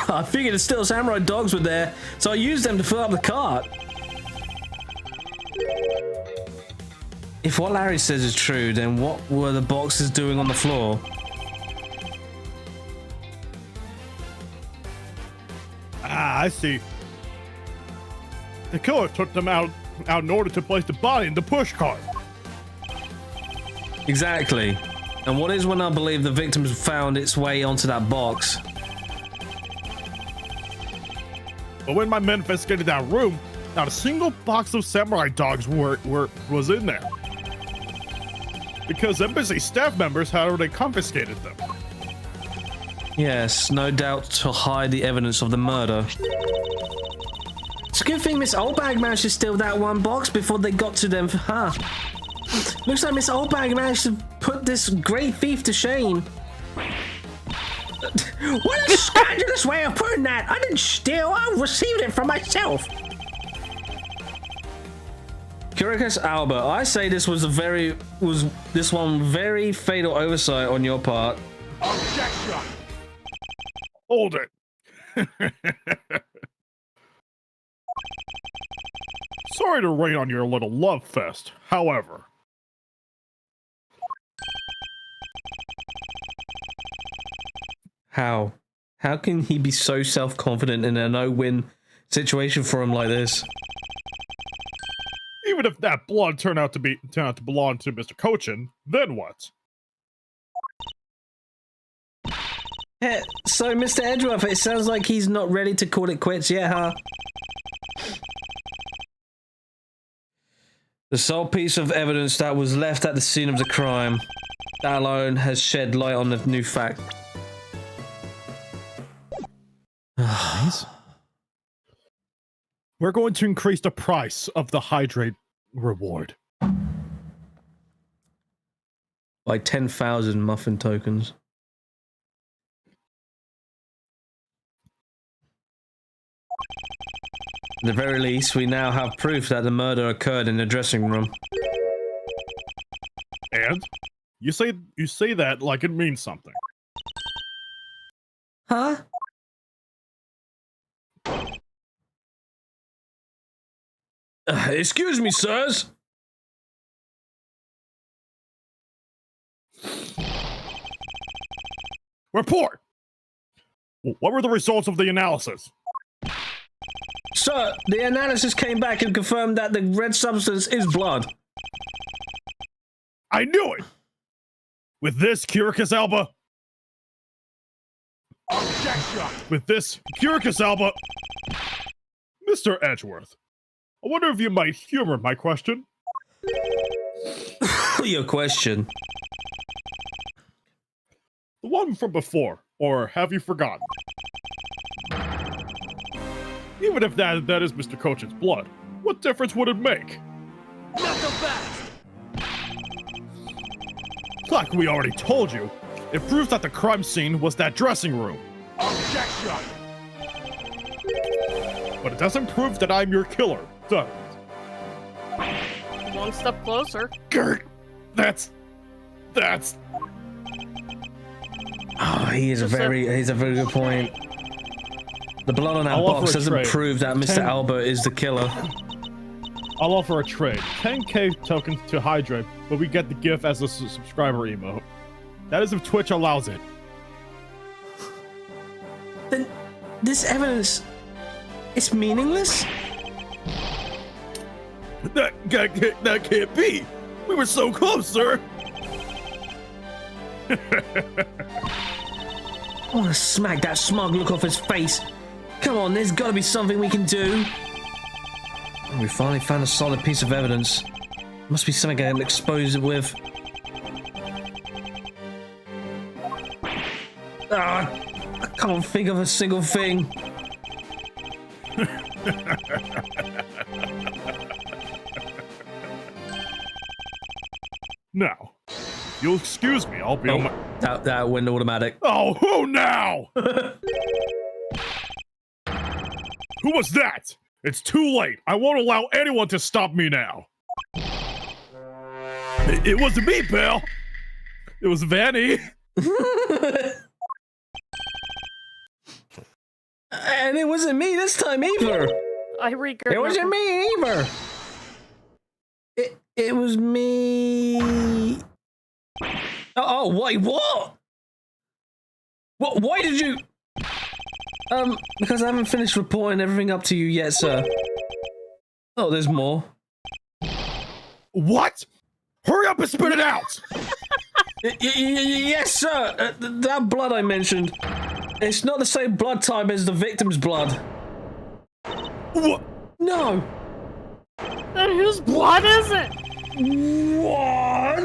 I figured the Steel Samurai dogs were there, so I used them to fill up the cart. If what Larry says is true, then what were the boxes doing on the floor? Ah, I see. The killer took them out in order to place the body in the pushcart. Exactly. And what is when I believe the victims found its way onto that box? But when my men investigated that room, not a single box of samurai dogs was in there. Because embassy staff members had already confiscated them. Yes, no doubt to hide the evidence of the murder. It's a good thing Miss Oldbag managed to steal that one box before they got to them, huh? Looks like Miss Oldbag managed to put this great thief to shame. What a scandalous way of putting that! I didn't steal, I received it from myself! Curious Albert, I say this was very fatal oversight on your part. Objection! Hold it. Sorry to rain on your little love fest, however. How? How can he be so self-confident in a no-win situation for him like this? Even if that blood turned out to belong to Mr. Cochin, then what? So, Mr. Edgeworth, it sounds like he's not ready to call it quits yet, huh? The sole piece of evidence that was left at the scene of the crime, that alone has shed light on the new fact. We're going to increase the price of the hydrate reward. By 10,000 muffin tokens. At the very least, we now have proof that the murder occurred in the dressing room. And? You say that like it means something. Huh? Excuse me, sirs. Report! What were the results of the analysis? Sir, the analysis came back and confirmed that the red substance is blood. I knew it! With this, Curicus Alba... Objection! With this, Curicus Alba... Mr. Edgeworth, I wonder if you might humor my question? Your question? The one from before, or have you forgotten? Even if that is Mr. Cochin's blood, what difference would it make? Not so fast! Like we already told you, it proves that the crime scene was that dressing room. Objection! But it doesn't prove that I'm your killer, does it? One step closer. Gert! That's... Oh, he's a very good point. The blood on that I'll box offer a doesn't trade. prove that Mr. Albert is the killer. I'll offer a trade. 10k tokens to hydrate, but we get the gift as a subscriber emote. That is if Twitch allows it. Then this evidence is meaningless? That can't be. We were so close, sir. I want to smack that smug look off his face. Come on, there's got to be something we can do. We finally found a solid piece of evidence. Must be something I can expose it with. I can't think of a single thing. Now, if you'll excuse me, I'll be on my... That went automatic. Oh, who now? Who was that? It's too late. I won't allow anyone to stop me now. It wasn't me, pal. It was Vani. And it wasn't me this time either. I regret. It wasn't me either. It was me. Oh, wait, what? What? Why did you? Because I haven't finished reporting everything up to you yet, sir. Oh, there's more. What? Hurry up and spit it out! Yes, sir. That blood I mentioned. It's not the same blood type as the victim's blood. What? No. Then whose blood is it? What?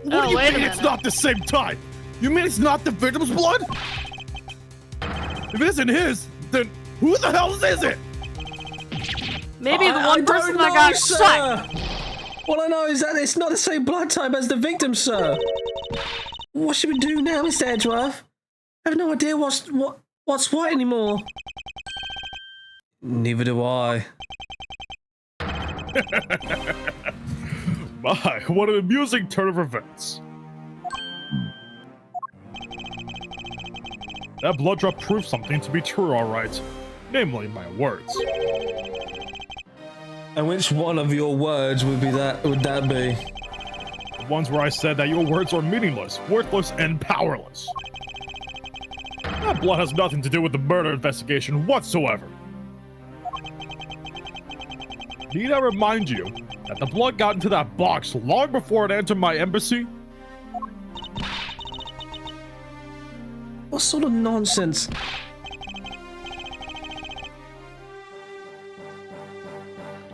What Oh, do you wait a mean it's minute. not the same type? You mean it's not the victim's blood? If it isn't his, then who the hell is it? Maybe the I one person don't that know, got sir. shot. All I know is that it's not the same blood type as the victim, sir. What should we do now, Mr. Edgeworth? I have no idea what's what anymore. Neither do I. My, what an amusing turn of events. That blood drop proved something to be true, alright. Namely, my words. And which one of your words would that be? The ones where I said that your words are meaningless, worthless, and powerless. That blood has nothing to do with the murder investigation whatsoever. Need I remind you that the blood got into that box long before it entered my embassy? What sort of nonsense?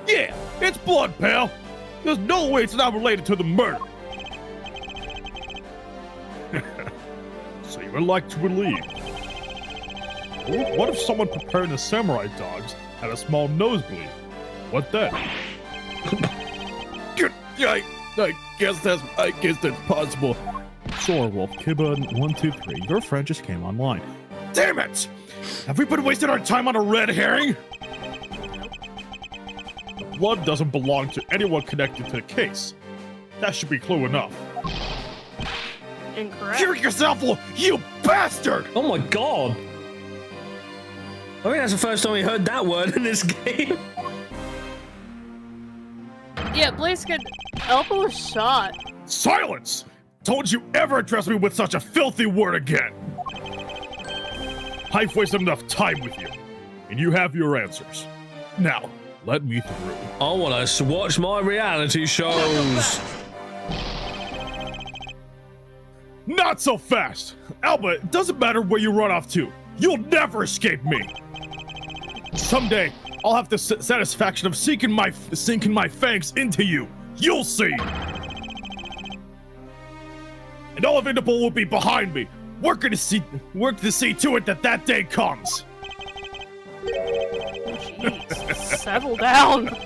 Yeah, it's blood, pal. There's no way it's not related to the murder. So you would like to believe. Or what if someone preparing the samurai dogs had a small nosebleed? What then? I guess that's possible. Sure, Wolf Kibba 123. Your friend just came online. Damn it! Have we been wasting our time on a red herring? The blood doesn't belong to anyone connected to the case. That should be clue enough. Incorrect. Hear yourself, you bastard! Oh my god! I think that's the first time we heard that word in this game. Yeah, Blaziken, Elpa was shot. Silence! Don't you ever address me with such a filthy word again! I've wasted enough time with you, and you have your answers. Now, let me through. I want to watch my reality shows. Not so fast! Alba, it doesn't matter where you run off to. You'll never escape me! Someday, I'll have the satisfaction of sinking my fangs into you. You'll see! And all of Interpol will be behind me, work to see to it that day comes. Jeez, settle down.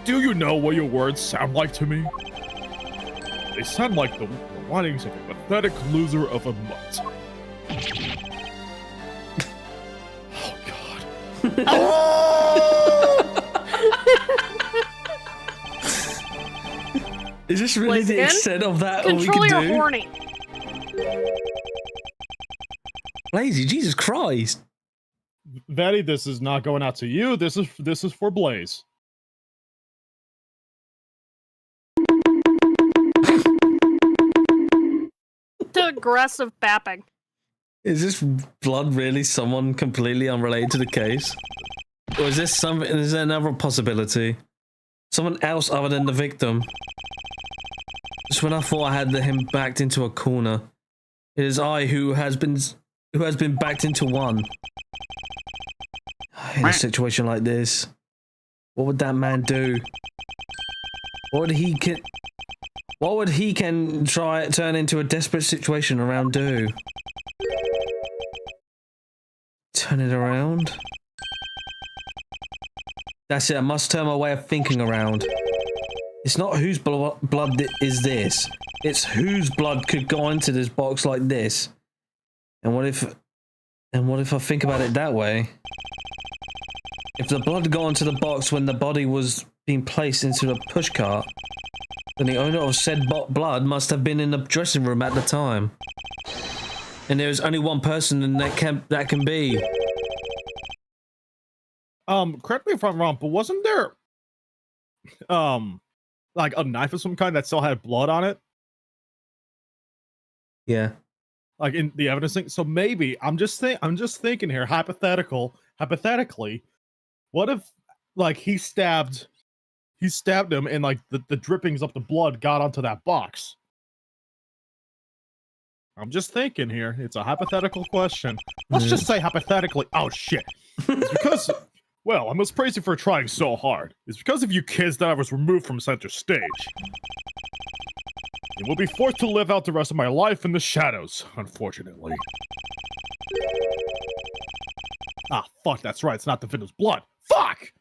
Do you know what your words sound like to me? They sound like the whinings of a pathetic loser of a mutt. Oh god. Is this really the Blaziken, extent of that all we Control can your do? horny. Lazy, Jesus Christ. Vani, this is not going out to you. This is for Blaze. The aggressive bapping. Is this blood really someone completely unrelated to the case? Or is this something? Is there another possibility? Someone else other than the victim? Just when I thought I had him backed into a corner, it is I who has been backed into one. In a situation like this, what would that man do? What would he can turn into a desperate situation around do? Turn it around? That's it, I must turn my way of thinking around. It's not whose blood is this. It's whose blood could go into this box like this. And what if I think about it that way? If the blood got into the box when the body was being placed into the pushcart, then the owner of said blood must have been in the dressing room at the time. And there is only one person that can be. Correct me if I'm wrong, but wasn't there like a knife of some kind that still had blood on it? Yeah. Like in the evidence thing. So maybe I'm just thinking here, hypothetically, what if like he stabbed him and like the drippings of the blood got onto that box? I'm just thinking here. It's a hypothetical question. Let's just say hypothetically. Oh shit. It's because well, I must praise you for trying so hard. It's because of you kids that I was removed from center stage. And will be forced to live out the rest of my life in the shadows, unfortunately. Ah, fuck, that's right, it's not the victim's blood. Fuck!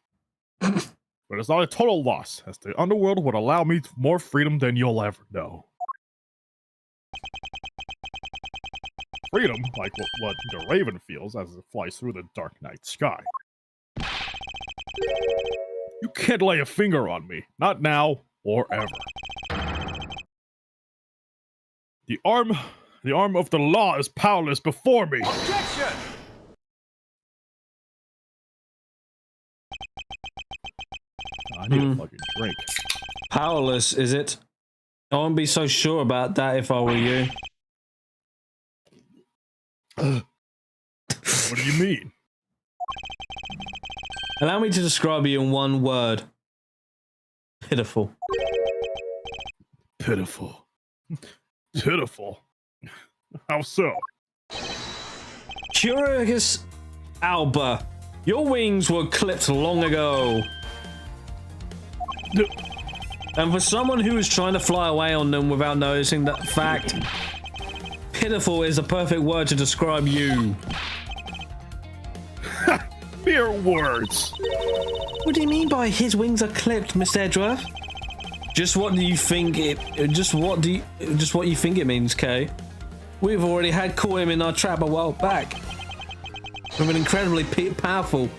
But it's not a total loss, as the underworld would allow me more freedom than you'll ever know. Freedom, like what the Raven feels as it flies through the dark night sky. You can't lay a finger on me, not now or ever. The arm of the law is powerless before me. Objection! I need a fucking drink. Powerless, is it? I wouldn't be so sure about that if I were you. What do you mean? Allow me to describe you in one word. Pitiful. Pitiful. Pitiful. How so? Curious Alba, your wings were clipped long ago. And for someone who is trying to fly away on them without noticing that fact, pitiful is the perfect word to describe you. Mere words. What do you mean by his wings are clipped, Mr. Edgeworth? Just what do you think it means, Kay? We've already had caught him in our trap a while back. With an incredibly powerful,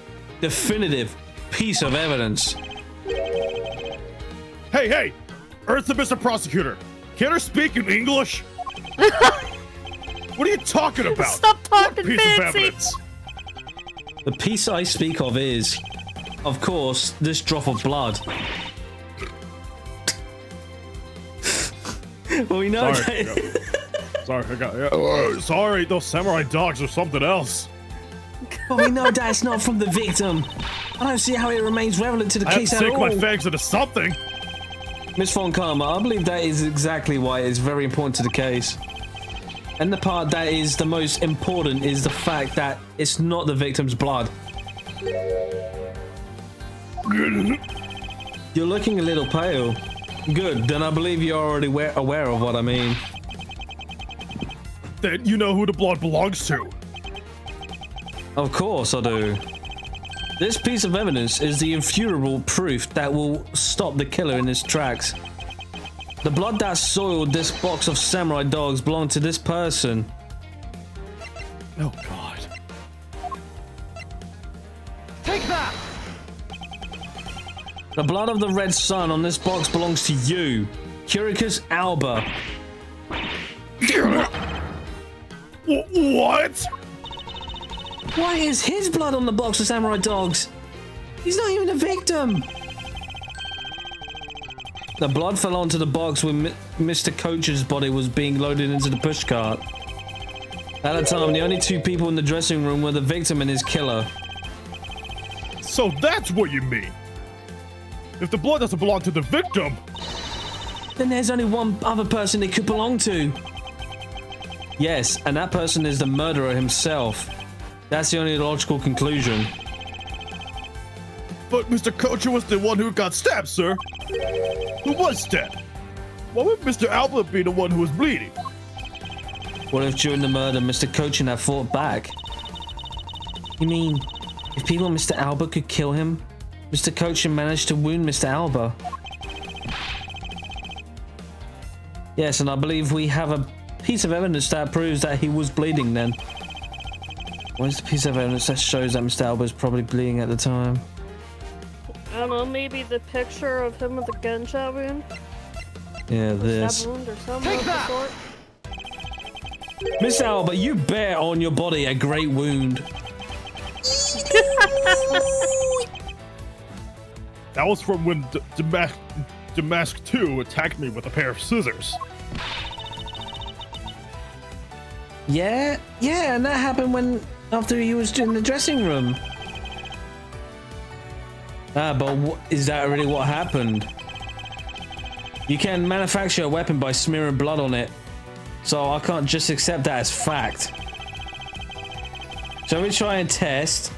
definitive piece of evidence. Hey! Earth to Mr. Prosecutor! Can I speak in English? What are you talking about? Stop talking What piece of fancy! evidence? The piece I speak of is, of course, this drop of blood. Well, we know Sorry, sorry, those samurai dogs are something else. but we know that it's not from the victim. I don't see how it remains relevant to the case I have at to sink all. my fangs into something. Miss Von Karma, I believe that is exactly why it's very important to the case. And the part that is the most important is the fact that it's not the victim's blood. You're looking a little pale. Good, then I believe you're already aware of what I mean. Then you know who the blood belongs to. Of course I do. This piece of evidence is the infutable proof that will stop the killer in his tracks. The blood that soiled this box of samurai dogs belonged to this person. Oh God. Take that! The blood of the red sun on this box belongs to you, Curicus Alba. What? Why is his blood on the box of samurai dogs? He's not even a victim. The blood fell onto the box when Mr. Coach's body was being loaded into the pushcart. At the time, the only two people in the dressing room were the victim and his killer. So that's what you mean. If the blood doesn't belong to the victim, Then there's only one other person it could belong to. Yes, and that person is the murderer himself. That's the only logical conclusion. but Mr. Kocha was the one who got stabbed, sir. Who was stabbed? Why would Mr. Albert be the one who was bleeding? What if during the murder, Mr. Cochin had fought back? You mean, if people Mr. Albert could kill him, Mr. Cochin managed to wound Mr. Albert? Yes, and I believe we have a piece of evidence that proves that he was bleeding then. What is the piece of evidence that shows that Mr. Albert was probably bleeding at the time? I don't know, maybe the picture of him with the gunshot wound? Yeah, this. Stab wound or something of the sort? Mr. Albert, you bear on your body a great wound. That was from when Damask 2 attacked me with a pair of scissors. Yeah, and that happened after he was in the dressing room. But is that really what happened? You can manufacture a weapon by smearing blood on it, so I can't just accept that as fact. Shall we try and test?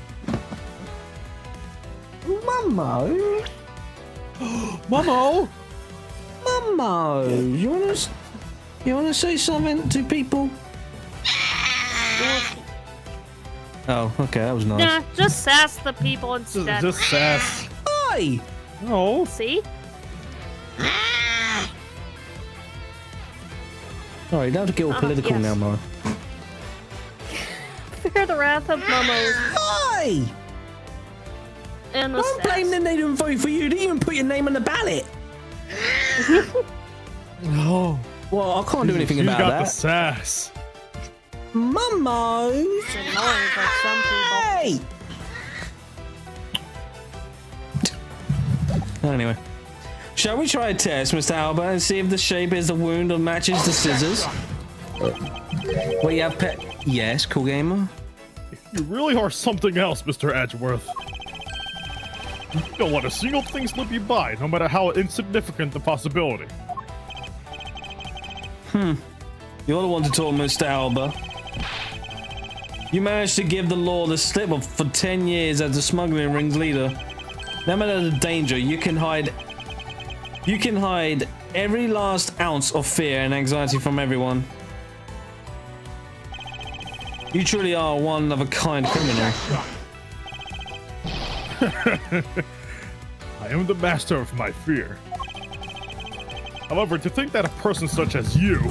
Mummo? Momo! Mummo, you wanna say something to people? Oh, okay, that was nice. Nah, just sass the people instead. Just sass. Oi! No. See? Sorry, you don't have to get all political yes. now, Mo. Fear the wrath of Momo Oi! and the Don't blame them they didn't vote for you. You didn't even put your name on the ballot. No. Well, I can't do anything about You got that. the sass. Mummo! It's annoying for some people. Hey! Anyway. Shall we try a test, Mr. Albert, and see if the shape is the wound or matches the scissors? Well, you have pet... Yes, cool gamer? You really are something else, Mr. Edgeworth. You don't let a single thing slip you by, no matter how insignificant the possibility. You're the one to talk, Mr. Albert. You managed to give the law the slip of for 10 years as the smuggling ring's leader. No matter the danger, you can hide every last ounce of fear and anxiety from everyone. You truly are one of a kind criminal. I am the master of my fear. However, to think that a person such as you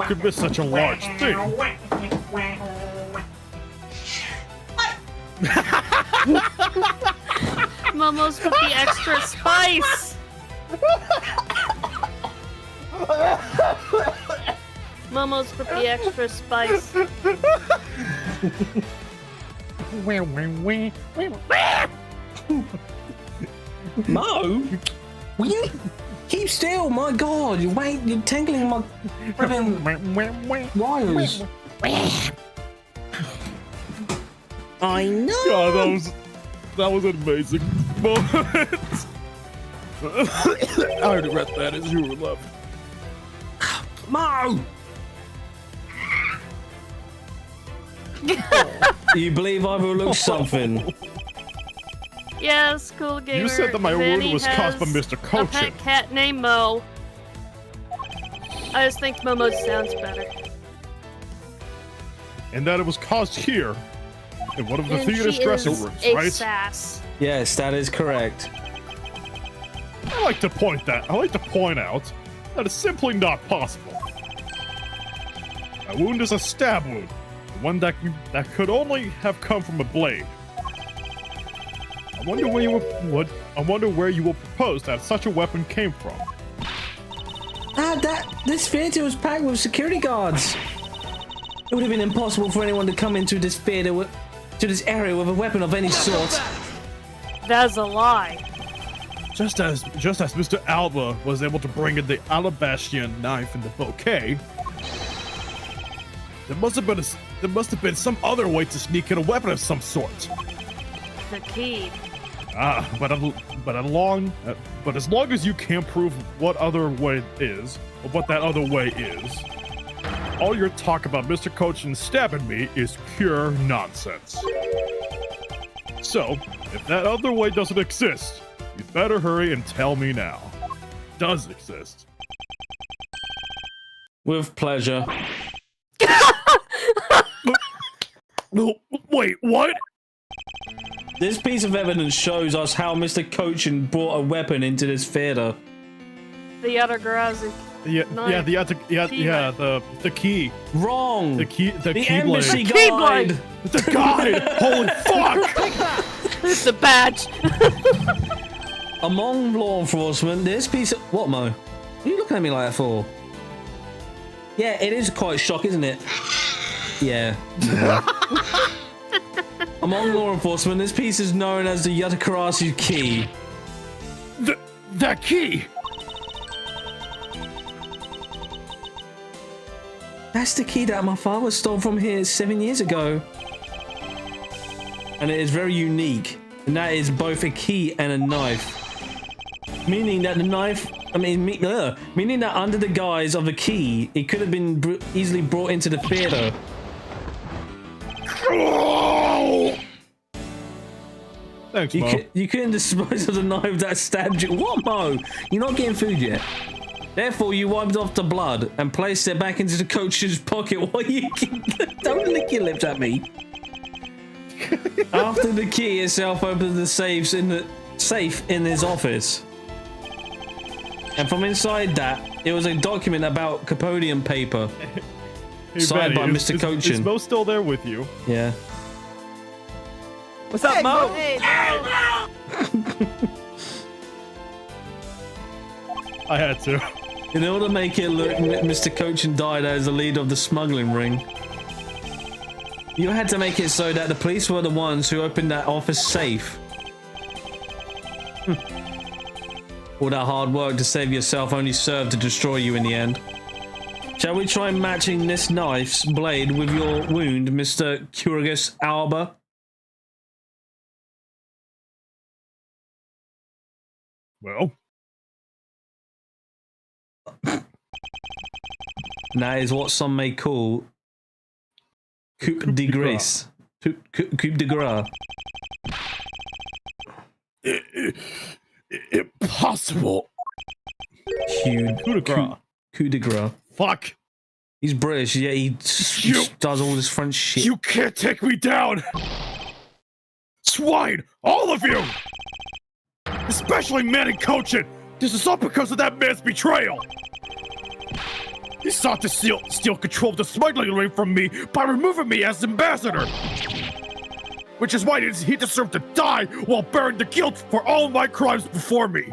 could miss such a large thing. Momo's with the extra spice. Momo's with the extra spice. Mo? Will you keep still? My God, you're tangling my wires. I know. God, that was an amazing moment. I regret that as you were left. Mo! You believe I will look something? Yes, cool gamer. You said that my wound Vani was caused by has Mr. a Cochin. pet cat named Mo. I just think Momo sounds better. And that it was caused here in one of the And theater's she dressing is rooms, a right? sass. Yes, that is correct. I like to point out that it's simply not possible. A wound is a stab wound, one that could only have come from a blade. I wonder where you will propose that such a weapon came from. This theater was packed with security guards. It would have been impossible for anyone to come into this theater to this area with a weapon of any sort. That's a lie. Just as Mr. Alba was able to bring in the Alabastian knife in the bouquet, There must have been some other way to sneak in a weapon of some sort. The key. But as long as you can't prove what other way is, or what that other way is, all your talk about Mr. Cochin stabbing me is pure nonsense. So, if that other way doesn't exist, you better hurry and tell me now. Does exist. With pleasure. No, wait, what? This piece of evidence shows us how Mr. Cochin brought a weapon into this theater. The Yatagarazi. The key. Wrong. The key embassy blade. guide. The guide. Holy fuck! It's a badge. Among law enforcement, this piece of... What, Mo? What are you looking at me like that for? Yeah, it is quite a shock, isn't it? Yeah. Among law enforcement, this piece is known as the Yatakarasi key. That key! That's the key that my father stole from here 7 years ago. And it is very unique. And that is both a key and a knife. Meaning that the knife... meaning that under the guise of the key, it could have been easily brought into the theater. Thanks, Mo. You couldn't dispose of the knife that stabbed you. What, Mo? You're not getting food yet. Therefore, you wiped off the blood and placed it back into the coach's pocket while you... Don't lick your lips at me. After the key itself opened the safe in his office. And from inside that, it was a document about Capodium paper. Hey, signed Vani, by Mr. Cochin. Is Mo still there with you? Yeah. What's up, Mo? I had to. In order to make it look Mr. Cochin died as the leader of the smuggling ring, you had to make it so that the police were the ones who opened that office safe. All that hard work to save yourself only served to destroy you in the end. Shall we try matching this knife's blade with your wound, Mr. Curious Alba? Well... And that is what some may call coup de grace. Coup de grace. Impossible. Coup de grace. Fuck. He's British, yeah, he does all this French shit. You can't take me down. Swine, all of you. Especially Manny Cochin. This is all because of that man's betrayal. He sought to steal control of the smuggling ring from me by removing me as ambassador. Which is why he deserved to die while bearing the guilt for all my crimes before me.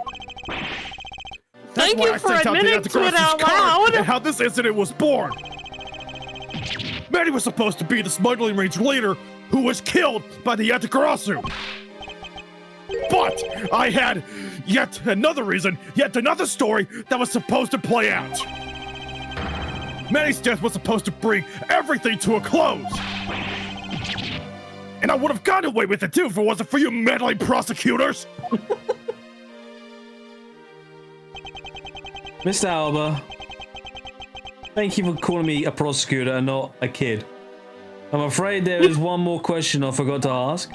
Thank you for admitting to it out loud. And how this incident was born. Manny was supposed to be the smuggling ring's leader who was killed by the Yatagarasu. But I had yet another story that was supposed to play out. Manny's death was supposed to bring everything to a close. And I would have gotten away with it too if it wasn't for you meddling prosecutors. Mr. Alba, thank you for calling me a prosecutor and not a kid. I'm afraid there is one more question I forgot to ask.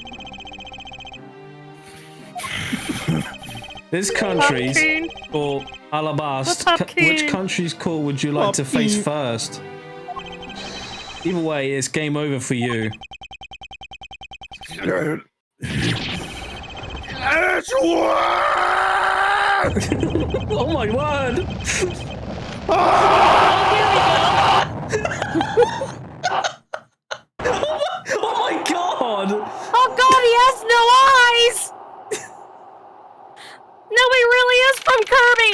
This country's, or Alabast, which country's call would you like to face first? Either way, it's game over for you. Oh my word! Oh my god! Oh god, he has no eyes! No, he really is from Kirby!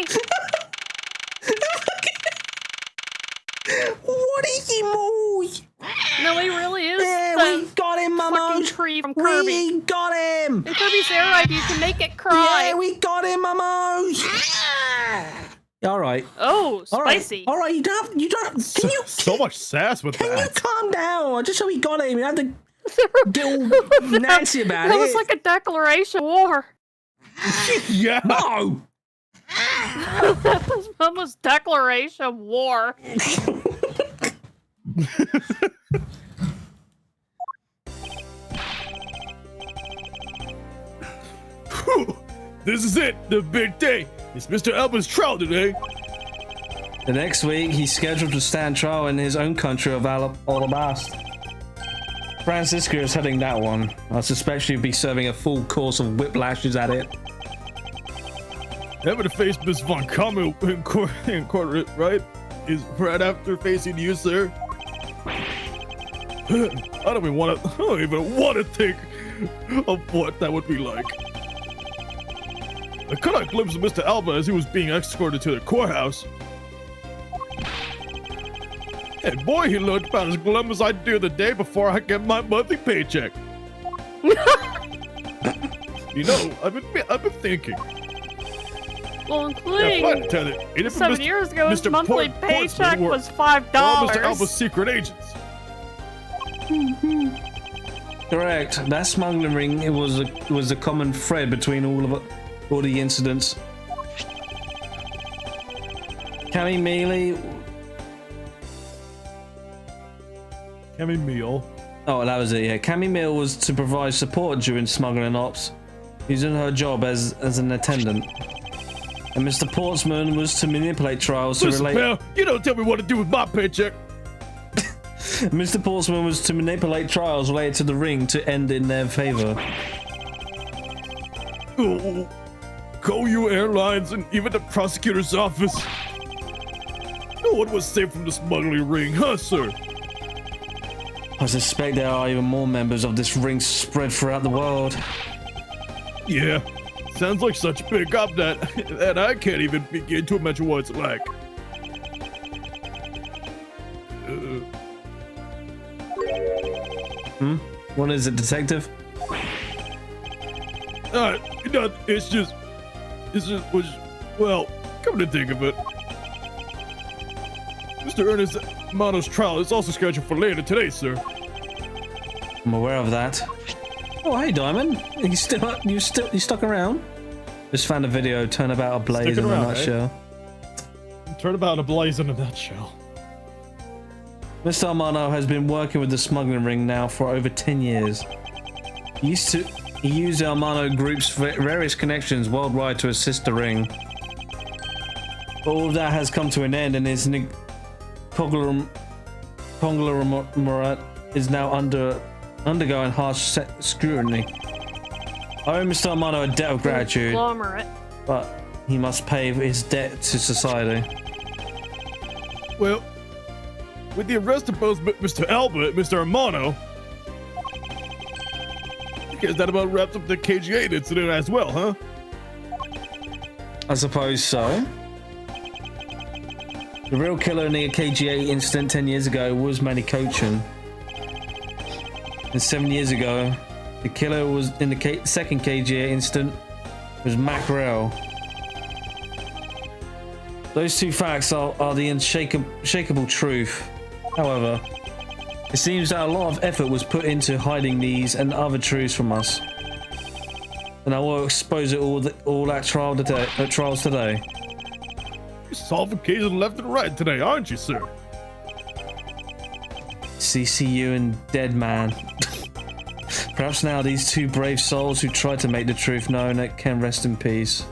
What is he, Moose? No, he really is. Yeah, we got him, Mamo. Tree from Kirby. We got him. In Kirby's Air Ride, you can make it cry. Yeah, we got him, Mamo. All right. Oh, All right. spicy. All right. You don't. Can you? So much sass with Can you that. calm down? Just so we got him. You have to get all Nancy about That it. was like a declaration of war. Yeah. No. That was almost declaration of war. This is it, the big day. It's Mr. Alba's trial today. The next week, he's scheduled to stand trial in his own country of Alabast. Francisco is heading that one. I suspect she'll be serving a full course of whiplashes at it. Having to face Miss Von Kammel in court, right? Is right after facing you, sir. I don't even want to think of what that would be like. I caught a glimpse of Mr. Alba as he was being escorted to the courthouse. And boy, he looked about as glum as I do the day before I get my monthly paycheck. You know, I've been thinking. Well, including Yeah, tell it. 7 years ago, his Mr. monthly Portsmouth paycheck were was $5. all Mr. Alba's secret agents. Correct. That smuggling ring, it was a common thread between all the incidents. Cammy Mealy. Cammy Meal. Oh, that was it. Yeah, Cammy Mill was to provide support during smuggling ops, using her job as an attendant. And Mr. Portsman was to manipulate trials to Listen, relate. pal, you don't tell me what to do with my paycheck. Mr. Portsman was to manipulate trials related to the ring to end in their favor. Oh, Koyu Airlines and even the prosecutor's office. No one was safe from the smuggling ring, huh, sir? I suspect there are even more members of this ring spread throughout the world. Yeah, sounds like such a big up that I can't even begin to imagine what it's like. What is it, detective? It's just, well, come to think of it. Mr. Ernest Mano's trial is also scheduled for later today, sir. I'm aware of that. Oh, hey, Diamond. You stuck around? Just found a video, Turnabout Ablaze in Sticking a around, nutshell. Turnabout Ablaze in a nutshell. Mr. Armano has been working with the smuggling ring now for over 10 years. He used the Armano Group's various connections worldwide to assist the ring. But all of that has come to an end, and his conglomerate is now undergoing harsh scrutiny. I owe Mr. Armano a debt of gratitude, Conglomerate. but he must pay his debt to society. Well, with the arrest of both Mr. Alba and Mr. Armano, I guess that about wraps up the KG8 incident as well, huh? I suppose so. The real killer in the KG8 incident 10 years ago was Manny Cochin. And 7 years ago, the killer was in the second KG8 incident was Mackerel. Those two facts are the unshakable truth. However, it seems that a lot of effort was put into hiding these and other truths from us. And I will expose it all at trials today. You're solving cases left and right today, aren't you, sir? CCU and Dead Man. Perhaps now these two brave souls who tried to make the truth known can rest in peace.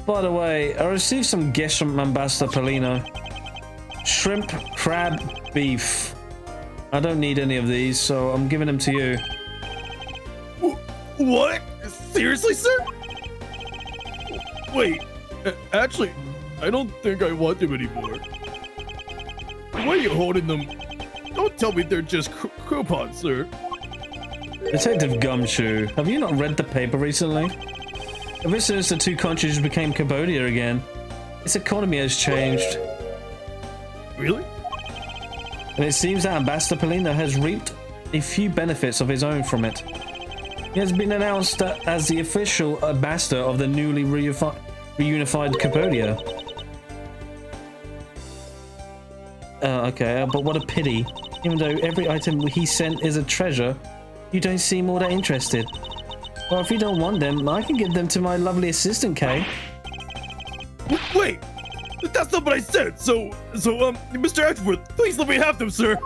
By the way, I received some gifts from Ambassador Polino. Shrimp, crab, beef. I don't need any of these, so I'm giving them to you. What? Seriously, sir? Wait, actually, I don't think I want them anymore. Why are you holding them? Don't tell me they're just coupons, sir. Detective Gumshoe, have you not read the paper recently? Ever since the two countries became Cambodia again, its economy has changed. Really? And it seems that Ambassador Polino has reaped a few benefits of his own from it. He has been announced as the official ambassador of the newly reunified Cambodia. Okay, but what a pity. Even though every item he sent is a treasure, you don't seem all that interested. Well, if you don't want them, I can give them to my lovely assistant, Kay. Wait! That's not what I said! So, Mr. Edgeworth, please let me have them, sir!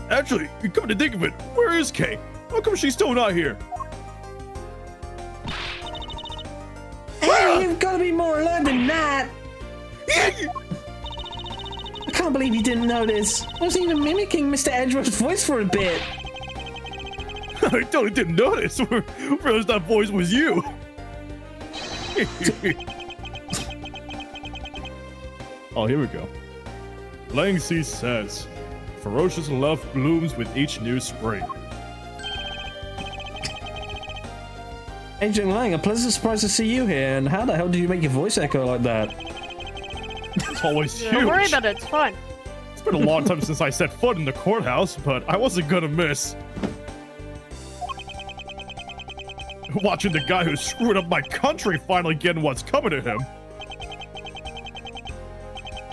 Actually, come to think of it, where is Kay? How come she's still not here? Hey, you've got to be more alert than that! I can't believe you didn't notice. I was even mimicking Mr. Edgeworth's voice for a bit. I totally didn't notice. Realized that voice was you. Oh, here we go. Langsey says, ferocious love blooms with each new spring. Agent Lang, a pleasant surprise to see you here, and how the hell did you make your voice echo like that? It's always huge. Don't worry about it, it's fun. It's been a long time since I set foot in the courthouse, but I wasn't gonna miss watching the guy who screwed up my country finally getting what's coming to him.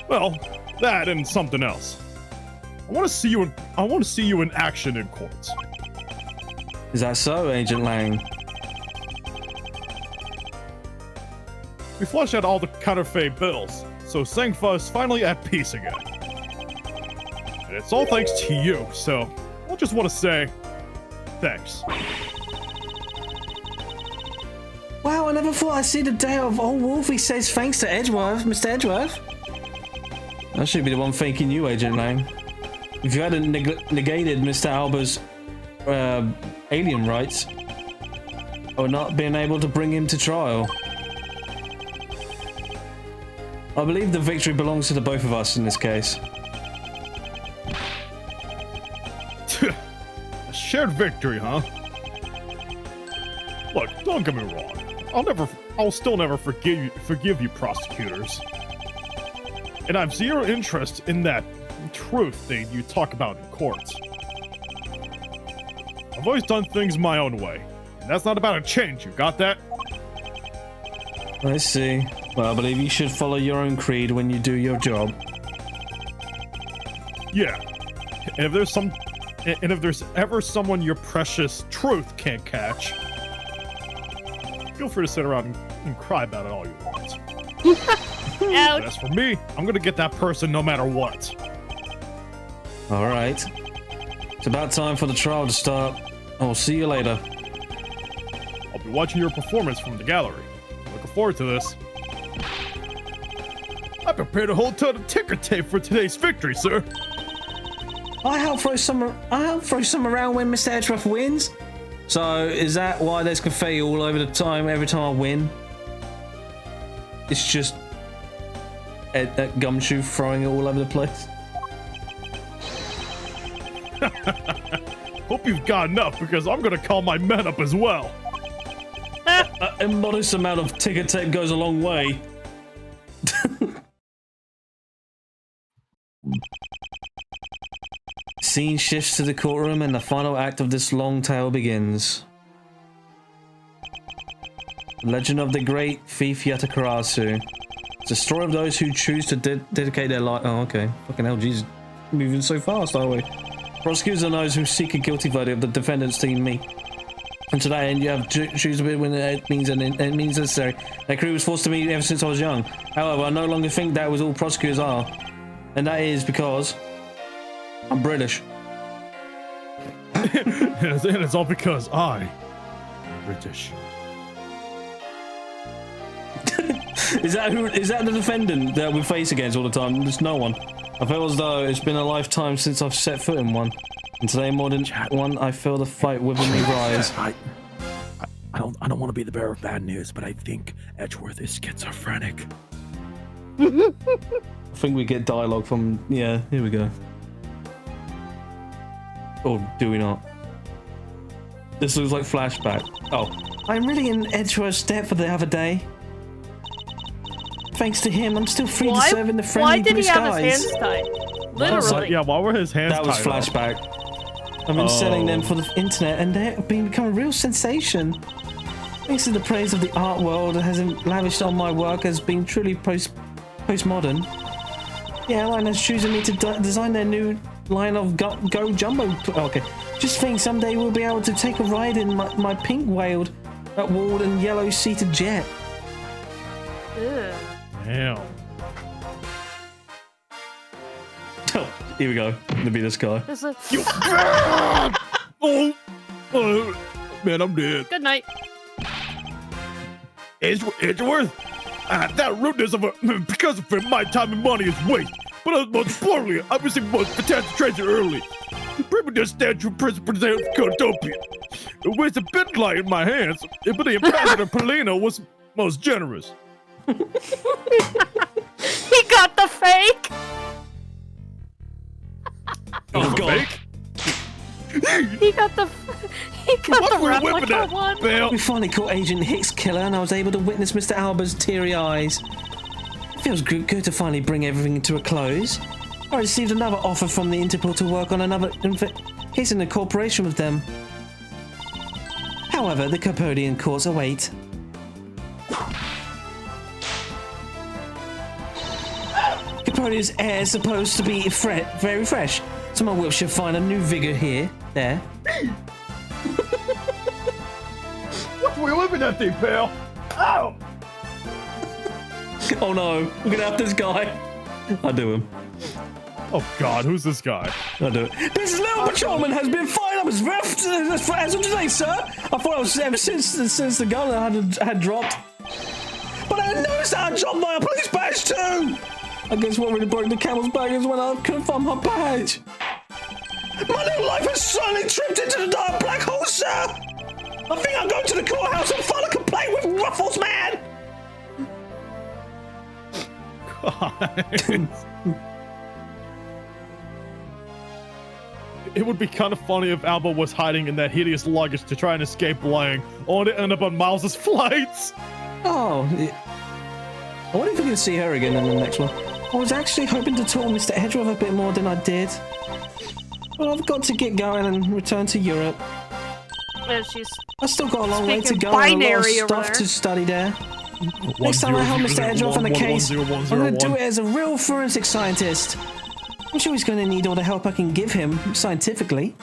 Well, that and something else. I want to see you in action in court. Is that so, Agent Lang? We flushed out all the counterfeit bills, so Sangfa is finally at peace again. And it's all thanks to you, so I just want to say thanks. Wow, I never thought I'd see the day of old Wolfie says thanks to Edgeworth, Mr. Edgeworth. I should be the one thanking you, Agent Lang. If you hadn't negated Mr. Alba's alien rights, or not being able to bring him to trial. I believe the victory belongs to the both of us in this case. A shared victory, huh? Look, don't get me wrong. I'll still never forgive you prosecutors. And I have zero interest in that truth thing you talk about in court. I've always done things my own way, and that's not about a change, you got that? I see. Well, I believe you should follow your own creed when you do your job. Yeah. And if there's ever someone your precious truth can't catch, feel free to sit around and cry about it all you want. But as for me, I'm gonna get that person no matter what. All right. It's about time for the trial to start. I'll see you later. I'll be watching your performance from the gallery. Looking forward to this. I prepared a whole ton of ticker tape for today's victory, sir. I'll help throw some around when Mr. Edgeworth wins. So, is that why there's confetti all over the time every time I win? It's just that gumshoe throwing it all over the place. Hope you've got enough, because I'm gonna call my men up as well. A modest amount of ticker tape goes a long way. Scene shifts to the courtroom and the final act of this long tale begins. Legend of the Great Thief Yatakarasu. It's a story of those who choose to dedicate their life. Oh, okay. Fucking hell, Jesus. Moving so fast, are we? Prosecutors are those who seek a guilty verdict of the defendant's team, me. And to that end, you have to choose a bit when it means necessary. That crew was forced to me ever since I was young. However, I no longer think that was all prosecutors are. And that is because I'm British. And it's all because I'm British. Is that the defendant that we face against all the time? There's no one. I feel as though it's been a lifetime since I've set foot in one. And today more than one, I feel the fight within me rise. I don't want to be the bearer of bad news, but I think Edgeworth is schizophrenic. I think we get dialogue from... Yeah, here we go. Or do we not? This looks like flashback. Oh. I'm really in Edgeworth's debt for the other day. Thanks to him, I'm still free to serve in the friendly blue skies. Why did he have his hands tied? Literally. Yeah, why were his hands That was tied up? flashback. I've been selling them for the internet, and they've become a real sensation. Thanks to the praise of the art world has lavished on my work as being truly postmodern. The airline has chosen me to design their new line of Go Jumbo. Okay, just think someday we'll be able to take a ride in my pink walled and yellow seated jet. Ew. Damn. Oh, here we go. Gonna be this guy. This is Man, I'm dead. good night. Edgeworth, that rudeness of because of it, my time and money is waste. But most importantly, I received most fantastic treasure early. Bring me this statue of President Cotopia. It weighs a bit light in my hands, but the ambassador Polino was most generous. He got the fake. Oh god. Fake? He got the What were you whipping replica at, one. Belle? We finally caught Agent Hicks' killer, and I was able to witness Mr. Alba's teary eyes. It feels good to finally bring everything to a close. I received another offer from the Interpol to work on another case in cooperation with them. However, the Capodian courts await. Capodia's air is supposed to be very fresh, so my whip should find a new vigor here, there. What were you whipping that thing, pal? Ow! Oh no, we're gonna have this guy. I'll do him. Oh God, who's this guy? I'll do it. This little patrolman has been fired up as of today, sir. I thought I was ever since the gun had dropped. But I noticed that I dropped my police badge too. I guess what really broke the camel's back is when I couldn't find my badge. My little life has suddenly tripped into the dark black hole, sir. I think I'm going to the courthouse and file a complaint with Ruffles, man. It would be kind of funny if Alba was hiding in that hideous luggage to try and escape lying, only to end up on Miles's flights. Oh, I wonder if we can see her again in the next one. I was actually hoping to talk Mr. Edgeworth a bit more than I did. But I've got to get going and return to Europe. She's I still got a long way to speaking go and a lot of binary over stuff there. to study there. Next time I help Mr. Edgeworth on the case, I'm going to do it as a real forensic scientist. I'm sure he's going to need all the help I can give him scientifically.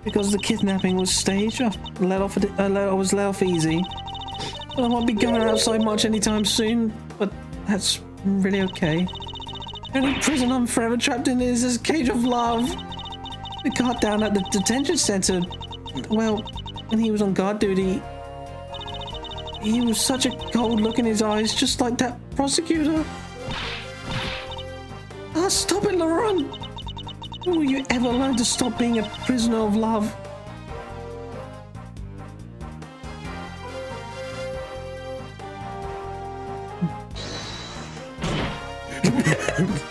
Because the kidnapping was staged, I was let off easy. Well, I won't be going outside much anytime soon, but that's really okay. The only prison I'm forever trapped in is this cage of love. The guard down at the detention center, well, when he was on guard duty, he was such a cold look in his eyes, just like that prosecutor. Ah, stop it, Laurent! When will you ever learn to stop being a prisoner of love?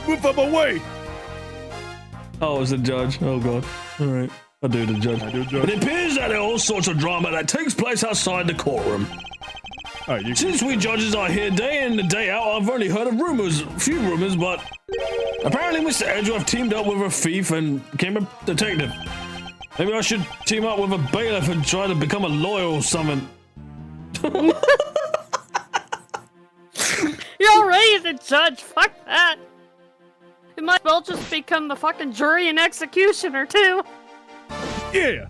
Move out my way! Oh, it was the judge. Oh, God. All right. I'll do the judge. It appears that there are all sorts of drama that takes place outside the courtroom. All right, Since we judges are here day in and day out, I've only heard of rumors, a few rumors, but apparently Mr. Edgeworth teamed up with a thief and became a detective. Maybe I should team up with a bailiff and try to become a lawyer or something. You're already the judge. Fuck that. You might as well just become the fucking jury and executioner too. Yeah!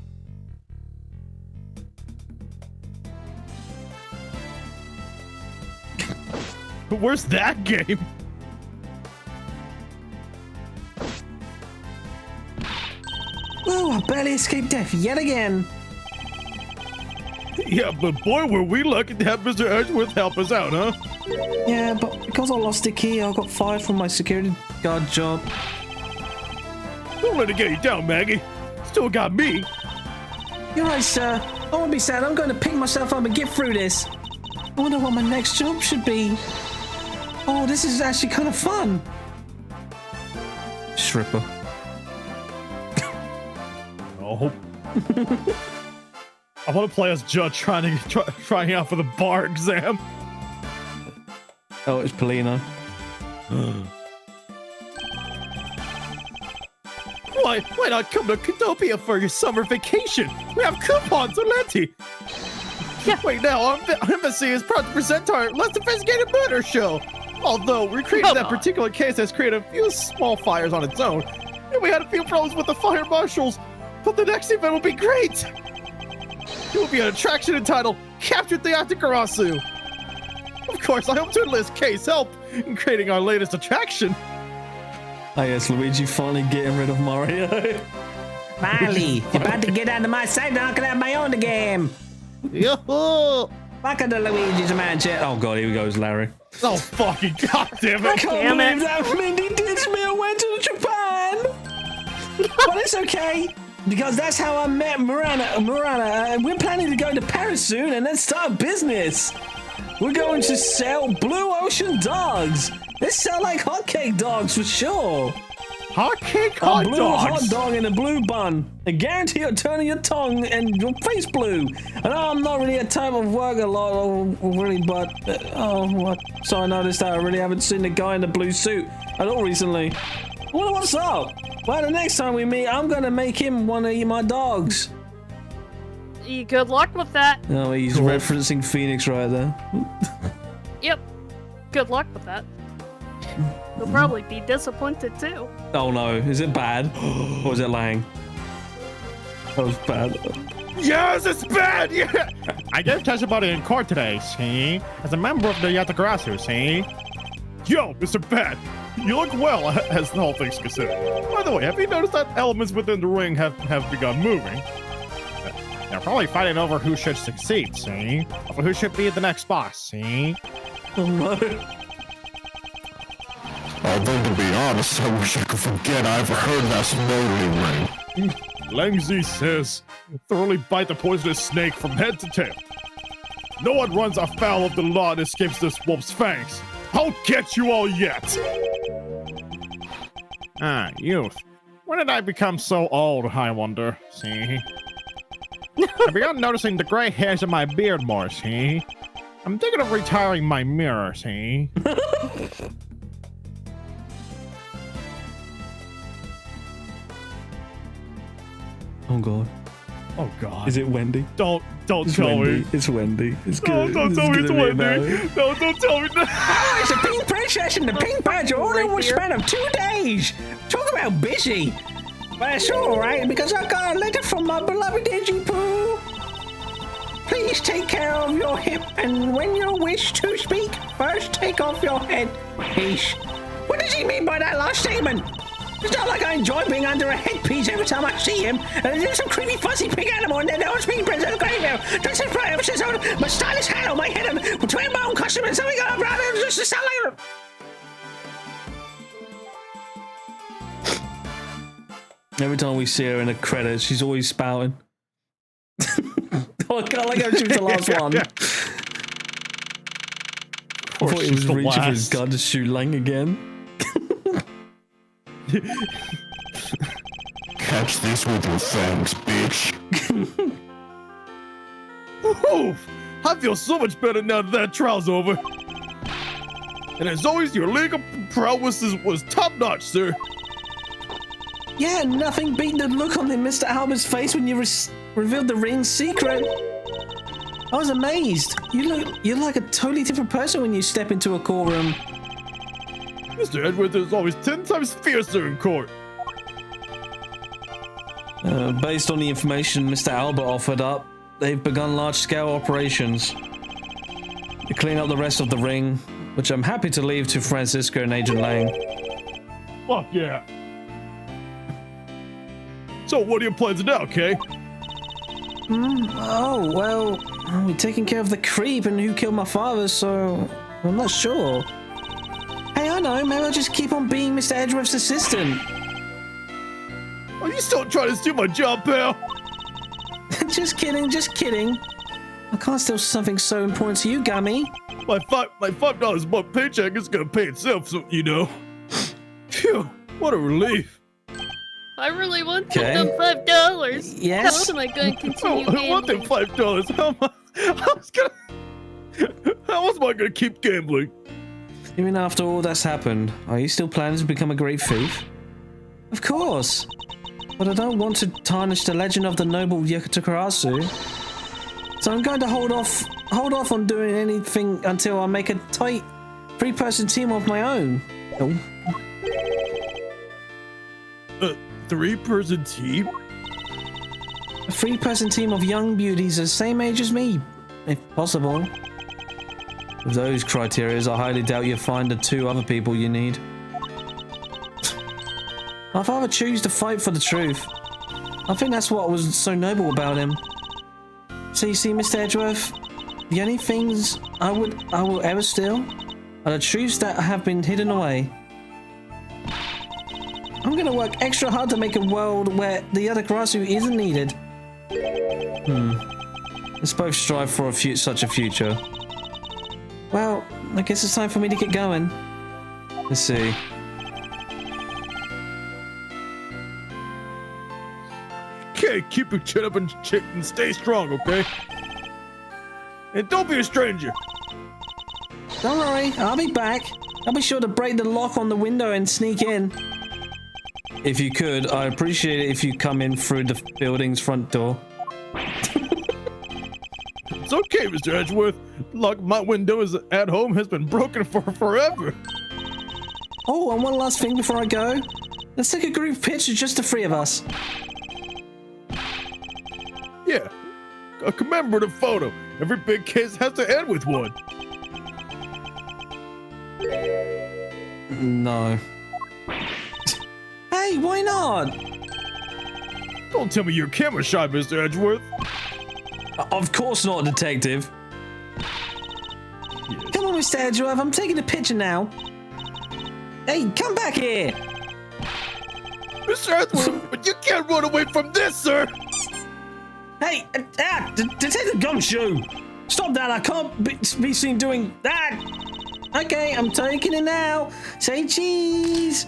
Where's that game? Whoa, I barely escaped death yet again. Yeah, but boy, were we lucky to have Mr. Edgeworth help us out, huh? Yeah, but because I lost the key, I got fired from my security guard job. Don't let it get you down, Maggie. Still got me. You're right, sir. I won't be sad. I'm going to pick myself up and get through this. I wonder what my next job should be. Oh, this is actually kind of fun. stripper. Oh. I want to play as Judge trying out for the bar exam. Oh, it's Polino. Why not come to Catopia for your summer vacation? We have coupons plenty. Yeah. Wait, now our embassy is proud to present our less sophisticated murder show. Although recreating that particular case has created a few small fires on its own, and we had a few problems with the fire marshals, but the next event will be great. It will be an attraction entitled Capture Theatricarasu. Of course, I hope to enlist Kay's help in creating our latest attraction. Oh yes, Luigi finally getting rid of Mario. Finally, you're about to get out of my sight, now I can have my own game. Yo-ho! Back at the Luigi's Mansion. Oh god, here goes Larry. Oh fucking goddamn I it! can't Damn believe it. that Mindy ditched me and went to Japan. But it's okay, because that's how I met Murana. We're planning to go to Paris soon and then start a business. We're going to sell Blue Ocean dogs. They sell like hotcake dogs for sure. Hotcake A hot blue dogs. hot dog in a blue bun. I guarantee you're turning your tongue and your face blue. I know I'm not really a type of work a lot, or really, but what? So I noticed that I really haven't seen the guy in the blue suit at all recently. What's up? Well, the next time we meet, I'm gonna make him want to eat my dogs. Good luck with that. Oh, he's referencing Phoenix right there. Yep. Good luck with that. You'll probably be disappointed too. Oh no, is it bad? Or is it Lang? That was bad. Yes, it's bad! Yeah! I gave testimony in court today, see? As a member of the Yatagarasu, see? Yo, Mr. Bad, you look well, as the whole thing's considered. By the way, have you noticed that elements within the ring have begun moving? They're probably fighting over who should succeed, see? Over who should be the next boss, see? Oh no. Although, to be honest, I wish I could forget I ever heard that smoldering ring. Langzi says, thoroughly bite the poisonous snake from head to tail. No one runs afoul of the law and escapes this wolf's fangs. I'll get you all yet! Ah, youth. When did I become so old, I wonder, see? I began noticing the gray hairs in my beard more, see? I'm thinking of retiring my mirror, see? Oh god. Oh god. Is it Wendy? Don't It's tell Wendy. me. It's Wendy. It's No, good. don't tell me it's Wendy. No, don't tell me. Oh, it's the Pink Princess and the Pink Badger all in one span of 2 days. Talk about busy. But it's all right because I got a letter from my beloved Pooh. Please take care of your hip, and when you wish to speak, first take off your head. Peace. What does he mean by that last statement? It's not like I enjoy being under a headpiece every time I see him. And there's some creepy fuzzy pink animal and then there was Pink Princess Graveyard. That's his right. I'm just on my stylish hat on my head and between my own costume and something got around it just to sound like. Every time we see her in the credits, she's always spouting. I can't like how she was the last one. I thought he was reaching for his gun to shoot Lang again. Catch this with your fangs, bitch. Oof! I feel so much better now that trial's over. And as always, your legal prowess was top notch, sir. Yeah, nothing beating the look on Mr. Albert's face when you revealed the ring's secret. I was amazed. You're like a totally different person when you step into a courtroom. Mr. Edwards is always 10 times fiercer in court. Based on the information Mr. Albert offered up, they've begun large-scale operations to clean up the rest of the ring, which I'm happy to leave to Francisco and Agent Lang. Fuck yeah. So what are your plans now, Kay? We're taking care of the creep and who killed my father, so I'm not sure. Hey, I know, maybe I'll just keep on being Mr. Edgeworth's assistant. Are you still trying to steal my job, pal? Just kidding. I can't steal something so important to you, Gummy. My $5 a month paycheck is gonna pay itself, so you know. Phew, what a relief. I really want Okay. them $5. Yes? How am I going to continue I want them gambling? $5. How was I gonna keep gambling? Even after all that's happened, are you still planning to become a great thief? Of course! But I don't want to tarnish the legend of the noble Yakutakarasu. So I'm going to hold off on doing anything until I make a tight 3-person team of my own. Oh. 3-person team? A 3-person team of young beauties the same age as me, if possible. With those criteria, I highly doubt you'll find the 2 other people you need. I'd rather choose to fight for the truth. I think that's what was so noble about him. So you see, Mr. Edgeworth, the only things I will ever steal are the truths that have been hidden away. I'm gonna work extra hard to make a world where the other Karasu isn't needed. Let's both strive for such a future. Well, I guess it's time for me to get going. Let's see. Okay, keep your chin up and stay strong, okay? And don't be a stranger. Don't worry, I'll be back. I'll be sure to break the lock on the window and sneak in. If you could, I'd appreciate it if you come in through the building's front door. It's okay, Mr. Edgeworth. Look, my window is at home has been broken for forever. Oh, and one last thing before I go. Let's take a group picture, just the 3 of us. Yeah, a commemorative photo. Every big case has to end with one. No. Hey, why not? Don't tell me you're camera shy, Mr. Edgeworth. Of course not, detective. Yes. Come on, Mr. Edgeworth, I'm taking a picture now. Hey, come back here. Mr. Edgeworth, but you can't run away from this, sir. Hey, Detective Gumshoe! Stop that, I can't be seen doing that! Okay, I'm taking it now! Say cheese!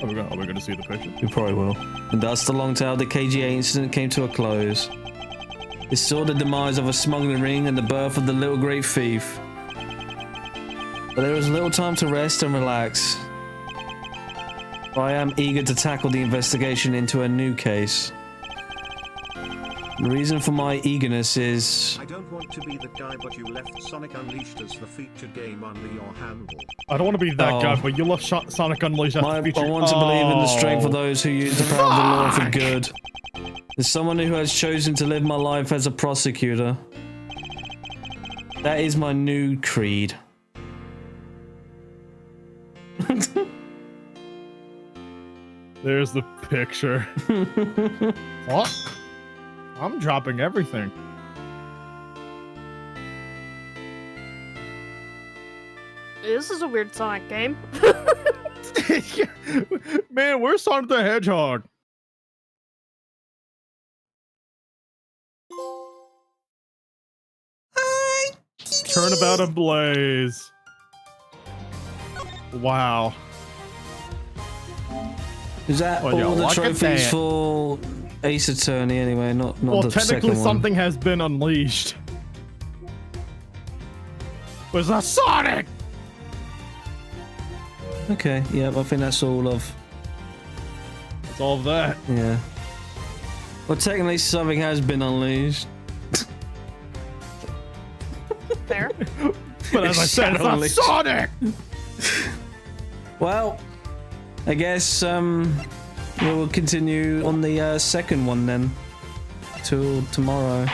Are we gonna see the picture? You probably will. And thus the long tale of the KGA incident came to a close. It saw the demise of a smuggling ring and the birth of the little great thief. But there was little time to rest and relax. I am eager to tackle the investigation into a new case. The reason for my eagerness is... I don't want to be the guy, but you left Sonic Unleashed as the featured game under your handle. I don't want to be that Oh. guy, but you left Sonic Unleashed as the feature. I want to believe in the strength of Oh. those who use the power of the law for good. As someone who has chosen to live my life as a prosecutor, that is my new creed. There's the picture. What? I'm dropping everything. This is a weird Sonic game. Man, where's Sonic the Hedgehog? Turnabout and Blaze. Wow. Is that Well, yeah, all the look at trophies that. for Ace Attorney anyway? Not Well, the second technically one. something has been unleashed. Was that Sonic? Okay, yeah, I think that's all of... It's all of that. Yeah. Well, technically something has been unleashed. Fair. But as I said, it's not Unleashed. Sonic! Well, I guess we will continue on the second one then. Till tomorrow.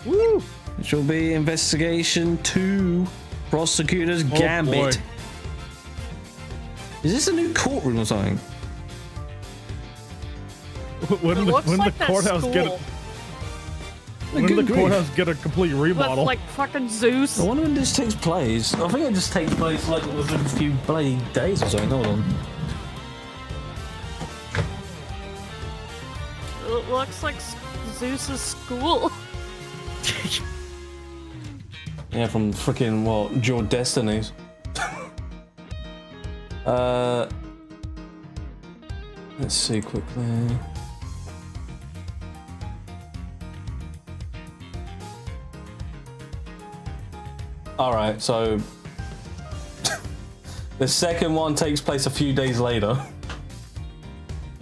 Woo! Which will be Investigation 2. Prosecutor's Oh, Gambit. boy. Is this a new courtroom or something? When It the, looks when like the that courthouse school. get a, when Good the grief. courthouse get a complete With remodel. like fucking Zeus. I wonder when this takes place. I think it just takes place like within a few bloody days or something. Hold on. It looks like Zeus's school. Yeah, from freaking what? Your Destinies. Let's see quickly. All right, so the second one takes place a few days later.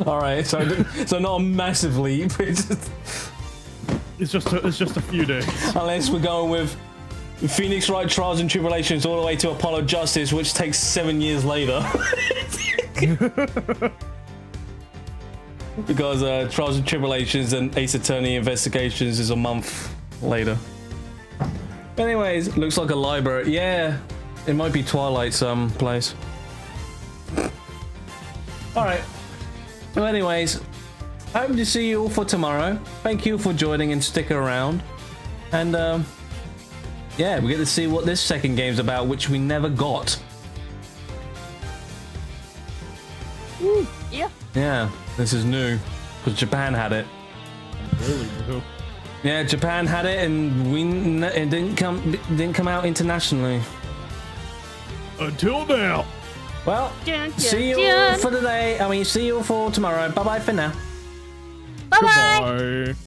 All right, so not a massive leap. It's just a few days. Unless we're going with Phoenix Wright Trials and Tribulations all the way to Apollo Justice, which takes 7 years later. Because Trials and Tribulations and Ace Attorney Investigations is a month later. Anyways, looks like a library. Yeah, it might be Twilight some place. Alright. So anyways, hope to see you all for tomorrow. Thank you for joining and sticking around. And yeah, we get to see what this second game's about, which we never got. Yeah. Yeah, this is new, because Japan had it. Really new. Yeah, Japan had it, and it didn't come out internationally. Until now. Well, see you all for today. I mean, see you all for tomorrow. Bye bye for now. Bye bye. Goodbye.